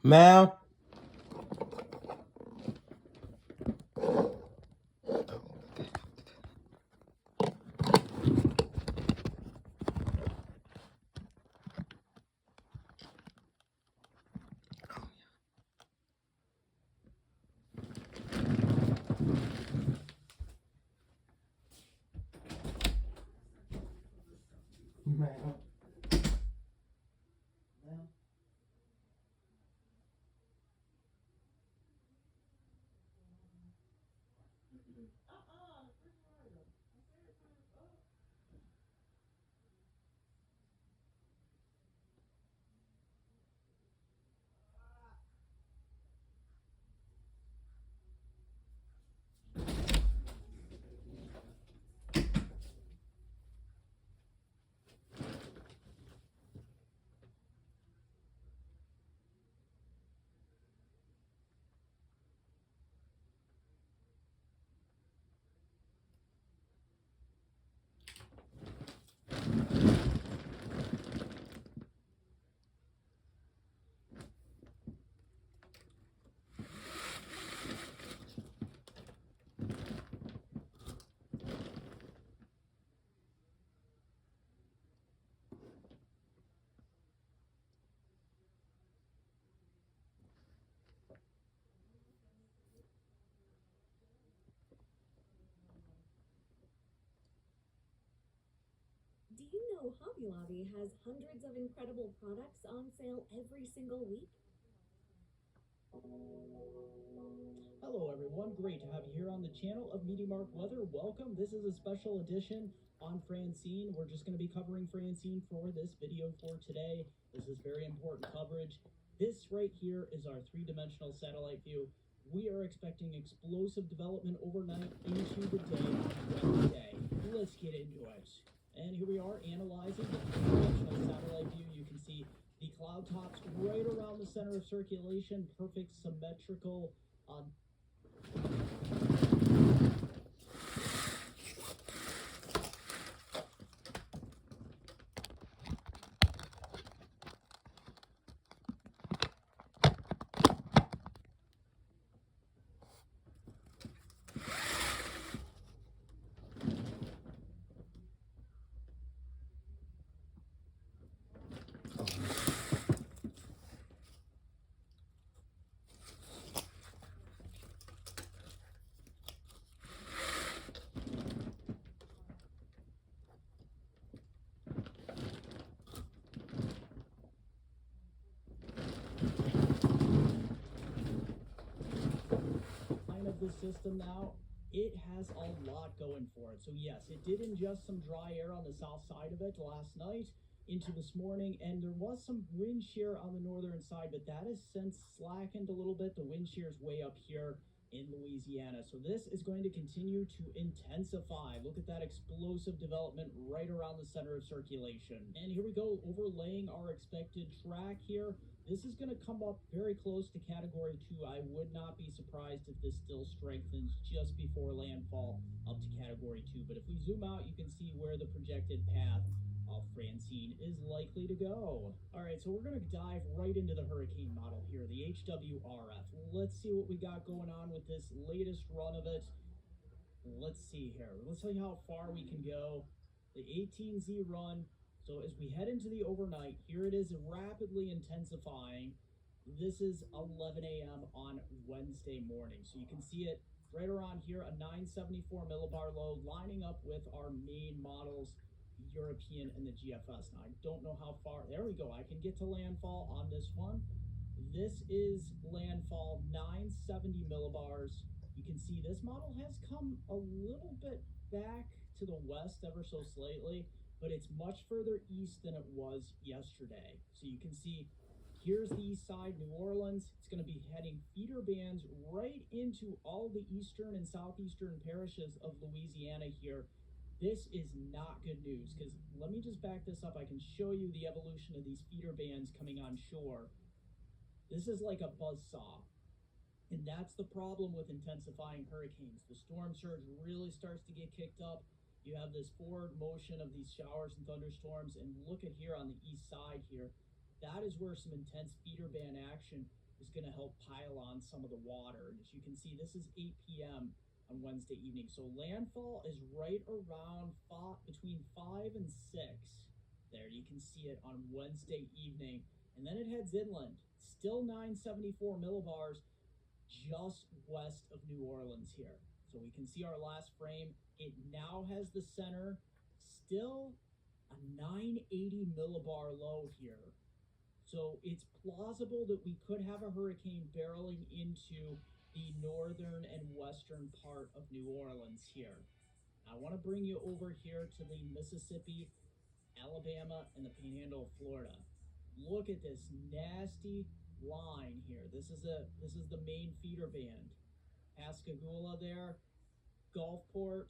Mal. Mal. you know Hobby Lobby has hundreds of incredible products on sale every single week? Hello everyone, great to have you here on the channel of Media Mark Weather. Welcome. This is a special edition on Francine. We're just going to be covering Francine for this video for today. This is very important coverage. This right here is our three-dimensional satellite view. We are expecting explosive development overnight into the day on Wednesday. Let's get into it. And here we are analyzing the three-dimensional satellite view. You can see the cloud tops right around the center of circulation, perfect symmetrical of the system now. It has a lot going for it. So yes, it did ingest some dry air on the south side of it last night into this morning, and there was some wind shear on the northern side, but that has since slackened a little bit. The wind shear is way up here in Louisiana. So this is going to continue to intensify. Look at that explosive development right around the center of circulation. And here we go, overlaying our expected track here. This is going to come up very close to Category 2. I would not be surprised if this still strengthens just before landfall up to Category 2. But if we zoom out, you can see where the projected path of Francine is likely to go. All right, so we're going to dive right into the hurricane model here, the HWRF. Let's see what we got going on with this latest run of it. Let's see here. Let's see how far we can go. The 18Z run. So as we head into the overnight, here it is rapidly intensifying. This is 11 a.m. on Wednesday morning. So you can see it right around here, a 974 millibar low lining up with our main models, the European and the GFS. Now, I don't know how far. There we go. I can get to landfall on this one. This is landfall 970 millibars. You can see this model has come a little bit back to the west ever so slightly, but it's much further east than it was yesterday. So you can see here's the east side, New Orleans. It's going to be heading feeder bands right into all the eastern and southeastern parishes of Louisiana here. This is not good news, because let me just back this up. I can show you the evolution of these feeder bands coming on shore. This is like a buzzsaw. And that's the problem with intensifying hurricanes. The storm surge really starts to get kicked up. You have this forward motion of these showers and thunderstorms. And look at here on the east side here. That is where some intense feeder band action is going to help pile on some of the water. And as you can see, this is 8 p.m. on Wednesday evening. So landfall is right around between 5 and 6. There, you can see it on Wednesday evening. And then it heads inland. Still 974 millibars just west of New Orleans here. So we can see our last frame. It now has the center, still a 980 millibar low here. So it's plausible that we could have a hurricane barreling into the northern and western part of New Orleans here. I want to bring you over here to the Mississippi, Alabama, and the Panhandle of Florida. Look at this nasty line here. This is the main feeder band. Pascagoula there, Gulfport,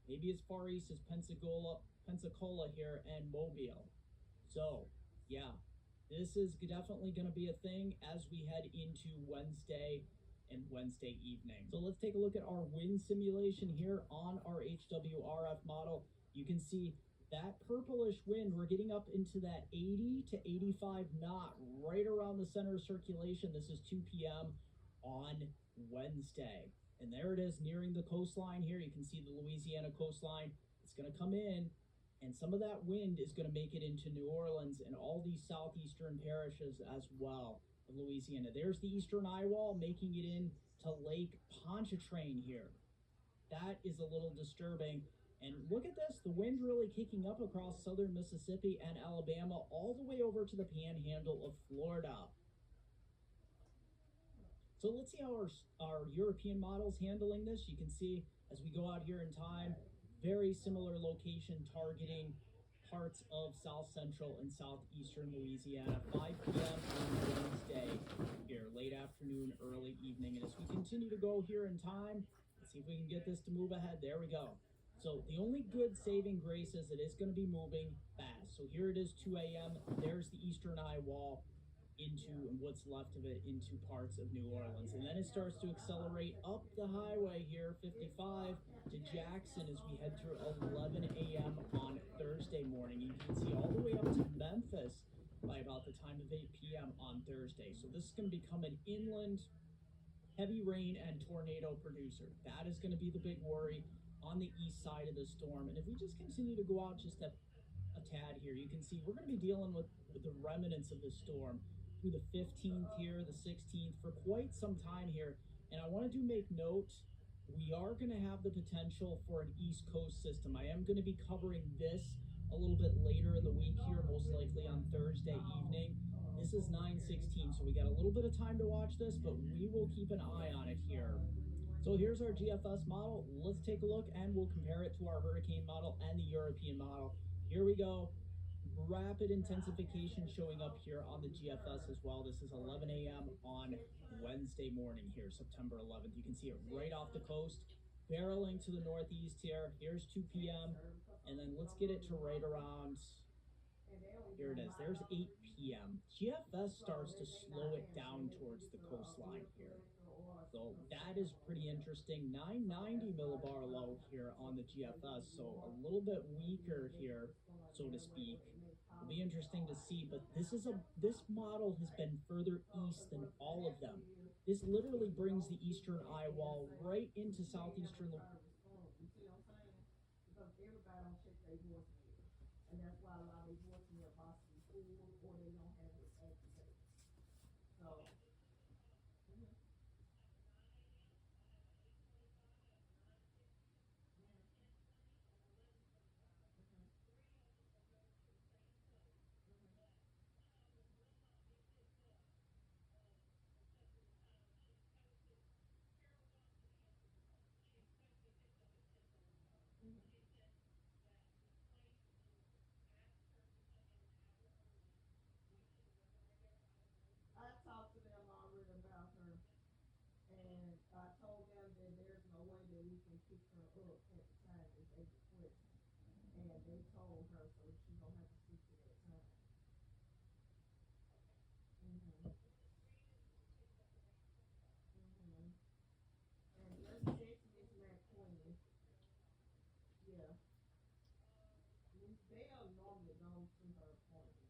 maybe as far east as Pensacola here, and Mobile. So yeah, this is definitely going to be a thing as we head into Wednesday and Wednesday evening. So let's take a look at our wind simulation here on our HWRF model. You can see that purplish wind, we're getting up into that 80 to 85 knot right around the center of circulation. This is 2 p.m. on Wednesday. And there it is nearing the coastline here. You can see the Louisiana coastline. It's going to come in, and some of that wind is going to make it into New Orleans and all these southeastern parishes as well of Louisiana. There's the eastern eye wall making it in to Lake Pontchartrain here. That is a little disturbing. And look at this, the wind really kicking up across southern Mississippi and Alabama all the way over to the panhandle of Florida. So let's see how our European model's handling this. You can see as we go out here in time, very similar location targeting parts of south central and southeastern Louisiana. 5 p.m. on Wednesday here, late afternoon, early evening. And as we continue to go here in time, let's see if we can get this to move ahead. There we go. So the only good saving grace is it is going to be moving fast. So here it is, 2 a.m. There's the eastern eye wall into, and what's left of it, into parts of New Orleans. And then it starts to accelerate up the highway here, 55, to Jackson as we head through 11 a.m. on Thursday morning. You can see all the way up to Memphis by about the time of 8 p.m. on Thursday. So this is going to become an inland heavy rain and tornado producer. That is going to be the big worry on the east side of the storm. And if we just continue to go out just a tad here, you can see we're going to be dealing with the remnants of the storm through the 15th here, the 16th, for quite some time here. And I wanted to make note, we are going to have the potential for an East Coast system. I am going to be covering this a little bit later in the week here, most likely on Thursday evening. This is 9/16, so we got a little bit of time to watch this, but we will keep an eye on it here. So here's our GFS model. Let's take a look and we'll compare it to our hurricane model and the European model. Here we go. Rapid intensification showing up here on the GFS as well. This is 11 a.m. on Wednesday morning here, September 11th. You can see it right off the coast, barreling to the northeast here. Here's 2 p.m. And then let's get it to right around, here it is. There's 8 p.m. GFS starts to slow it down towards the coastline here. So that is pretty interesting. 990 millibar low here on the GFS, so a little bit weaker here, so to speak. It'll be interesting to see, but this model has been further east than all of them. This literally brings the eastern eye wall right into southeastern. And that's why a lot of these voicemail boxes full or they don't have it activated. So I talked to them already about her, and I told them that there's no way that we can pick her up at the time that they request. And they told her, so she's gonna have to stick to that time. Mm-hmm. Mm-hmm. And just text Miss McQueen. Yeah. They'll normally go to her appointment.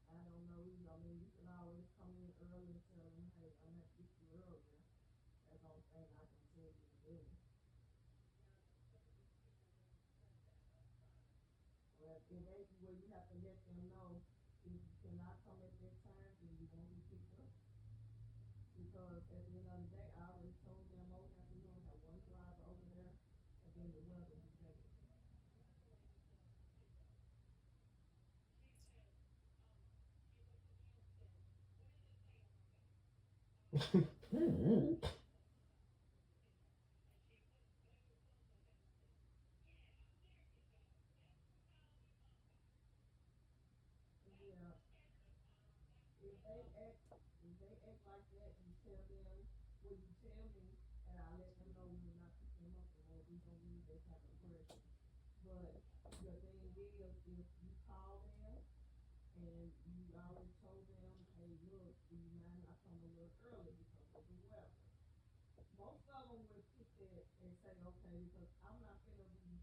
I don't know either. I mean, you can always come in early and tell them, hey, I'm gonna get you earlier. That's the only thing I can tell you to do. Well, it ain't, well, you have to let them know if you cannot come at that time, then you won't be picked up. Because at the end of the day, I already told them, oh, now we're gonna have one driver over there, and then the weather be bad. Yeah, if they act like that, you tell them, well, you tell me, and I let them know we will not pick them up, or we don't need that type of pressure. But the thing is, if you call them and you already told them, hey, look, do you mind I come a little early because of the weather? Most of them would pick that and say, okay, because I'm not gonna be,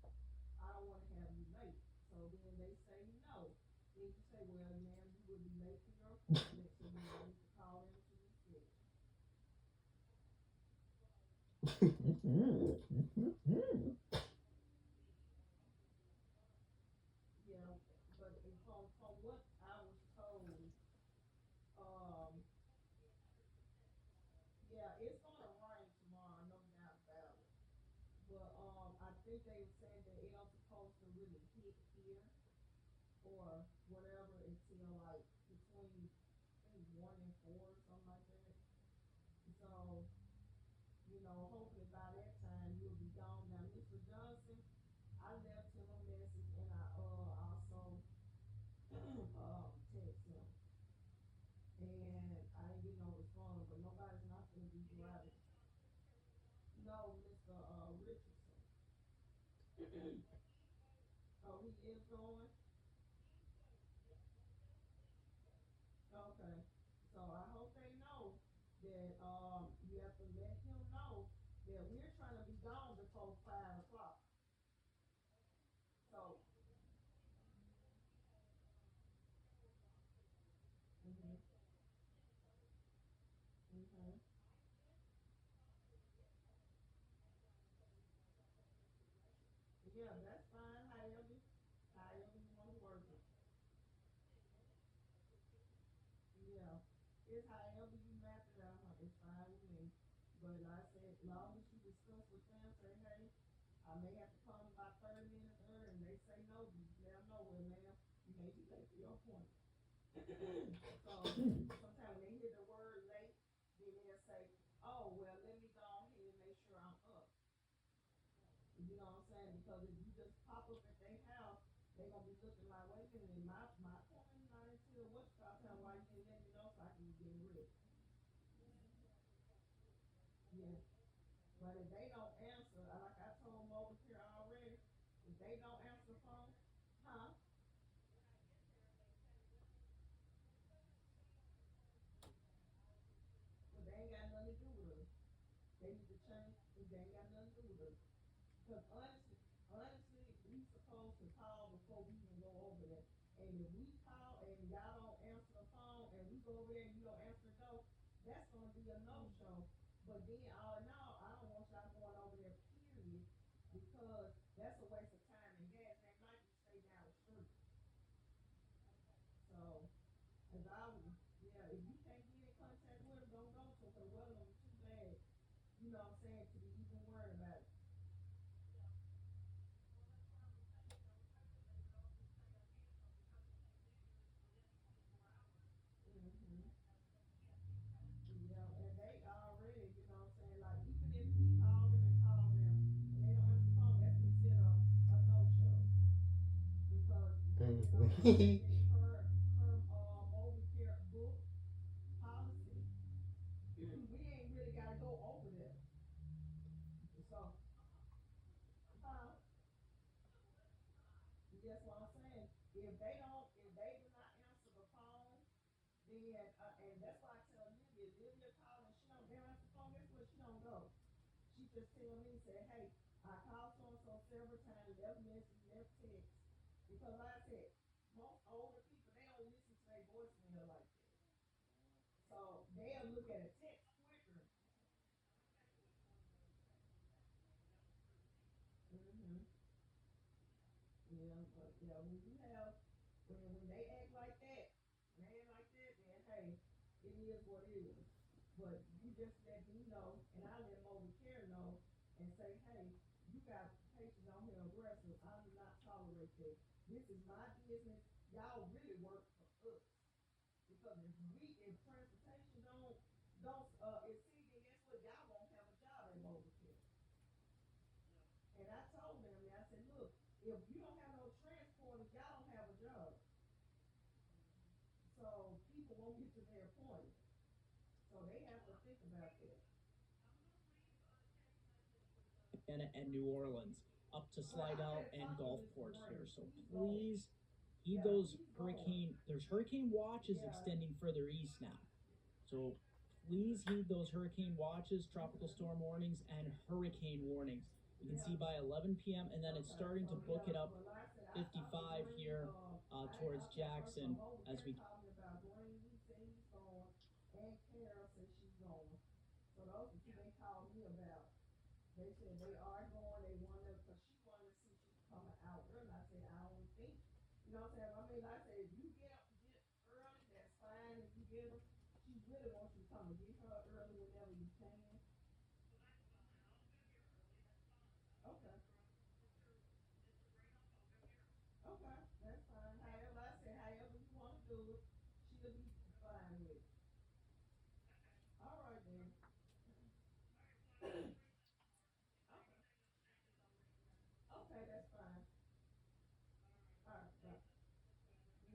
I don't wanna have you late. So then they say no. Then you say, well, ma'am, you will be late for your appointment, so you need to call Yeah, but from what I was told, um, yeah, it's gonna rain tomorrow, no doubt about it. But I think they were saying that it don't supposed to really hit here or whatever until like between I think 1 and 4 or something like that. So hopefully by that time you'll be gone. Now, Mr. Johnson, I left him a message and I also text him, and I didn't get no response. But nobody's not gonna be driving. No, Mr. Richardson. Oh, he is going. Okay. So I hope they know that you have to let him know that we're trying to be gone before 5 o'clock. So. Mhm. Mhm. Yeah, that's fine. However you want to work it. Yeah, it's however you map it out. It's fine with me. But like I said, as long as you discuss with them, say, hey, I may have to come about 30 minutes early, and they say no, you let them know, well, ma'am, you may be late for your appointment. So sometimes when they hear the word late, then they'll say, oh, well, let me go ahead and make sure I'm up. You know what I'm saying? Because if you just pop up at their house, they're gonna be looking like, wait a minute, my appointment not until what time? Why you didn't let me know so I can get ready? Yeah. But if they don't answer, like I told them over here already, if they don't answer the phone, huh? But they ain't got nothing to do with us. They need to change. They ain't got nothing to do with us. Because honestly, we supposed to call before we even go over there. And if we call and y'all don't answer the phone, and we go over there and you don't answer the door, that's gonna be a no show. But then all in all, I don't want y'all going over there, period, because that's a waste of time and gas. That night you stay down the street. So as I would, yeah, if you can't get in contact with them, don't go to them. Cause well, them too bad. You know what I'm saying? To be even worried about it. Hmm. Yeah, and they already, you know what I'm saying? Like, even if we call them and they don't answer the phone, that's considered a no-show. Because, Mhm. in her mobile care book policy, we ain't really got to go over there. So, that's what I'm saying. If they do not answer the phone, then, and that's why I tell Livia call and she don't, they don't answer the phone, guess what? She don't go. She just tell me, say, hey, I called so and so several times, left message, left text. Because like I said, most older people they don't listen to their voicemail like that. So they'll look at a text quicker. Mm-hmm. Yeah, but yeah, when you have when they act like that, when they act like that, then hey, it is what it is. But you just let me know, and I let Mobile Care know, and say, hey, you got patients on here aggressive. I do not tolerate that. This is my business. Y'all really work for us because if transportation don't exceed, then guess what? Y'all won't have a job at Mobile Care. And I told them, I said, look, if you don't have no transporters, y'all don't have a job. So people won't get to their point. So they have to think about that. And New Orleans up to But I'm Slidell gonna and talk to Mr. Gulfport here. Green. So He's going. please heed Yeah, those he's going. hurricane. There's hurricane watches Yeah. extending further east now. So please heed those hurricane watches, tropical storm warnings, and hurricane warnings. We can Yeah. see by 11 p.m. and then it's Okay. starting to So book it yeah, up but like I said, I talked to 55 Green. here I didn't towards talk to him first, but Jackson Mobile as Care we. called me about Green. He said he's going, and Kara said she's going. So those are two they called me about. They said they are going, they wanted, cause she wanted to see she coming out early. I said, I don't think, you know what I'm saying? I mean, I said, if you get early, that's fine. If you get her, she really wants you to come and get her early whenever you can. Okay, okay, that's fine. However, I said, however you wanna do it, she'll be fine with it. All right then. Okay, okay, that's fine. All right, bye.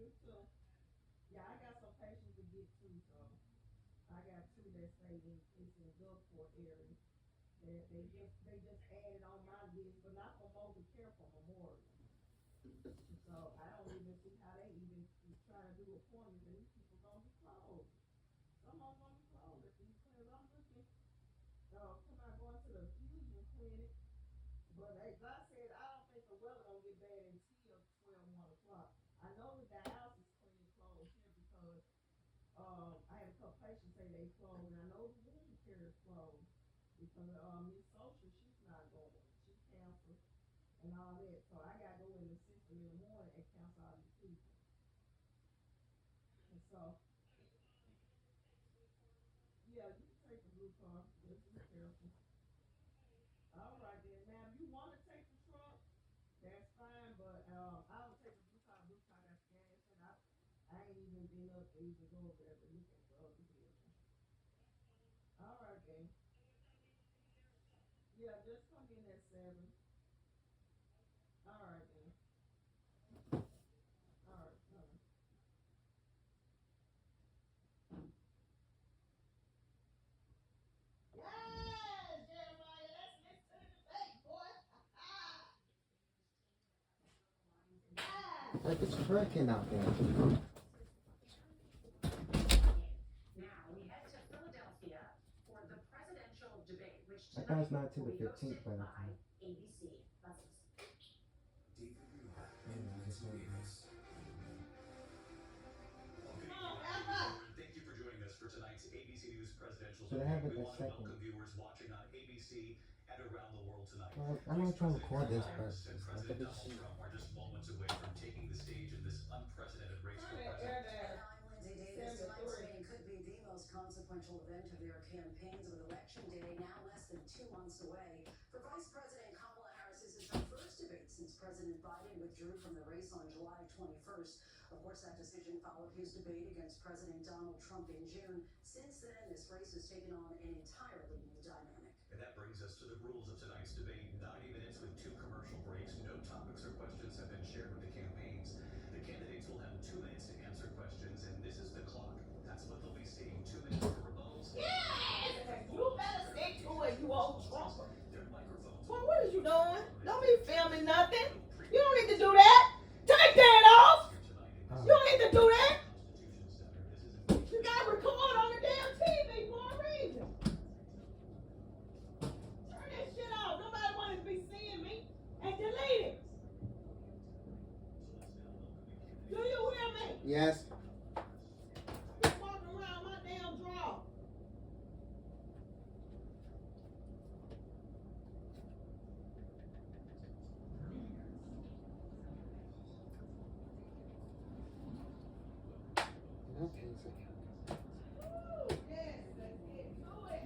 You too. Yeah, I got some patients to get to, so I got two that stay in, it's in Gulfport area. They just added on my list, but not for mobile care, for Memorial. So I don't even see how they even trying to do appointments, and these people gonna be closed. Some of them gonna be closed at these clinics. I'm looking, come out going to the fusion clinic, but as I said, I don't think the weather gonna get bad until 12, 1 o'clock. I know the dialysis clinic closed here because I had a couple patients say they closed, and I know the wound care is closed because Miss Social, she's not going, she canceled and all that. So I gotta go in the system in the morning and cancel all these people. And so yeah, you can take the blue car, just be careful. All right then. Now, if you want to take the truck, that's fine. But I would take the blue car. Blue car got gas, and I ain't even been up to even go over there to look at the other vehicle. All right then. Yeah, just come in at 7. All right then. All right. All right. Yes, Jeremiah. Let's listen to the debate, boy. Yes. Like it's freaking out there. Now we head to Philadelphia for the presidential debate, which That tonight guy's not to will the be 15th hosted by the by time. ABC. Let's listen. Good Come on, evening, I'm David Pepper. Moore, and thank you for joining us for tonight's ABC News presidential So they debate. have it We the want to second. welcome viewers watching on ABC and around the world tonight. Well, I'm Vice not trying to President record this, Kamala but Harris and like the President big Donald sheet. Trump are just moments away from taking the stage in this unprecedented race Turn for that president. air down. And I'm Lindsay Davis. 7 to Tonight's 3. debate could be the most consequential event of their campaigns, with Election Day now less than 2 months away. For Vice President Kamala Harris, this is her first debate since President Biden withdrew from the race on July 21st. Of course, that decision followed his debate against President Donald Trump in June. Since then, this race has taken on an entirely new dynamic. And that brings us to the rules of tonight's debate. 90 minutes with 2 commercial breaks. No topics or questions have been shared with the campaigns. The candidates will have 2 minutes to answer questions, and this is the clock. That's what they'll be seeing. 2 minutes for rebuttals. Yes. You better stick to it, you old trumper. Their microphones. Boy, what is you doing? Don't be filming nothing. You don't need to do that. Take that off. You don't need to do that. You got to record on the damn TV for a reason. Turn that shit off. Nobody wants to be seeing me. And delete it. Do you hear me? Yes. Keep walking around my damn drawer. Okay. Woo, yes, let's get to it.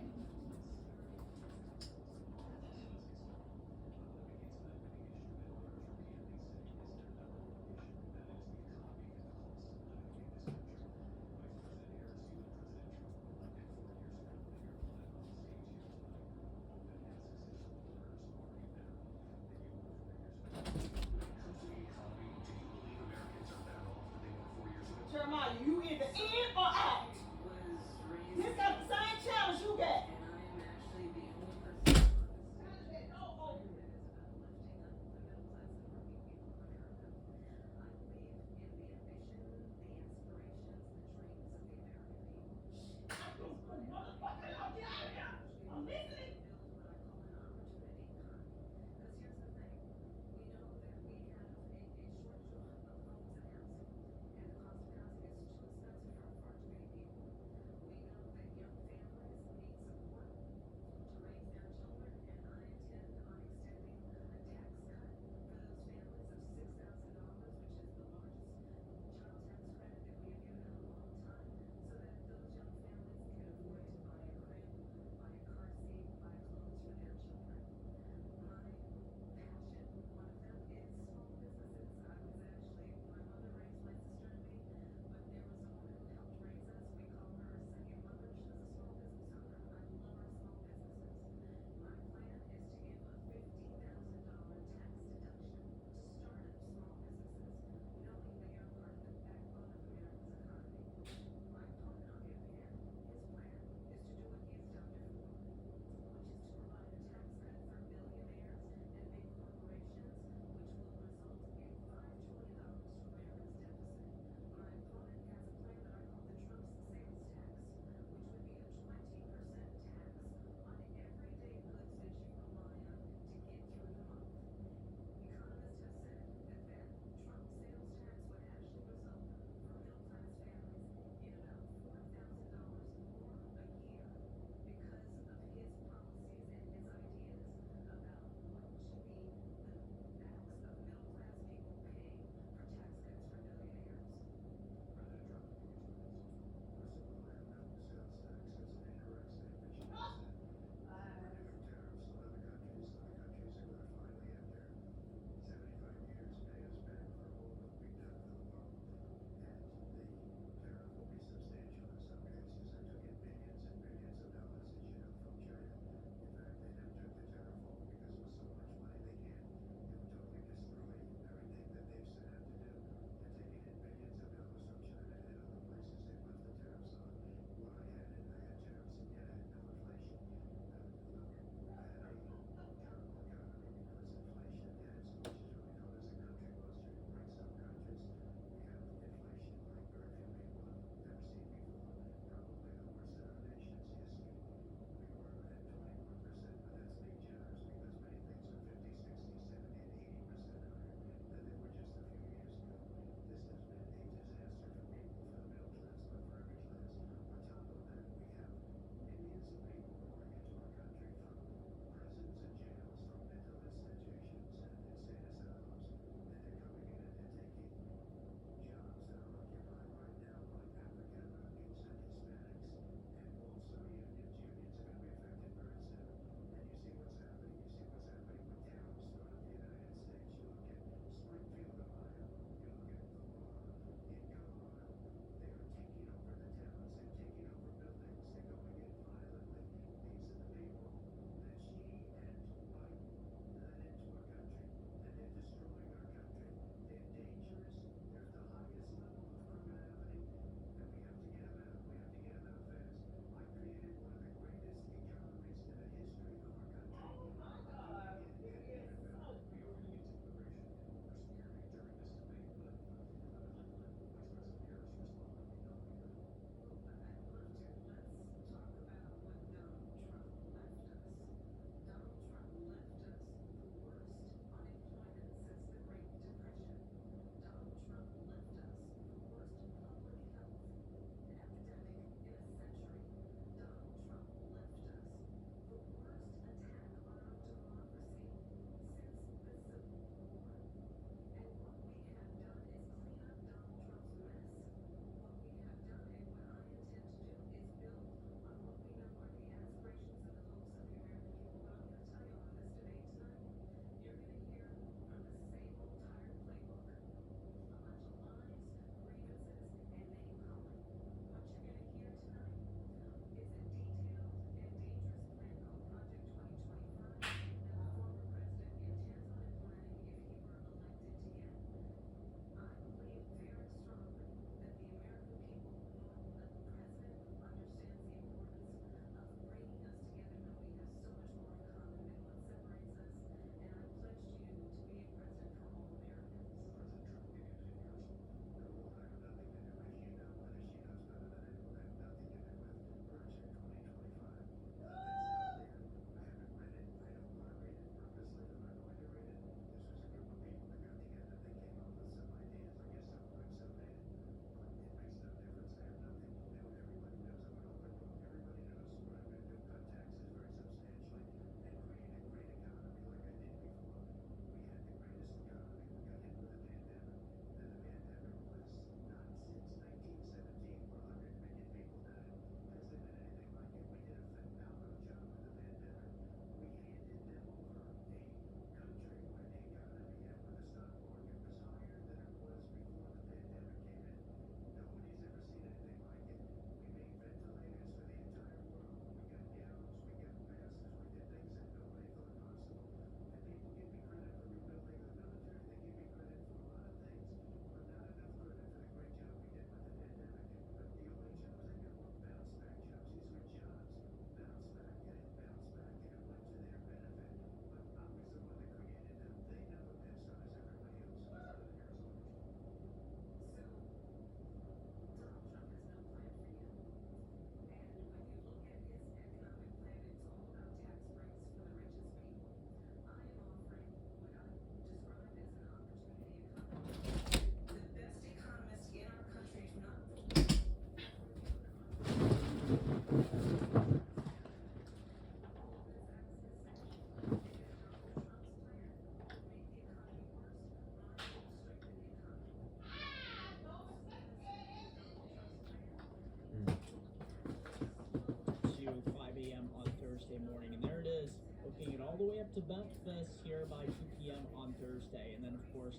all the way up to Memphis here by 2 p.m. on Thursday. And then, of course,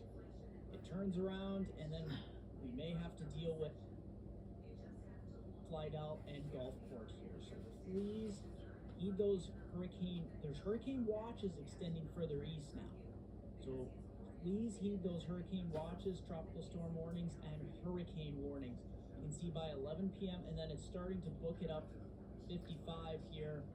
it turns around, and then we may have to deal with Flydell and Gulfport here. So please heed those there's hurricane watches extending further east now. So please heed those hurricane watches, tropical storm warnings, and hurricane warnings. You can see by 11 p.m. and then it's starting to book it up 55 here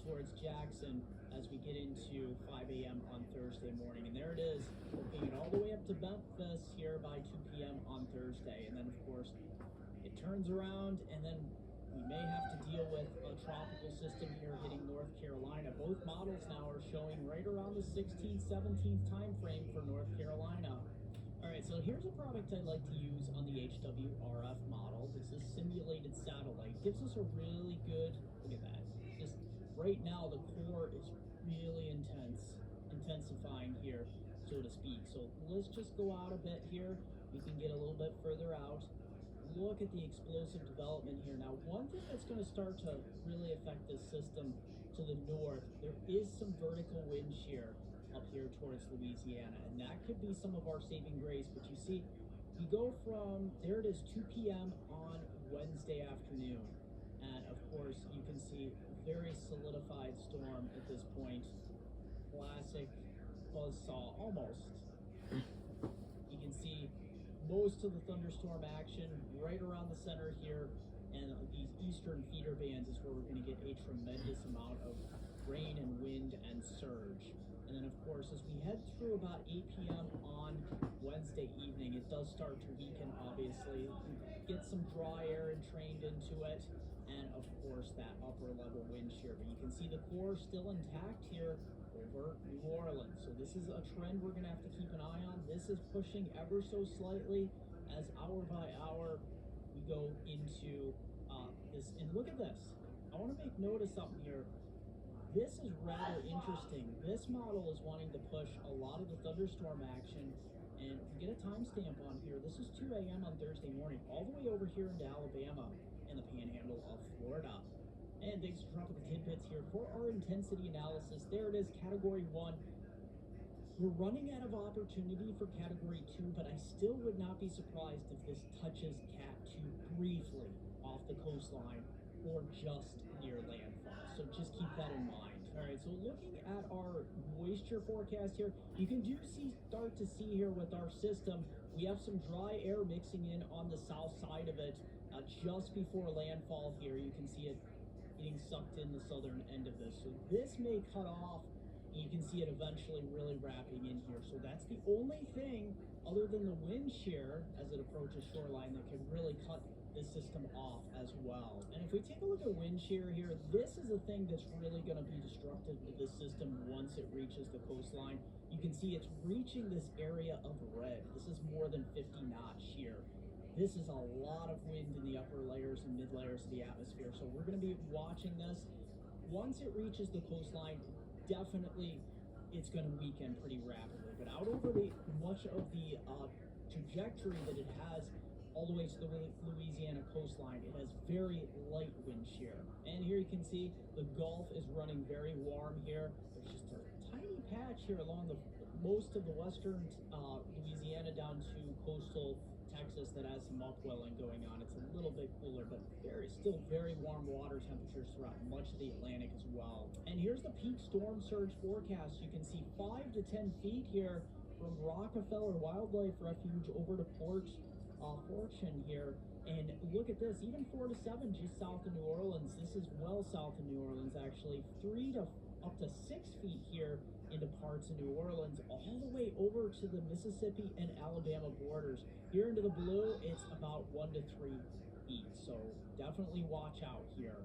towards Jackson as we get into 5 a.m. on Thursday morning. And there it is, booking it all the way up to Memphis here by 2 p.m. on Thursday. And then, of course, it turns around, and then we may have to deal with a tropical system here hitting North Carolina. Both models now are showing right around the 16th, 17th time frame for North Carolina. All right, so here's a product I like to use on the HWRF model. This is simulated satellite. Gives us a really good, look at that. Just right now, the core is really intensifying here, so to speak. So let's just go out a bit here. We can get a little bit further out. Look at the explosive development here. Now, one thing that's going to start to really affect this system to the north, there is some vertical wind shear up here towards Louisiana, and that could be some of our saving grace. But you see, you go from, there it is, 2 p.m. on Wednesday afternoon, and of course, you can see a very solidified storm at this point. Classic buzzsaw, almost. You can see most of the thunderstorm action right around the center here, and these eastern feeder bands is where we're going to get a tremendous amount of rain and wind and surge. And then, of course, as we head through about 8 p.m. on Wednesday evening, it does start to weaken, obviously. Get some dry air entrained into it, and, of course, that upper level wind shear. But you can see the core still intact here over New Orleans. So this is a trend we're going to have to keep an eye on. This is pushing ever so slightly as hour by hour we go into this. And look at this. I want to make note of something here. This is rather interesting. This model is wanting to push a lot of the thunderstorm action. And if you get a timestamp on here, this is 2 a.m. on Thursday morning, all the way over here into Alabama and the panhandle of Florida. And thanks for dropping the tidbits here for our intensity analysis. There it is, Category 1. We're running out of opportunity for Category 2, but I still would not be surprised if this touches Cat 2 briefly off the coastline or just near landfall. So just keep that in mind. All right, so looking at our moisture forecast here, you can start to see here with our system, we have some dry air mixing in on the south side of it just before landfall here. You can see it getting sucked in the southern end of this. So this may cut off, and you can see it eventually really wrapping in here. So that's the only thing other than the wind shear as it approaches shoreline that can really cut this system off as well. And if we take a look at wind shear here, this is a thing that's really going to be destructive to this system once it reaches the coastline. You can see it's reaching this area of red. This is more than 50 knot shear. This is a lot of wind in the upper layers and mid layers of the atmosphere. So we're going to be watching this. Once it reaches the coastline, definitely it's going to weaken pretty rapidly. But out over much of the trajectory that it has all the way to the Louisiana coastline, it has very light wind shear. And here you can see the Gulf is running very warm here. There's just a tiny patch here along most of the western Louisiana down to coastal Texas that has some upwelling going on. It's a little bit cooler, but still very warm water temperatures throughout much of the Atlantic as well. And here's the peak storm surge forecast. You can see 5 to 10 feet here from Rockefeller Wildlife Refuge over to Port Fortune here. And look at this, even 4 to 7 just south of New Orleans. This is well south of New Orleans, actually. 3 to up to 6 feet here into parts of New Orleans, all the way over to the Mississippi and Alabama borders. Here into the blue, it's about 1 to 3 feet. So definitely watch out here.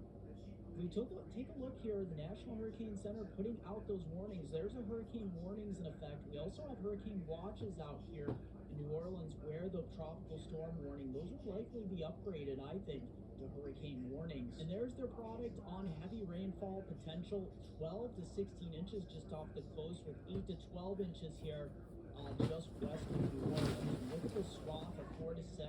We take a look here, the National Hurricane Center putting out those warnings. There's a hurricane warnings in effect. We also have hurricane watches out here in New Orleans where the tropical storm warning, those will likely be upgraded, I think, to hurricane warnings. And there's their product on heavy rainfall potential, 12 to 16 inches just off the coast with 8 to 12 inches here just west of New Orleans. Look at the swath of 4 to 6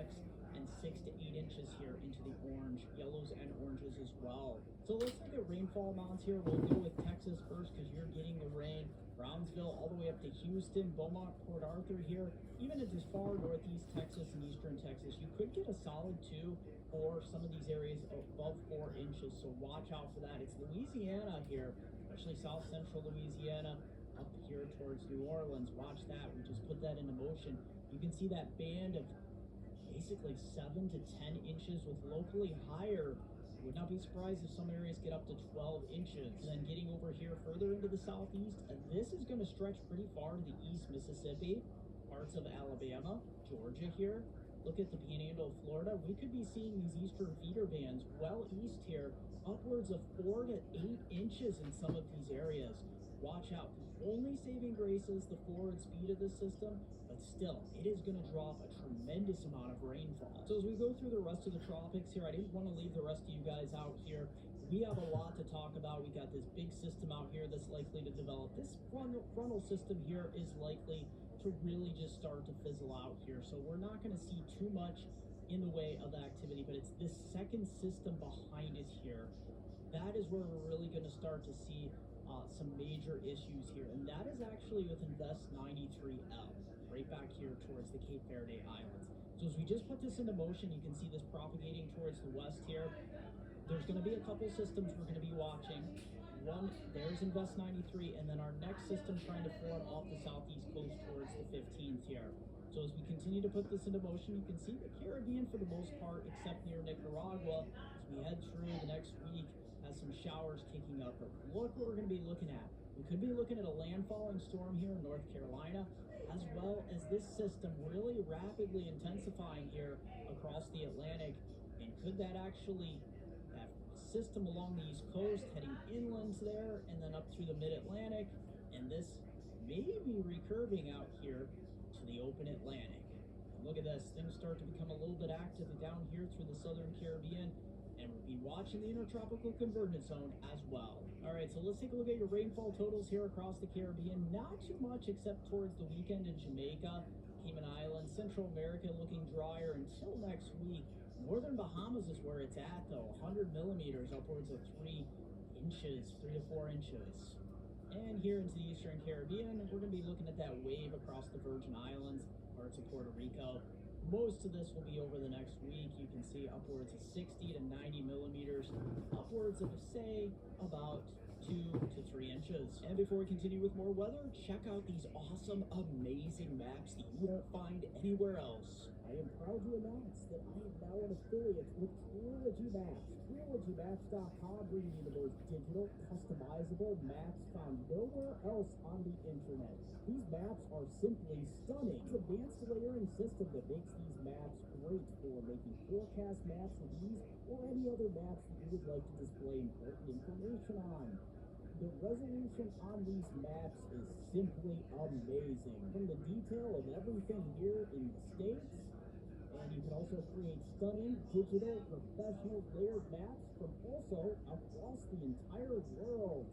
and and 6 to 8 inches here into the orange, yellows and oranges as well. So let's look at rainfall amounts here. We'll go with Texas first because you're getting the rain. Brownsville all the way up to Houston, Beaumont, Port Arthur here, even into as far northeast Texas and eastern Texas. You could get a solid 2 or some of these areas above 4 inches, so watch out for that. It's Louisiana here, especially south central Louisiana, up here towards New Orleans. Watch that. We just put that into motion. You can see that band of basically 7 to 10 inches with locally higher. Would not be surprised if some areas get up to 12 inches. And then getting over here further into the southeast, and this is going to stretch pretty far to the east, Mississippi, parts of Alabama, Georgia here. Look at the panhandle of Florida. We could be seeing these eastern feeder bands well east here, upwards of 4 to 8 inches in some of these areas. Watch out. The only saving grace is the forward speed of this system, but still, it is going to drop a tremendous amount of rainfall. So as we go through the rest of the tropics here, I didn't want to leave the rest of you guys out here. We have a lot to talk about. We got this big system out here that's likely to develop. This frontal system here is likely to really just start to fizzle out here. So we're not going to see too much in the way of activity, but it's this second system behind us here. That is where we're really going to start to see some major issues here, and that is actually with Invest 93L, right back here towards the Cape Verde Islands. So as we just put this into motion, you can see this propagating towards the west here. There's going to be a couple systems we're going to be watching. One, there's Invest 93, and then our next system trying to form off the southeast coast towards the 15th here. So as we continue to put this into motion, you can see the Caribbean for the most part, except near Nicaragua, as we head through the next week, has some showers kicking up. But look what we're going to be looking at. We could be looking at a landfalling storm here in North Carolina, as well as this system really rapidly intensifying here across the Atlantic. And could that actually, that system along the East Coast heading inland there and then up through the mid-Atlantic, and this may be recurving out here to the open Atlantic. And look at this, things start to become a little bit active down here through the southern Caribbean. And we'll be watching the intertropical convergence zone as well. All right, so let's take a look at your rainfall totals here across the Caribbean. Not too much except towards the weekend in Jamaica, Cayman Islands, Central America looking drier until next week. Northern Bahamas is where it's at though, 100 millimeters, upwards of 3 inches, 3 to 4 inches. And here into the Eastern Caribbean, we're going to be looking at that wave across the Virgin Islands, parts of Puerto Rico. Most of this will be over the next week. You can see upwards of 60 to 90 millimeters, upwards of, say, about 2 to 3 inches. And before we continue with more weather, check out these awesome, amazing maps that you won't find anywhere else. I am proud to announce that I am now an affiliate with Trilogy Maps. TrilogyMaps.com, bringing you the most digital, customizable maps found nowhere else on the internet. These maps are simply stunning. It's an advanced layering system that makes these maps great for making forecast maps with these or any other maps that you would like to display important information on. The resolution on these maps is simply amazing. From the detail of everything here in the States, and you can also create stunning, digital, professional layered maps from also across the entire world.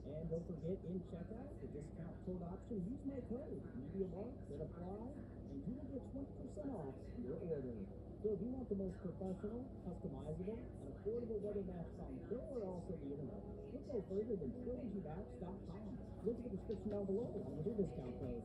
And don't forget, in checkout, the discount code option, use my code, MediaMark, that apply, and you will get 20% off your order. So if you want the most professional, customizable, and affordable weather maps found nowhere else on the internet, look no further than TrilogyMaps.com. Look at the description down below with your discount code.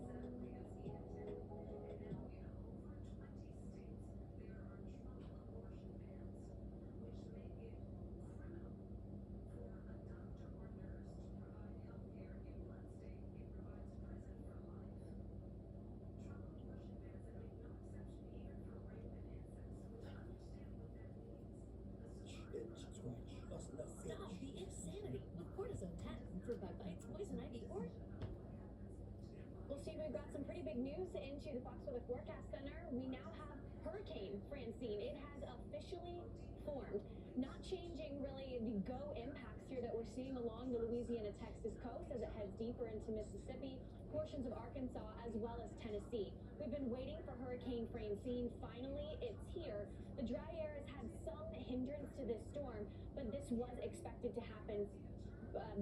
Stop the insanity with cortisone 10 for bug bites, poison ivy, or... Well, Steve, we've got some pretty big news into the Fox Weather Forecast Center. We now have Hurricane Francine. It has officially formed. Not changing really the go impacts here that we're seeing along the Louisiana-Texas coast as it heads deeper into Mississippi, portions of Arkansas, as well as Tennessee. We've been waiting for Hurricane Francine. Finally, it's here. The dry air has had some hindrance to this storm, but this was expected to happen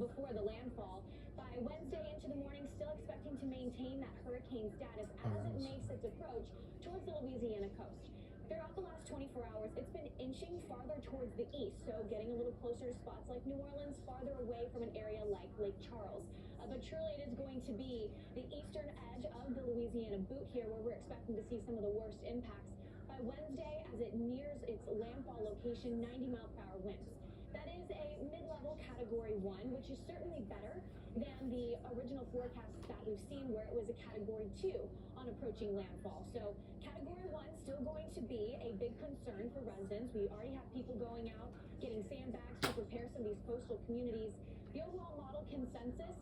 before the landfall. By Wednesday into the morning, still expecting to maintain that hurricane status as it makes its approach towards the Louisiana coast. Throughout the last 24 hours, it's been inching farther towards the east, so getting a little closer to spots like New Orleans, farther away from an area like Lake Charles. But truly, it is going to be the eastern edge of the Louisiana boot here where we're expecting to see some of the worst impacts. By Wednesday, as it nears its landfall location, 90-mile-per-hour winds. That is a mid-level Category 1, which is certainly better than the original forecast that we've seen where it was a Category 2 on approaching landfall. So Category 1 still going to be a big concern for residents. We already have people going out, getting sandbags to prepare some of these coastal communities. The overall model consensus,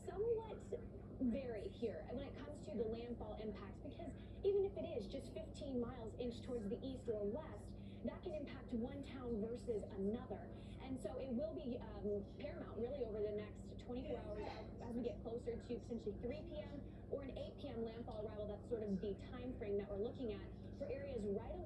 somewhat varied here when it comes to the landfall impacts, because even if it is just 15 miles inch towards the east or west, that can impact one town versus another. And so it will be paramount really over the next 24 hours as we get closer to potentially 3 p.m. or an 8 p.m. landfall arrival. That's sort of the time frame that we're looking at for areas right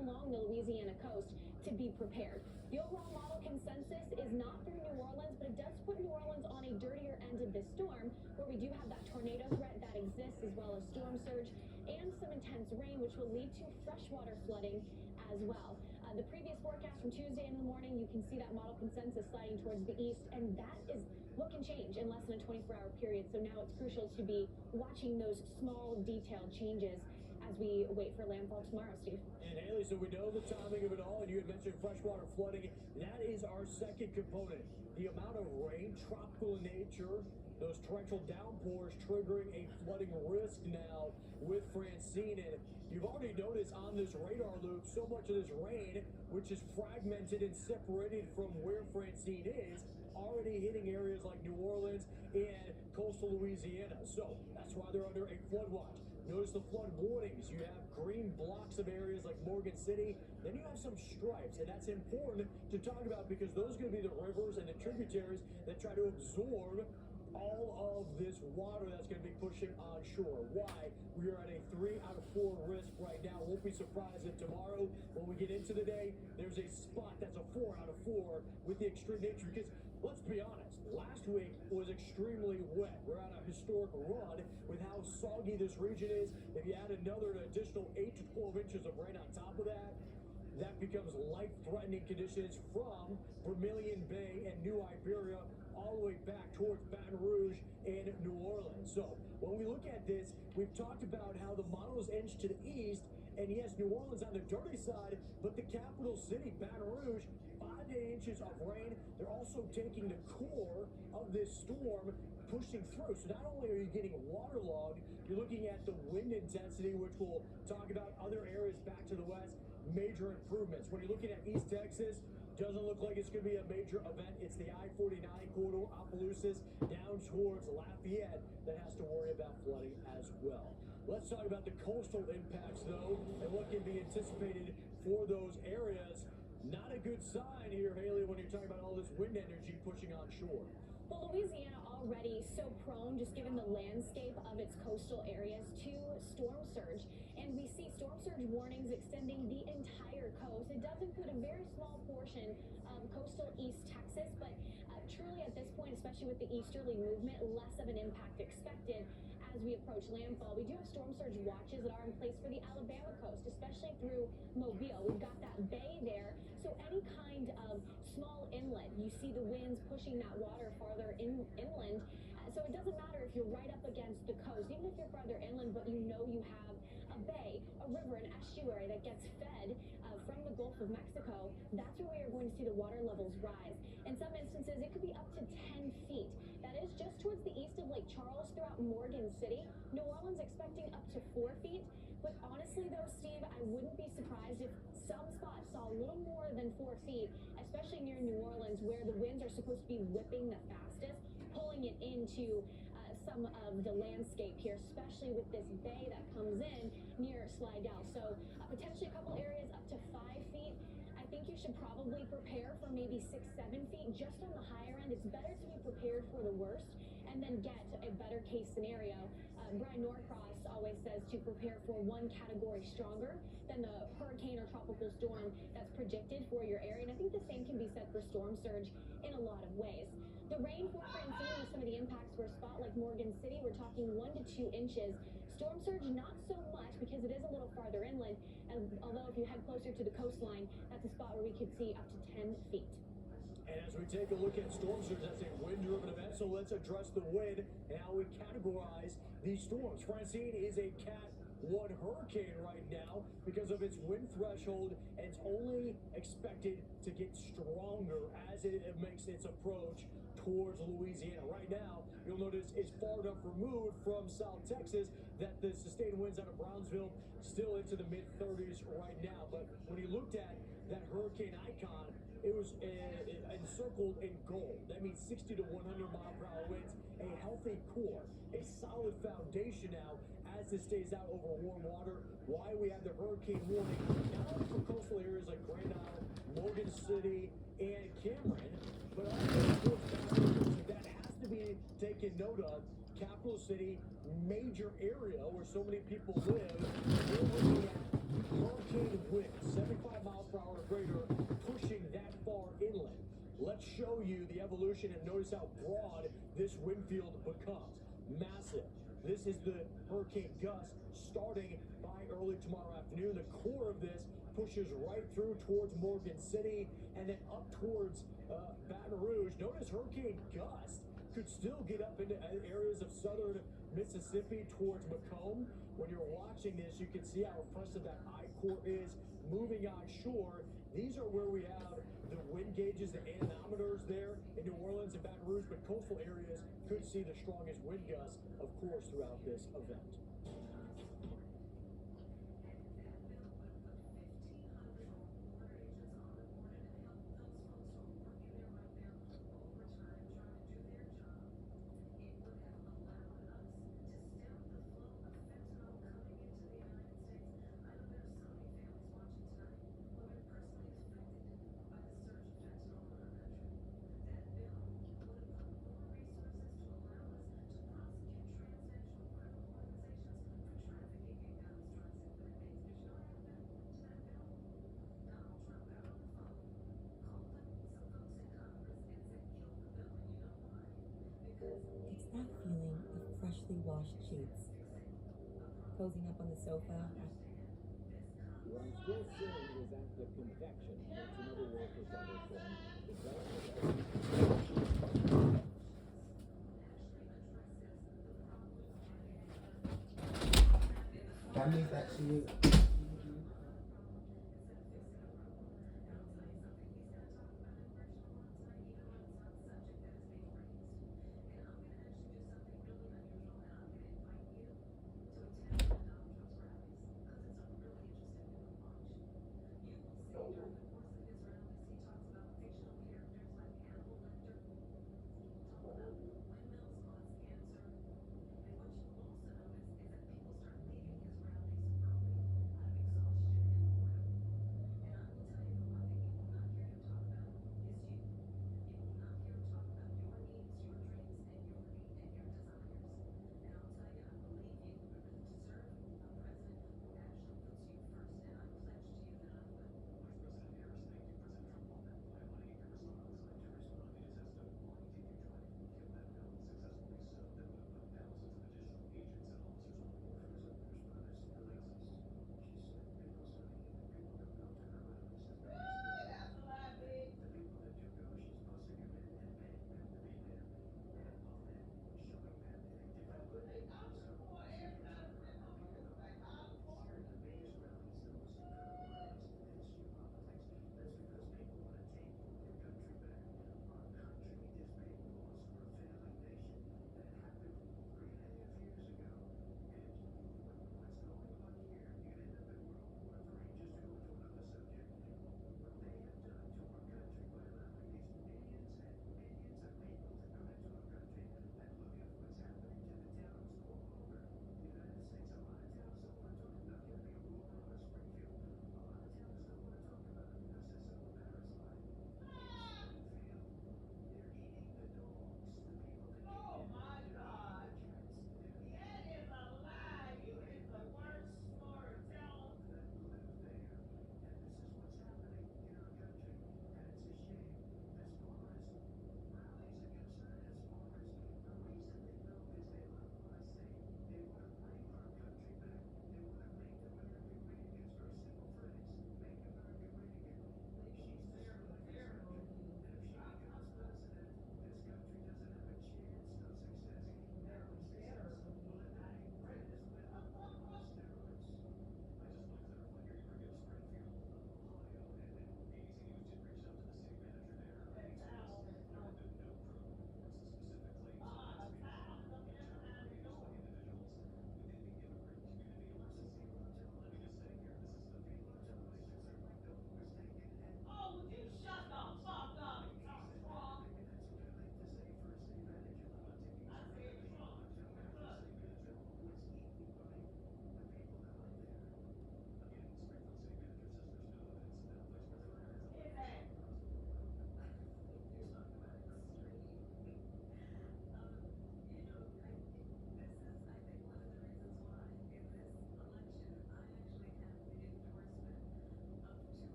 along the Louisiana coast to be prepared. The overall model consensus is not through New Orleans, but it does put New Orleans on a dirtier end of the storm, where we do have that tornado threat that exists, as well as storm surge and some intense rain, which will lead to freshwater flooding as well. The previous forecast from Tuesday in the morning, you can see that model consensus sliding towards the east, and that is what can change in less than a 24-hour period. So now it's crucial to be watching those small detailed changes as we wait for landfall tomorrow, Steve. And Haley, so we know the timing of it all, and you had mentioned freshwater flooding. That is our second component. The amount of rain, tropical in nature, those torrential downpours triggering a flooding risk now with Francine. And you've already noticed on this radar loop so much of this rain, which is fragmented and separated from where Francine is, already hitting areas like New Orleans and coastal Louisiana. So that's why they're under a flood watch. Notice the flood warnings. You have green blocks of areas like Morgan City. Then you have some stripes, and that's important to talk about because those are going to be the rivers and the tributaries that try to absorb all of this water that's going to be pushing onshore. Why? We are at a 3 out of 4 risk right now. Won't be surprised if tomorrow, when we get into the day, there's a spot that's a 4 out of 4 with the extreme nature. Because let's be honest, last week was extremely wet. We're on a historic run with how soggy this region is. If you add another additional 8 to 12 inches of rain on top of that, that becomes life-threatening conditions from Vermilion Bay and New Iberia all the way back towards Baton Rouge and New Orleans. So when we look at this, we've talked about how the model is inched to the east, and yes, New Orleans on the dirty side, but the capital city, Baton Rouge, 5 to 8 inches of rain. They're also taking the core of this storm, pushing through. So not only are you getting waterlogged, you're looking at the wind intensity, which we'll talk about other areas back to the west, major improvements. When you're looking at East Texas, doesn't look like it's going to be a major event. It's the I-49 corridor, Opelousas, down towards Lafayette that has to worry about flooding as well. Let's talk about the coastal impacts, though, and what can be anticipated for those areas. Not a good sign here, Haley, when you're talking about all this wind energy pushing onshore. Well, Louisiana already so prone, just given the landscape of its coastal areas, to storm surge. And we see storm surge warnings extending the entire coast. It does include a very small portion of coastal East Texas, but truly at this point, especially with the easterly movement, less of an impact expected as we approach landfall. We do have storm surge watches that are in place for the Alabama coast, especially through Mobile. We've got that bay there, so any kind of small inlet, you see the winds pushing that water farther inland. So it doesn't matter if you're right up against the coast, even if you're farther inland, but you know you have a bay, a river, an estuary that gets fed from the Gulf of Mexico. That's where we are going to see the water levels rise. In some instances, it could be up to 10 feet. That is just towards the east of Lake Charles throughout Morgan City. New Orleans expecting up to 4 feet. But honestly, though, Steve, I wouldn't be surprised if some spots saw a little more than 4 feet, especially near New Orleans, where the winds are supposed to be whipping the fastest, pulling it into some of the landscape here, especially with this bay that comes in near Slidell. So potentially a couple areas up to 5 feet. I think you should probably prepare for maybe 6, 7 feet just on the higher end. It's better to be prepared for the worst and then get a better case scenario. Brian Norcross always says to prepare for 1 category stronger than the hurricane or tropical storm that's predicted for your area. And I think the same can be said for storm surge in a lot of ways. The rain for Francine with some of the impacts for a spot like Morgan City, we're talking 1 to 2 inches. Storm surge, not so much because it is a little farther inland. And although if you head closer to the coastline, that's a spot where we could see up to 10 feet. And as we take a look at storm surge, that's a wind-driven event, so let's address the wind and how we categorize these storms. Francine is a Cat 1 hurricane right now because of its wind threshold, and it's only expected to get stronger as it makes its approach towards Louisiana. Right now, you'll notice it's far enough removed from South Texas that the sustained winds out of Brownsville still into the mid-30s right now. But when you looked at that hurricane icon, it was encircled in gold. That means 60 to 100 mile per hour winds, a healthy core, a solid foundation now as it stays out over warm water. Why we have the hurricane warning, not only for coastal areas like Grand Isle, Morgan City, and Cameron, but also that has to be taken note of. Capital City, major area where so many people live, we're looking at hurricane winds, 75 miles per hour or greater, pushing that far inland. Let's show you the evolution and notice how broad this wind field becomes. Massive. This is the hurricane gust starting by early tomorrow afternoon. The core of this pushes right through towards Morgan City and then up towards Baton Rouge. Notice hurricane gust could still get up into areas of southern Mississippi towards Macomb. When you're watching this, you can see how impressive that I-core is moving on shore. These are where we have the wind gauges, the anemometers there in New Orleans and Baton Rouge, but coastal areas could see the strongest wind gusts, of course, throughout this event. It's that feeling of freshly washed sheets. Cozying up on the sofa. What I'm still seeing is at the convection. That's another word for thunderstorm. That means that she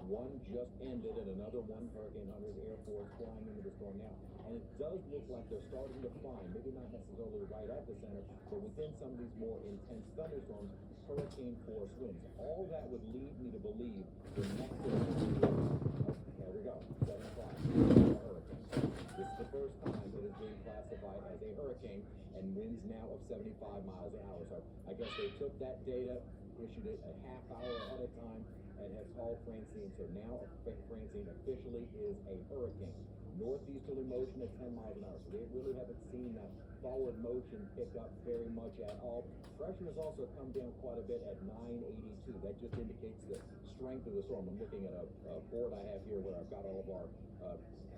One just ended, and another one, Hurricane Hunter's Air Force flying into the storm now. And it does look like they're starting to find, maybe not necessarily right at the center, but within some of these more intense thunderstorms, hurricane force winds. All that would lead me to believe the next there we go, 7 o'clock, a hurricane. This is the first time it is being classified as a hurricane, and winds now of 75 miles an hour. So I guess they took that data, issued it a half hour ahead of time, and has called Francine. So now Francine officially is a hurricane. Northeasterly motion at 10 miles an hour. So they really haven't seen that forward motion pick up very much at all. Pressure has also come down quite a bit at 982. That just indicates the strength of the storm. I'm looking at a board I have here where I've got all of our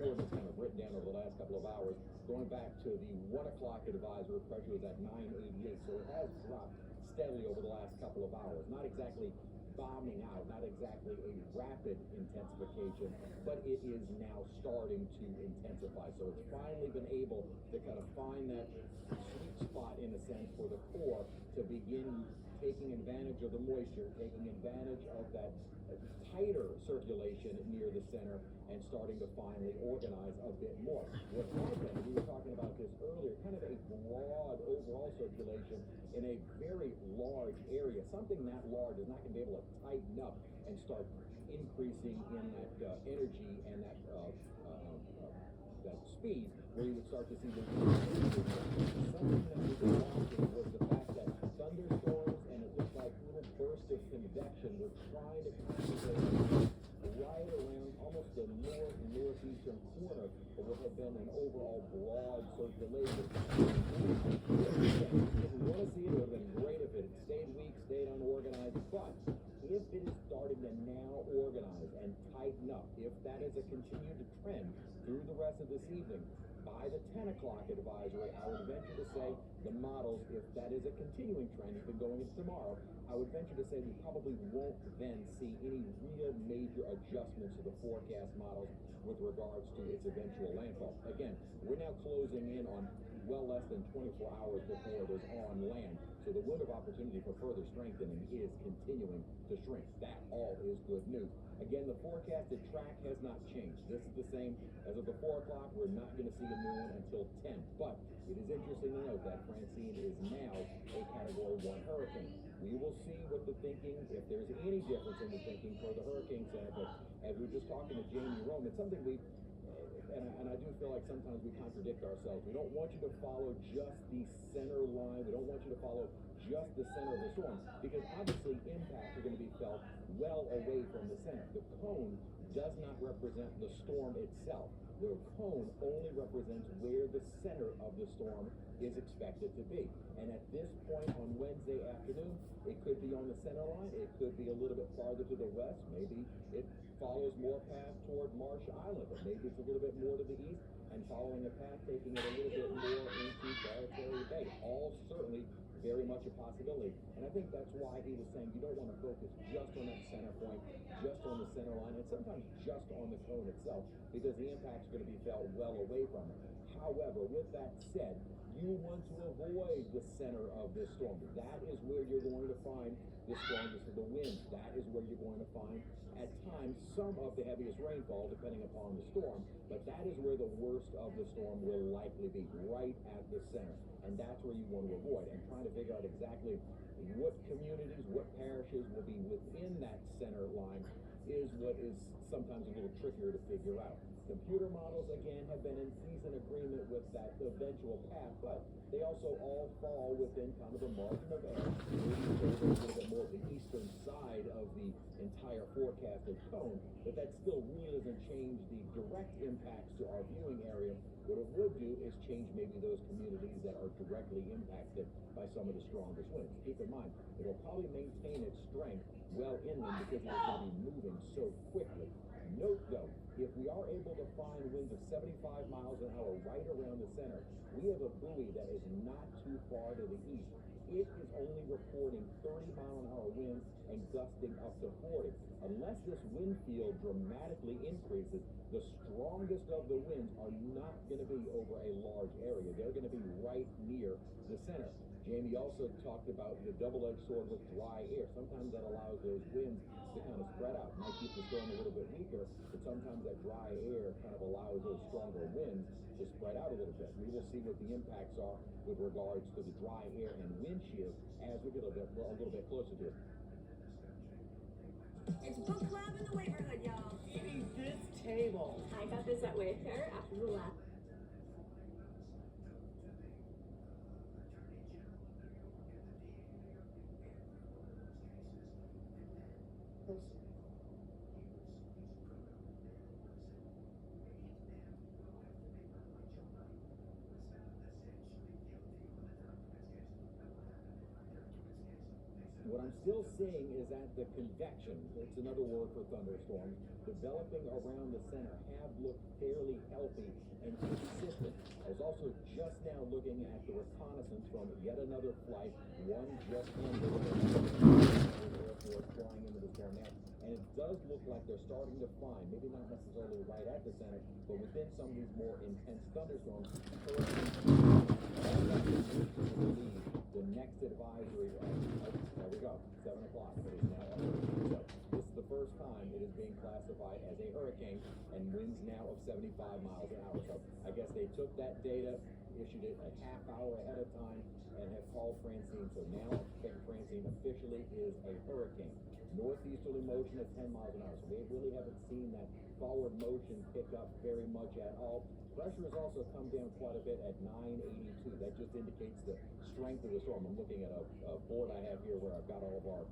coordinates kind of written down over the last couple of hours. Going back to the 1 o'clock advisory, pressure was at 988. So it has dropped steadily over the last couple of hours. Not exactly bombing out, not exactly a rapid intensification, but it is now starting to intensify. So it's finally been able to kind of find that sweet spot, in a sense, for the core to begin taking advantage of the moisture, taking advantage of that tighter circulation near the center, and starting to finally organize a bit more. What happened, we were talking about this earlier, kind of a broad overall circulation in a very large area. Something that large is not going to be able to tighten up and start increasing in that energy and that speed, where you would start to see the something that we were watching was the fact that thunderstorms and it looked like little bursts of convection were trying to concentrate right around almost the northeastern corner of what had been an overall broad circulation. If we want to see it, it would have been great if it had stayed weak, stayed unorganized, but if it is starting to now organize and tighten up, if that is a continued trend through the rest of this evening, by the 10 o'clock advisory, I would venture to say the models, if that is a continuing trend, even going into tomorrow, I would venture to say we probably won't then see any real major adjustments to the forecast models with regards to its eventual landfall. Again, we're now closing in on well less than 24 hours before it is on land. So the window of opportunity for further strengthening is continuing to shrink. That all is good news. Again, the forecasted track has not changed. This is the same as of the 4 o'clock. We're not going to see a new one until 10. But it is interesting to note that Francine is now a Category 1 hurricane. We will see what the thinking, if there's any difference in the thinking for the Hurricane Center. But as we were just talking to Jamie Rome, it's something we, and I do feel like sometimes we contradict ourselves. We don't want you to follow just the center line. We don't want you to follow just the center of the storm, because obviously impacts are going to be felt well away from the center. The cone does not represent the storm itself. The cone only represents where the center of the storm is expected to be. And at this point on Wednesday afternoon, it could be on the center line. It could be a little bit farther to the west. Maybe it follows more path toward Marsh Island, or maybe it's a little bit more to the east and following a path taking it a little bit more into Barataria Bay. All certainly very much a possibility. And I think that's why he was saying you don't want to focus just on that center point, just on the center line, and sometimes just on the cone itself, because the impact's going to be felt well away from it. However, with that said, you want to avoid the center of this storm. That is where you're going to find the strongest of the winds. That is where you're going to find, at times, some of the heaviest rainfall, depending upon the storm. But that is where the worst of the storm will likely be, right at the center. And that's where you want to avoid. And trying to figure out exactly what communities, what parishes will be within that center line is what is sometimes a little trickier to figure out. Computer models, again, have been in season agreement with that eventual path, but they also all fall within kind of a margin of error. Maybe a little bit more of the eastern side of the entire forecasted cone, but that still really doesn't change the direct impacts to our viewing area. What it would do is change maybe those communities that are directly impacted by some of the strongest winds. Keep in mind, it'll probably maintain its strength well inland because it's going to be moving so quickly. Note, though, if we are able to find winds of 75 miles an hour right around the center, we have a buoy that is not too far to the east. It is only reporting 30-mile-an-hour winds and gusting up to 40. Unless this wind field dramatically increases, the strongest of the winds are not going to be over a large area. They're going to be right near the center. Jamie also talked about the double-edged sword with dry air. Sometimes that allows those winds to kind of spread out. Might keep the storm a little bit weaker, but sometimes that dry air kind of allows those stronger winds to spread out a little bit. We will see what the impacts are with regards to the dry air and wind shear as we get a little bit closer to it. It's book club in the neighborhood, y'all. Eating this table. I got this at Wayfair after the last. What I'm still seeing is that the convection, it's another word for thunderstorms, developing around the center have looked fairly healthy and consistent. I was also just now looking at the reconnaissance from yet another flight, one just under the Air Force flying into the storm now. And it does look like they're starting to find, maybe not necessarily right at the center, but within some of these more intense thunderstorms, the next advisory, there we go, 7 o'clock, it is now up. So this is the first time it is being classified as a hurricane and winds now of 75 miles an hour. So I guess they took that data, issued it a half hour ahead of time, and have called Francine. So now Francine officially is a hurricane. Northeasterly motion at 10 miles an hour. So they really haven't seen that forward motion pick up very much at all. Pressure has also come down quite a bit at 982. That just indicates the strength of the storm. I'm looking at a board I have here where I've got all of our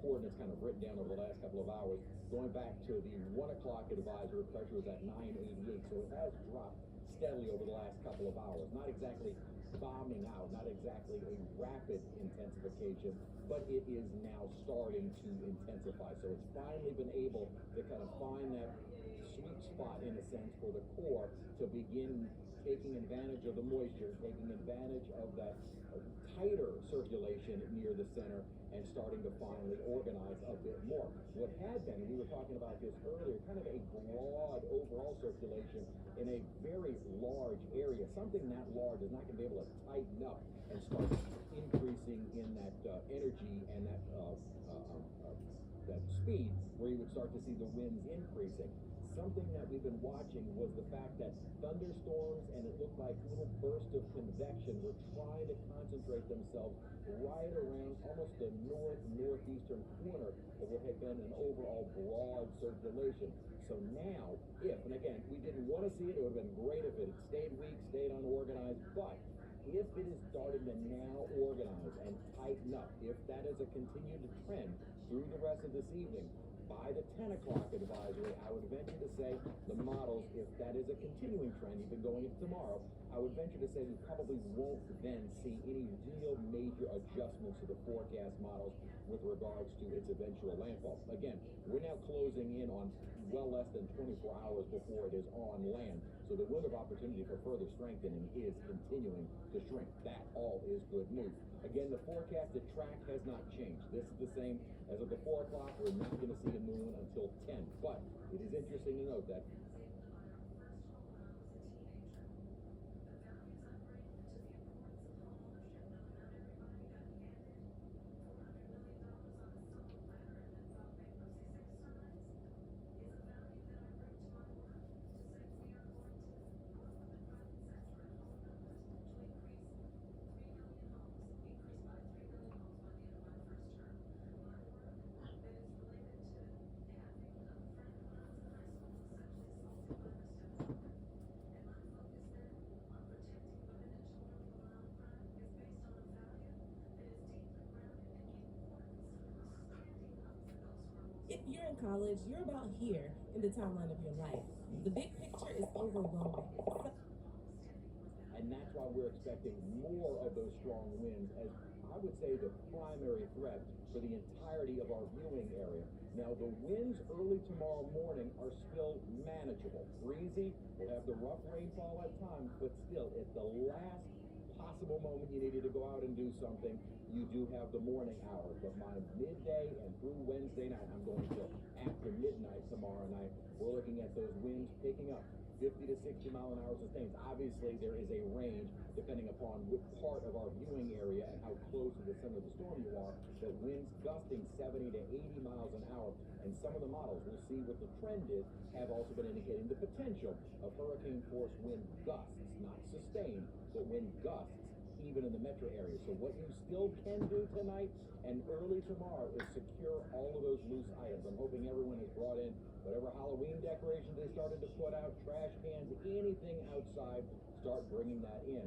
coordinates kind of written down over the last couple of hours. Going back to the 1 o'clock advisory, pressure was at 988. So it has dropped steadily over the last couple of hours. Not exactly bombing out, not exactly a rapid intensification, but it is now starting to intensify. So it's finally been able to kind of find that sweet spot, in a sense, for the core to begin taking advantage of the moisture, taking advantage of that tighter circulation near the center, and starting to finally organize a bit more. What had been, and we were talking about this earlier, kind of a broad overall circulation in a very large area. Something that large is not going to be able to tighten up and start increasing in that energy and that speed, where you would start to see the winds increasing. Something that we've been watching was the fact that thunderstorms and it looked like little bursts of convection were trying to concentrate themselves right around almost the northeastern corner of what had been an overall broad circulation. So now, and again, we didn't want to see it, it would have been great if it had stayed weak, stayed unorganized, but if it is starting to now organize and tighten up, if that is a continued trend through the rest of this evening, by the 10 o'clock advisory, I would venture to say the models, if that is a continuing trend, even going into tomorrow, I would venture to say we probably won't then see any real major adjustments to the forecast models with regards to its eventual landfall. Again, we're now closing in on well less than 24 hours before it is on land. So the window of opportunity for further strengthening is continuing to shrink. That all is good news. Again, the forecasted track has not changed. This is the same as of the 4 o'clock. We're not going to see a moon until 10. But it is interesting to note that If you're in college, you're about here in the timeline of your life. The big picture is overwhelming. And that's why we're expecting more of those strong winds as, I would say, the primary threat for the entirety of our viewing area. Now, the winds early tomorrow morning are still manageable. Breezy, we'll have the rough rainfall at times, but still, at the last possible moment you needed to go out and do something, you do have the morning hours. But by midday and through Wednesday night, I'm going till after midnight tomorrow night, we're looking at those winds picking up 50 to 60 mile an hour sustains. Obviously, there is a range depending upon what part of our viewing area and how close to the center of the storm you are, but winds gusting 70 to 80 miles an hour. And some of the models, we'll see what the trend is, have also been indicating the potential of hurricane force wind gusts, not sustained, but wind gusts, even in the metro area. So what you still can do tonight and early tomorrow is secure all of those loose items. I'm hoping everyone has brought in whatever Halloween decorations they started to put out, trash cans, anything outside, start bringing that in.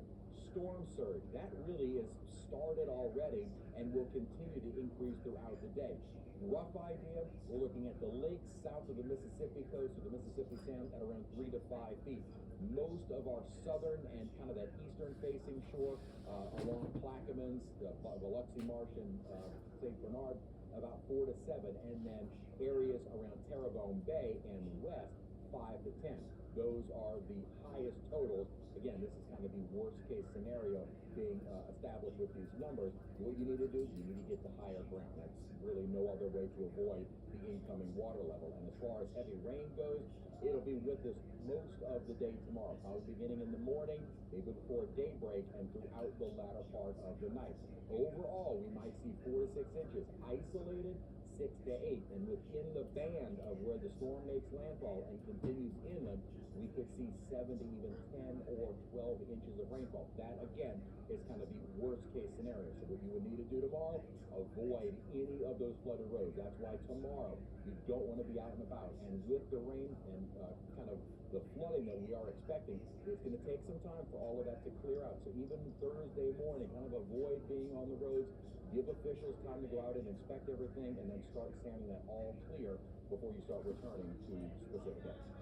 Storm surge, that really is started already and will continue to increase throughout the day. Rough idea, we're looking at the lakes south of the Mississippi coast of the Mississippi Sound at around 3 to 5 feet. Most of our southern and kind of that eastern facing shore along Plaquemines, Biloxi Marsh and St. Bernard, about 4 to 7. And then areas around Terrebonne Bay and west, 5 to 10. Those are the highest totals. Again, this is kind of the worst case scenario being established with these numbers. What you need to do, you need to get to higher ground. That's really no other way to avoid the incoming water level. And as far as heavy rain goes, it'll be with us most of the day tomorrow, probably beginning in the morning, maybe before daybreak, and throughout the latter part of the night. Overall, we might see 4 to 6 inches, isolated 6 to 8, and within the band of where the storm makes landfall and continues inland, we could see 7 to even 10 or 12 inches of rainfall. That, again, is kind of the worst case scenario. So what you would need to do tomorrow, avoid any of those flooded roads. That's why tomorrow you don't want to be out and about. And with the rain and kind of the flooding that we are expecting, it's going to take some time for all of that to clear out. So even Thursday morning, kind of avoid being on the roads, give officials time to go out and inspect everything, and then start sanding that all clear before you start returning to specific areas.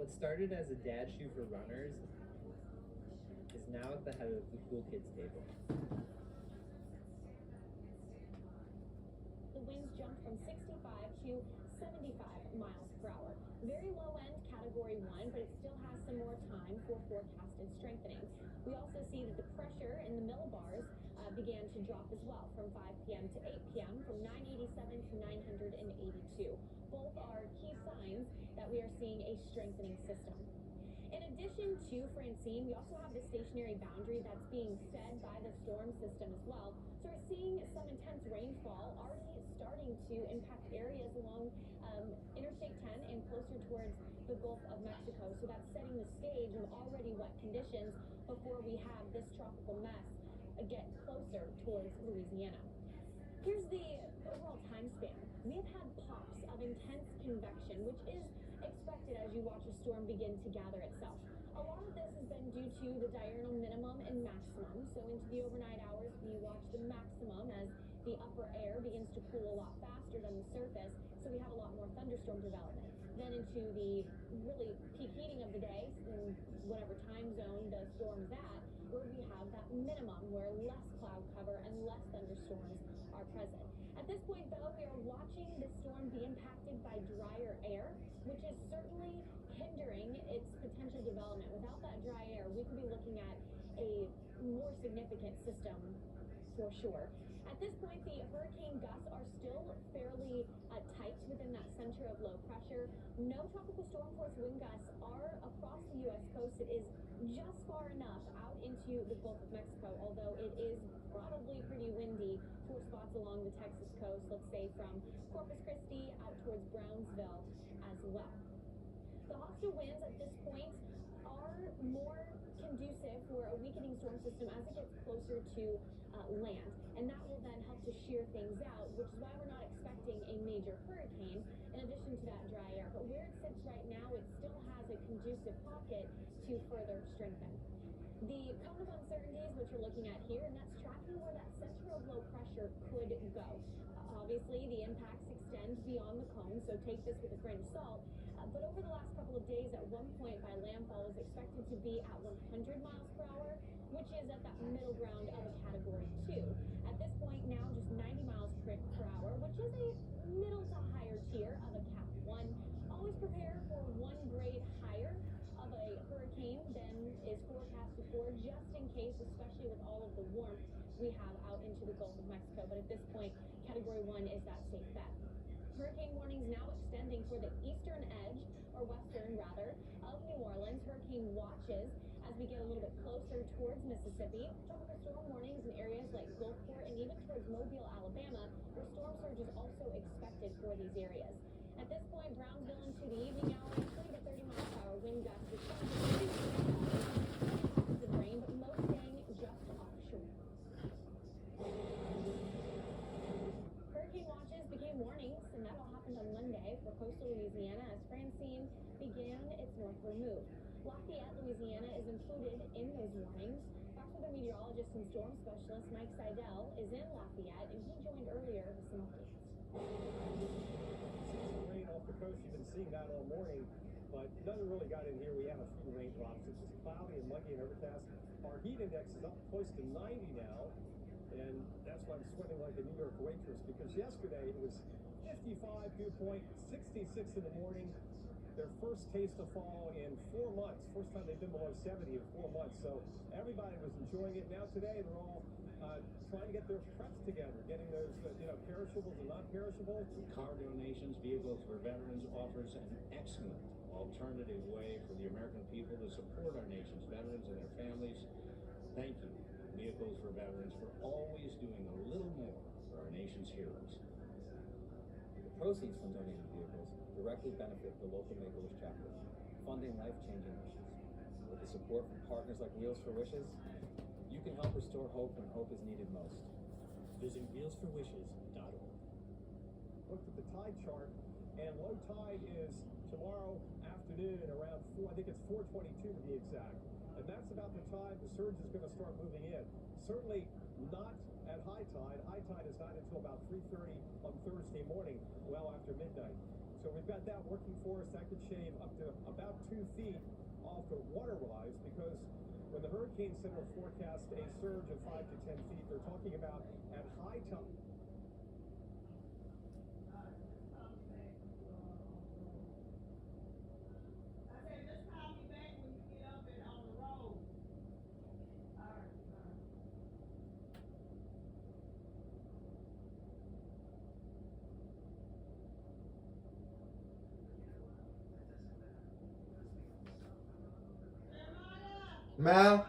What started as a dad shoe for runners is now at the head of the cool kids table. The winds jumped from 65 to 75 miles per hour. Very low end category 1, but it still has some more time for forecasted strengthening. We also see that the pressure in the millibars began to drop as well from 5 p.m. to 8 p.m. from 987 to 982. Both are key signs that we are seeing a strengthening system. In addition to Francine, we also have the stationary boundary that's being fed by the storm system as well. So we're seeing some intense rainfall already starting to impact areas along Interstate 10 and closer towards the Gulf of Mexico. So that's setting the stage of already wet conditions before we have this tropical mess get closer towards Louisiana. Here's the overall time span. We have had pops of intense convection, which is expected as you watch a storm begin to gather itself. A lot of this has been due to the diurnal minimum and maximum. So into the overnight hours, we watch the maximum as the upper air begins to cool a lot faster than the surface. So we have a lot more thunderstorm development. Then into the really peak heating of the day, in whatever time zone the storm's at, where we have that minimum where less cloud cover and less thunderstorms are present. At this point, though, we are watching the storm be impacted by drier air, which is certainly hindering its potential development. Without that dry air, we could be looking at a more significant system for sure. At this point, the hurricane gusts are still fairly tight within that center of low pressure. No tropical storm force wind gusts are across the U.S. coast. It is just far enough out into the Gulf of Mexico, although it is probably pretty windy for spots along the Texas coast, let's say from Corpus Christi out towards Brownsville as well. The hostile winds at this point are more conducive for a weakening storm system as it gets closer to land, and that will then help to shear things out, which is why we're not expecting a major hurricane in addition to that dry air. But where it sits right now, it still has a conducive pocket to further strengthen. The cone of uncertainties, which you're looking at here, and that's tracking where that center of low pressure could go. Obviously, the impacts extend beyond the cone, so take this with a grain of salt. But over the last couple of days, at one point by landfall, was expected to be at 100 miles per hour, which is at that middle ground of a category 2. At this point now, just 90 miles per hour, which is a middle to higher tier of a Cat 1. Always prepare for one grade higher of a hurricane than is forecasted for, just in case, especially with all of the warmth we have out into the Gulf of Mexico. But at this point, category 1 is that safe bet. Hurricane warnings now extending for the eastern edge, or western rather, of New Orleans. Hurricane watches as we get a little bit closer towards Mississippi. Tropical storm warnings in areas like Gulfport and even towards Mobile, Alabama, where storm surge is also expected for these areas. At this point, Brownsville into the evening hours, 20 to 30 miles per hour wind gusts. With rain, but most staying just offshore. Hurricane watches became warnings, and that all happened on Monday for coastal Louisiana as Francine began its northward move. Lafayette, Louisiana is included in those warnings. Fox Weather meteorologist and storm specialist Mike Seidel is in Lafayette, and he joined earlier with some updates. Rain off the coast, you've been seeing that all morning, but nothing really got in here. We have a few raindrops. It's just cloudy and muggy and overcast. Our heat index is up close to 90 now, and that's why I'm sweating like a New York waitress, because yesterday it was 55 dew point, 66 in the morning. Their first taste of fall in 4 months. First time they've been below 70 in 4 months. So everybody was enjoying it. Now today they're all trying to get their preps together, getting those perishables and non-perishables. Car donations, Vehicles for Veterans offers an excellent alternative way for the American people to support our nation's veterans and their families. Thank you, Vehicles for Veterans, for always doing a little more for our nation's heroes. The proceeds from donated vehicles directly benefit the local Make-A-Wish chapter, funding life-changing wishes. With the support from partners like Wheels for Wishes, you can help restore hope when hope is needed most. Visit wheelsforwishes.org. Looked at the tide chart, and low tide is tomorrow afternoon around 4, I think it's 4:22 to be exact. And that's about the time the surge is going to start moving in. Certainly not at high tide. High tide is not until about 3:30 on Thursday morning, well after midnight. So we've got that working for us. That could shave up to about 2 feet off the water-wise, because when the Hurricane Center forecast a surge of 5 to 10 feet, they're talking about at high tide. Mal?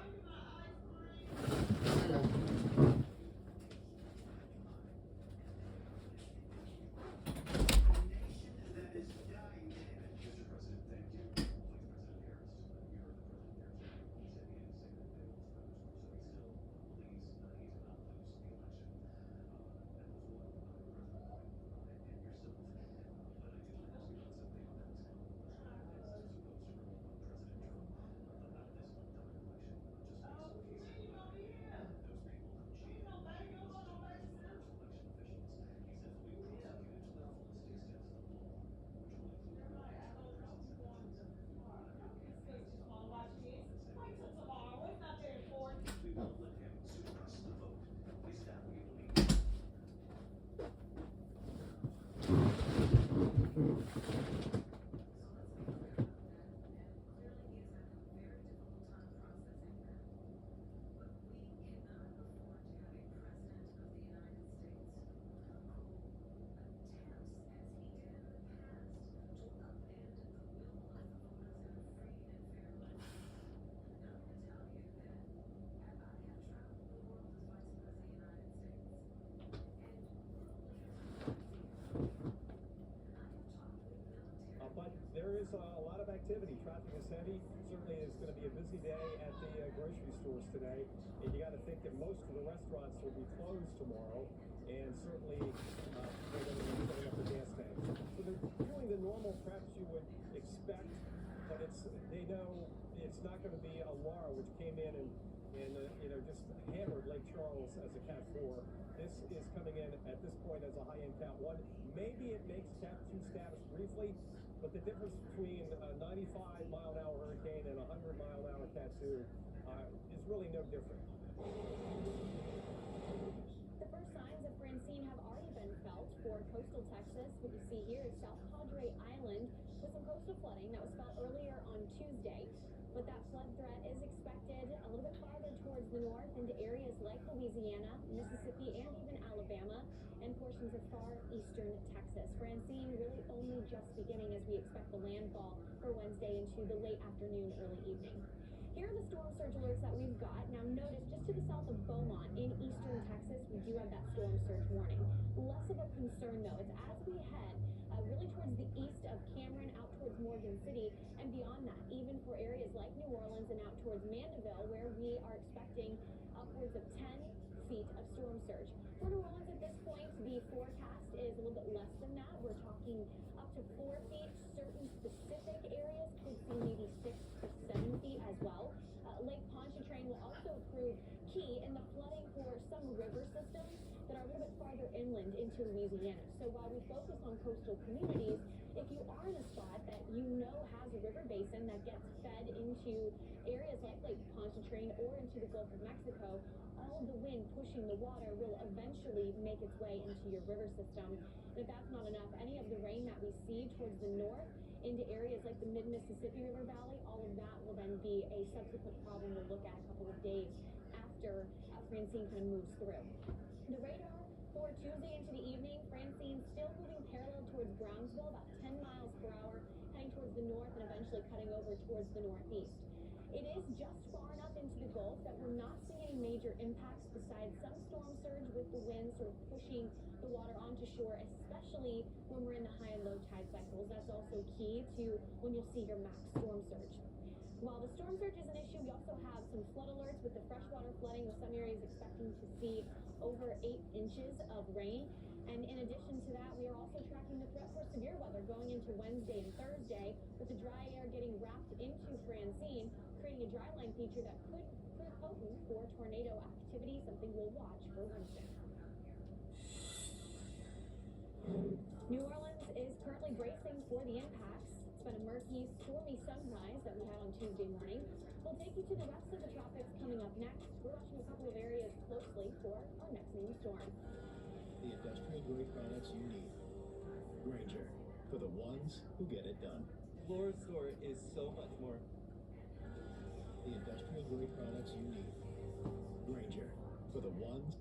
But there is a lot of activity. Traffic is heavy. Certainly is going to be a busy day at the grocery stores today. And you got to think that most of the restaurants will be closed tomorrow. And certainly they're going to be filling up the gas tanks. So they're doing the normal preps you would expect, but they know it's not going to be a Laura, which came in and just hammered Lake Charles as a Cat 4. This is coming in at this point as a high-end Cat 1. Maybe it makes Cat 2 status briefly, but the difference between a 95-mile-an-hour hurricane and a 100-mile-an-hour Cat 2 is really no different. The first signs of Francine have already been felt for coastal Texas. What you see here is South Padre Island with some coastal flooding that was felt earlier on Tuesday. But that flood threat is expected a little bit farther towards the north into areas like Louisiana, Mississippi, and even Alabama, and portions of far eastern Texas. Francine really only just beginning as we expect the landfall for Wednesday into the late afternoon, early evening. Here are the storm surge alerts that we've got. Now notice just to the south of Beaumont in eastern Texas, we do have that storm surge warning. Less of a concern though. It's as we head really towards the east of Cameron, out towards Morgan City, and beyond that, even for areas like New Orleans and out towards Mandeville, where we are expecting upwards of 10 feet of storm surge. For New Orleans at this point, the forecast is a little bit less than that. We're talking up to 4 feet. Certain specific areas could see maybe 6 to 7 feet as well. Lake Pontchartrain will also prove key in the flooding for some river systems that are a little bit farther inland into Louisiana. So while we focus on coastal communities, if you are in a spot that you know has a river basin that gets fed into areas like Lake Pontchartrain or into the Gulf of Mexico, all of the wind pushing the water will eventually make its way into your river system. And if that's not enough, any of the rain that we see towards the north into areas like the mid-Mississippi River Valley, all of that will then be a subsequent problem we'll look at a couple of days after Francine kind of moves through. The radar for Tuesday into the evening, Francine still moving parallel towards Brownsville, about 10 miles per hour, heading towards the north and eventually cutting over towards the northeast. It is just far enough into the Gulf that we're not seeing any major impacts besides some storm surge with the wind sort of pushing the water onto shore, especially when we're in the high and low tide cycles. That's also key to when you'll see your max storm surge. While the storm surge is an issue, we also have some flood alerts with the freshwater flooding, with some areas expecting to see over 8 inches of rain. And in addition to that, we are also tracking the threat for severe weather going into Wednesday and Thursday, with the dry air getting wrapped into Francine, creating a dry line feature that could prove potent for tornado activity, something we'll watch for Wednesday. New Orleans is currently currently bracing for the impacts. It's been a murky, stormy sunrise that we had on Tuesday morning. We'll take you to the rest of the tropics coming up next. We're watching a couple of areas closely for our next named storm. The industrial grade products you need. Granger, for the ones who get it done. Laura's store is so much more. The industrial grade products you need. Granger, for the ones.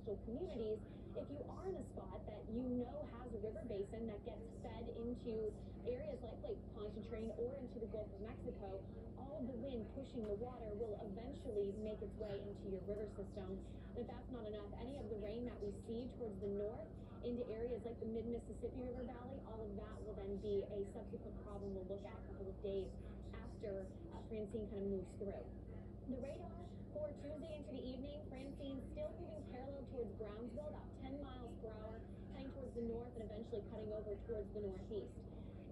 Coastal communities, if you are in a spot that you know has a river basin that gets fed into areas like Lake Pontchartrain or into the Gulf of Mexico, all of the wind pushing the water will eventually make its way into your river system. If that's not enough, any of the rain that we see towards the north into areas like the mid-Mississippi River Valley, all of that will then be a subsequent problem we'll look at a couple of days after Francine kind of moves through. The radar for Tuesday into the evening, Francine still moving parallel towards Brownsville, about 10 miles per hour, heading towards the north and eventually cutting over towards the northeast.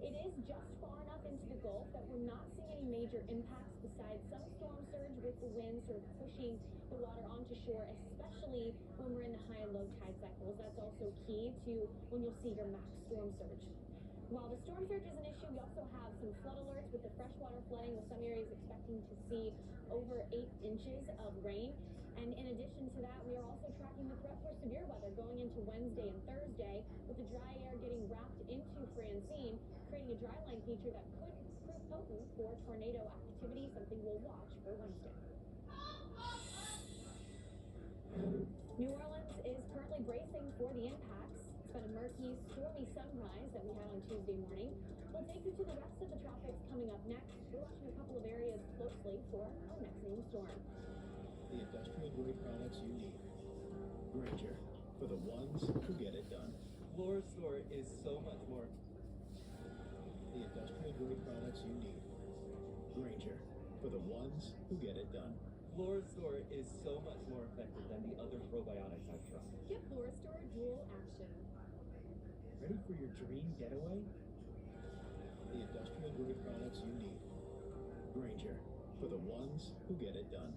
It is just far enough into the Gulf that we're not seeing any major impacts besides some storm surge with the wind sort of pushing the water onto shore, especially when we're in the high and low tide cycles. That's also key to when you'll see your max storm surge. While the storm surge is an issue, we also have some flood alerts with the freshwater flooding, with some areas expecting to see over 8 inches of rain. And in addition to that, we are also tracking the threat for severe weather going into Wednesday and Thursday, with the dry air getting wrapped into Francine, creating a dry line feature that could prove potent for tornado activity, something we'll watch for Wednesday. New Orleans is currently bracing for the impacts. It's been a murky, stormy sunrise that we had on Tuesday morning. We'll take you to the rest of the tropics coming up next. We're watching a couple of areas closely for our next named storm. The industrial grade products you need. Granger, for the ones who get it done. Laura's store is so much more. The industrial grade products you need. Granger, for the ones who get it done. Laura's store is so much more effective than the other probiotics I've tried. Give Laura's store dual action. Ready for your dream getaway? The industrial grade products you need. Granger, for the ones who get it done.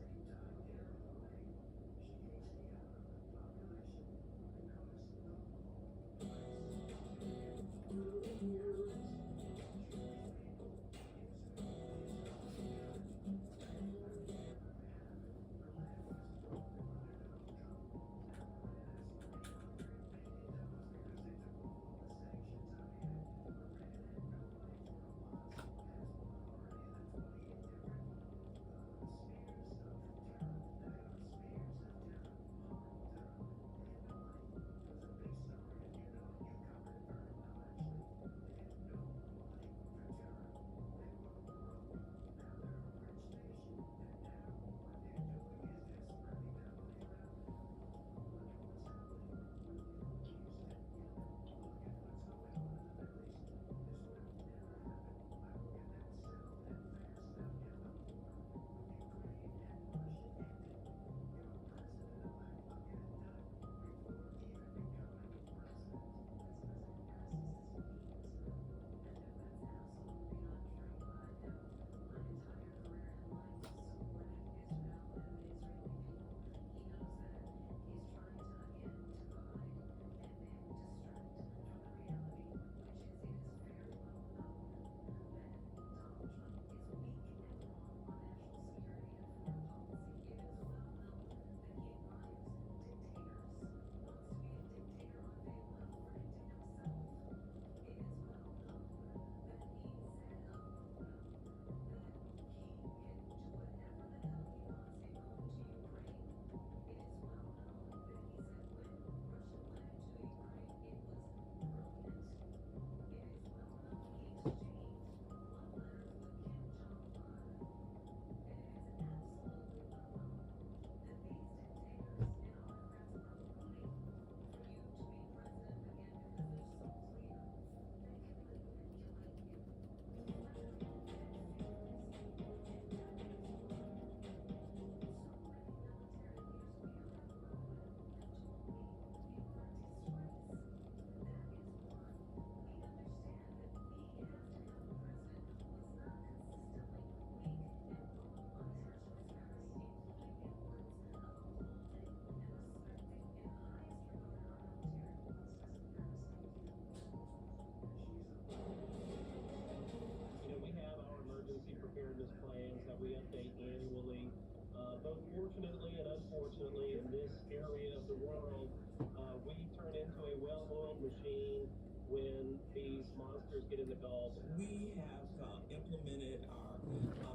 when these monsters get in the Gulf? We have implemented our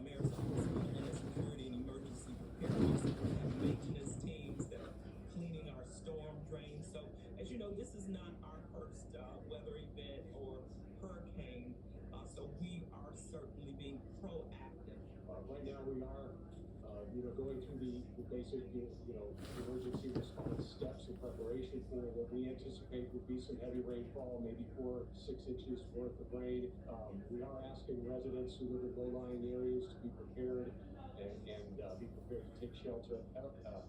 maritime homeland security and emergency preparedness. We have maintenance teams that are cleaning our storm drains. So, as you know, this is not our first weather event or hurricane. So we are certainly being proactive. Right now we are, going through the basic, emergency response steps in preparation for what we anticipate would be some heavy rainfall, maybe 4 or 6 inches worth of rain. We are asking residents who live in low-lying areas to be prepared and be prepared to take shelter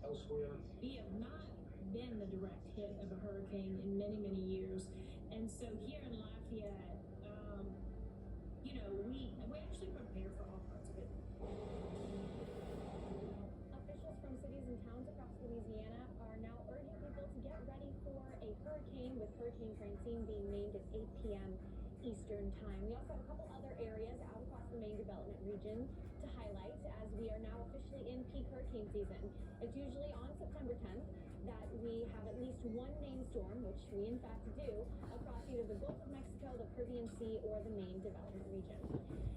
elsewhere. We have not been the direct hit of a hurricane in many, many years. And so here in Lafayette, we actually prepare for all parts of it. Officials from cities and towns across Louisiana are now urging people to get ready for a hurricane, with Hurricane Francine being named at 8 p.m. Eastern Time. We also have a couple other areas out across the main development region to highlight, as we are now officially in peak hurricane season. It's usually on September 10th that we have at least one named storm, which we in fact do, across either the Gulf of Mexico, the Caribbean Sea, or the main development region.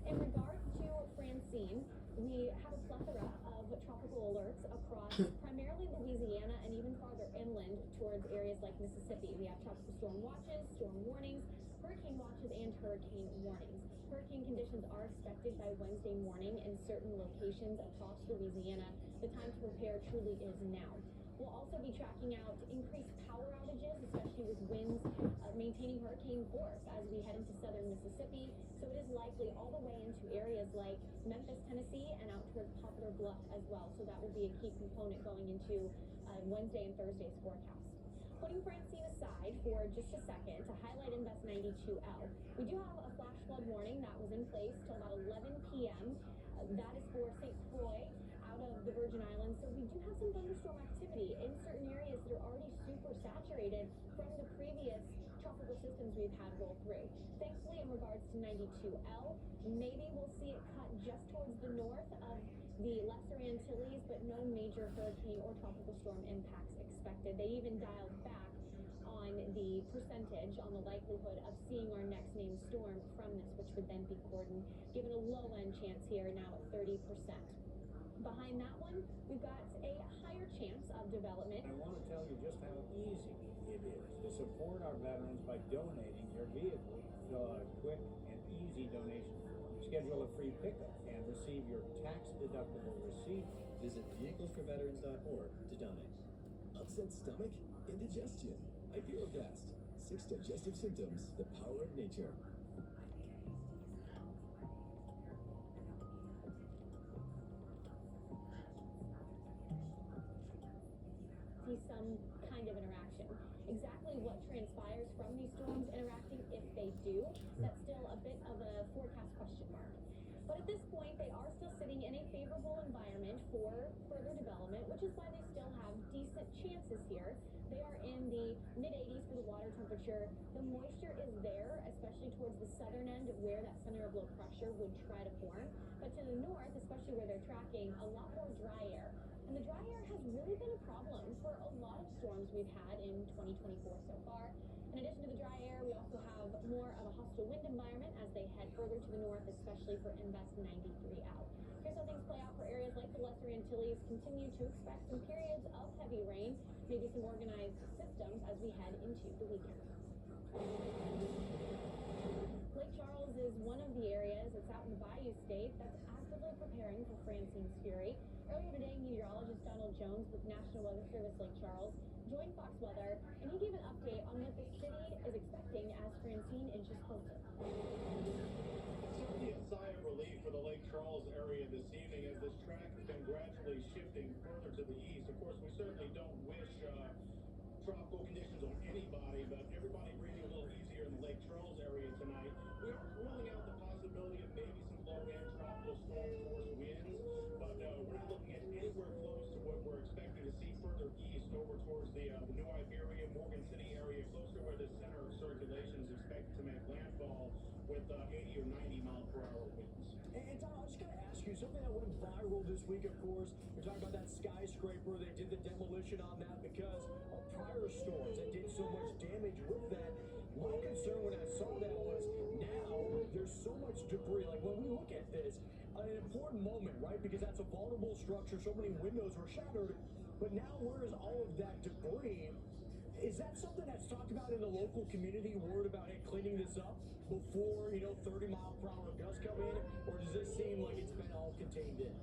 In regards to Francine, we have a plethora of tropical alerts across primarily Louisiana and even farther inland towards areas like Mississippi. We have tropical storm watches, storm warnings, hurricane watches, and hurricane warnings. Hurricane conditions are expected by Wednesday morning in certain locations across Louisiana. The time to prepare truly is now. We'll also be tracking out increased power outages, especially with winds maintaining hurricane force as we head into southern Mississippi. So it is likely all the way into areas like Memphis, Tennessee, and out towards Poplar Bluff as well. So that will be a key component going into Wednesday and Thursday's forecast. Putting Francine aside for just a second to highlight Invest 92L, we do have a flash flood warning that was in place till about 11 p.m. That is for St. Croix out of the Virgin Islands. So we do have some thunderstorm activity in certain areas that are already super saturated from the previous tropical systems we've had roll through. Thankfully, in regards to 92L, maybe we'll see it cut just towards the north of the Lesser Antilles, but no major hurricane or tropical storm impacts expected. They even dialed back on the percentage on the likelihood of seeing our next named storm from this, which would then be Gordon, given a low end chance here now at 30%. Behind that one, we've got a higher chance of development. I want to tell you just how easy it is to support our veterans by donating your vehicle. Fill out a quick and easy donation form, schedule a free pickup, and receive your tax-deductible receipt. Visit vehiclesforveterans.org to donate. Upset stomach? Indigestion. Hyperobast. 6 digestive symptoms. The power of nature. See some kind of interaction. Exactly what transpires from these storms interacting, if they do, that's still a bit of a forecast question mark. But at this point, they are still sitting in a favorable environment for further development, which is why they still have decent chances here. They are in the mid-80s for the water temperature. The moisture is there, especially towards the southern end where that center of low pressure would try to form. But to the north, especially where they're tracking, a lot more dry air. And the dry air has really been a problem for a lot of storms we've had in 2024 so far. In addition to the dry air, we also have more of a hostile wind environment as they head further to the north, especially for Invest 93L. Here's how things play out for areas like the Lesser Antilles. Continue to expect some periods of heavy rain, maybe some organized systems as we head into the weekend. Lake Charles is one of the areas that's out in the Bayou State that's actively preparing for Francine's fury. Earlier today, meteorologist Donald Jones with National Weather Service Lake Charles joined Fox Weather, and he gave an update on what the city is expecting as Francine inches closer. Certainly a sigh of relief for the Lake Charles area this evening as this track has been gradually shifting further to the east. Of course, we certainly don't wish tropical conditions on anybody, but everybody breathing a little easier in the Lake Charles area tonight. We are ruling out the possibility of maybe some low-end tropical storm force winds, but we're not looking at anywhere close to what we're expecting to see further east over towards the New Iberia, Morgan City area, close to where the center of circulation is expected to make landfall with 80 or 90 mile per hour winds. And Tom, I was just going to ask you, something that went viral this week, of course, you're talking about that skyscraper. They did the demolition on that because of prior storms that did so much damage with that. My concern when I saw that was now there's so much debris. Like when we look at this, an important moment, right? Because that's a vulnerable structure. So many windows were shattered. But now where is all of that debris? Is that something that's talked about in the local community, worried about it cleaning this up before, 30-mile-per-hour gusts come in? Or does this seem like it's been all contained in?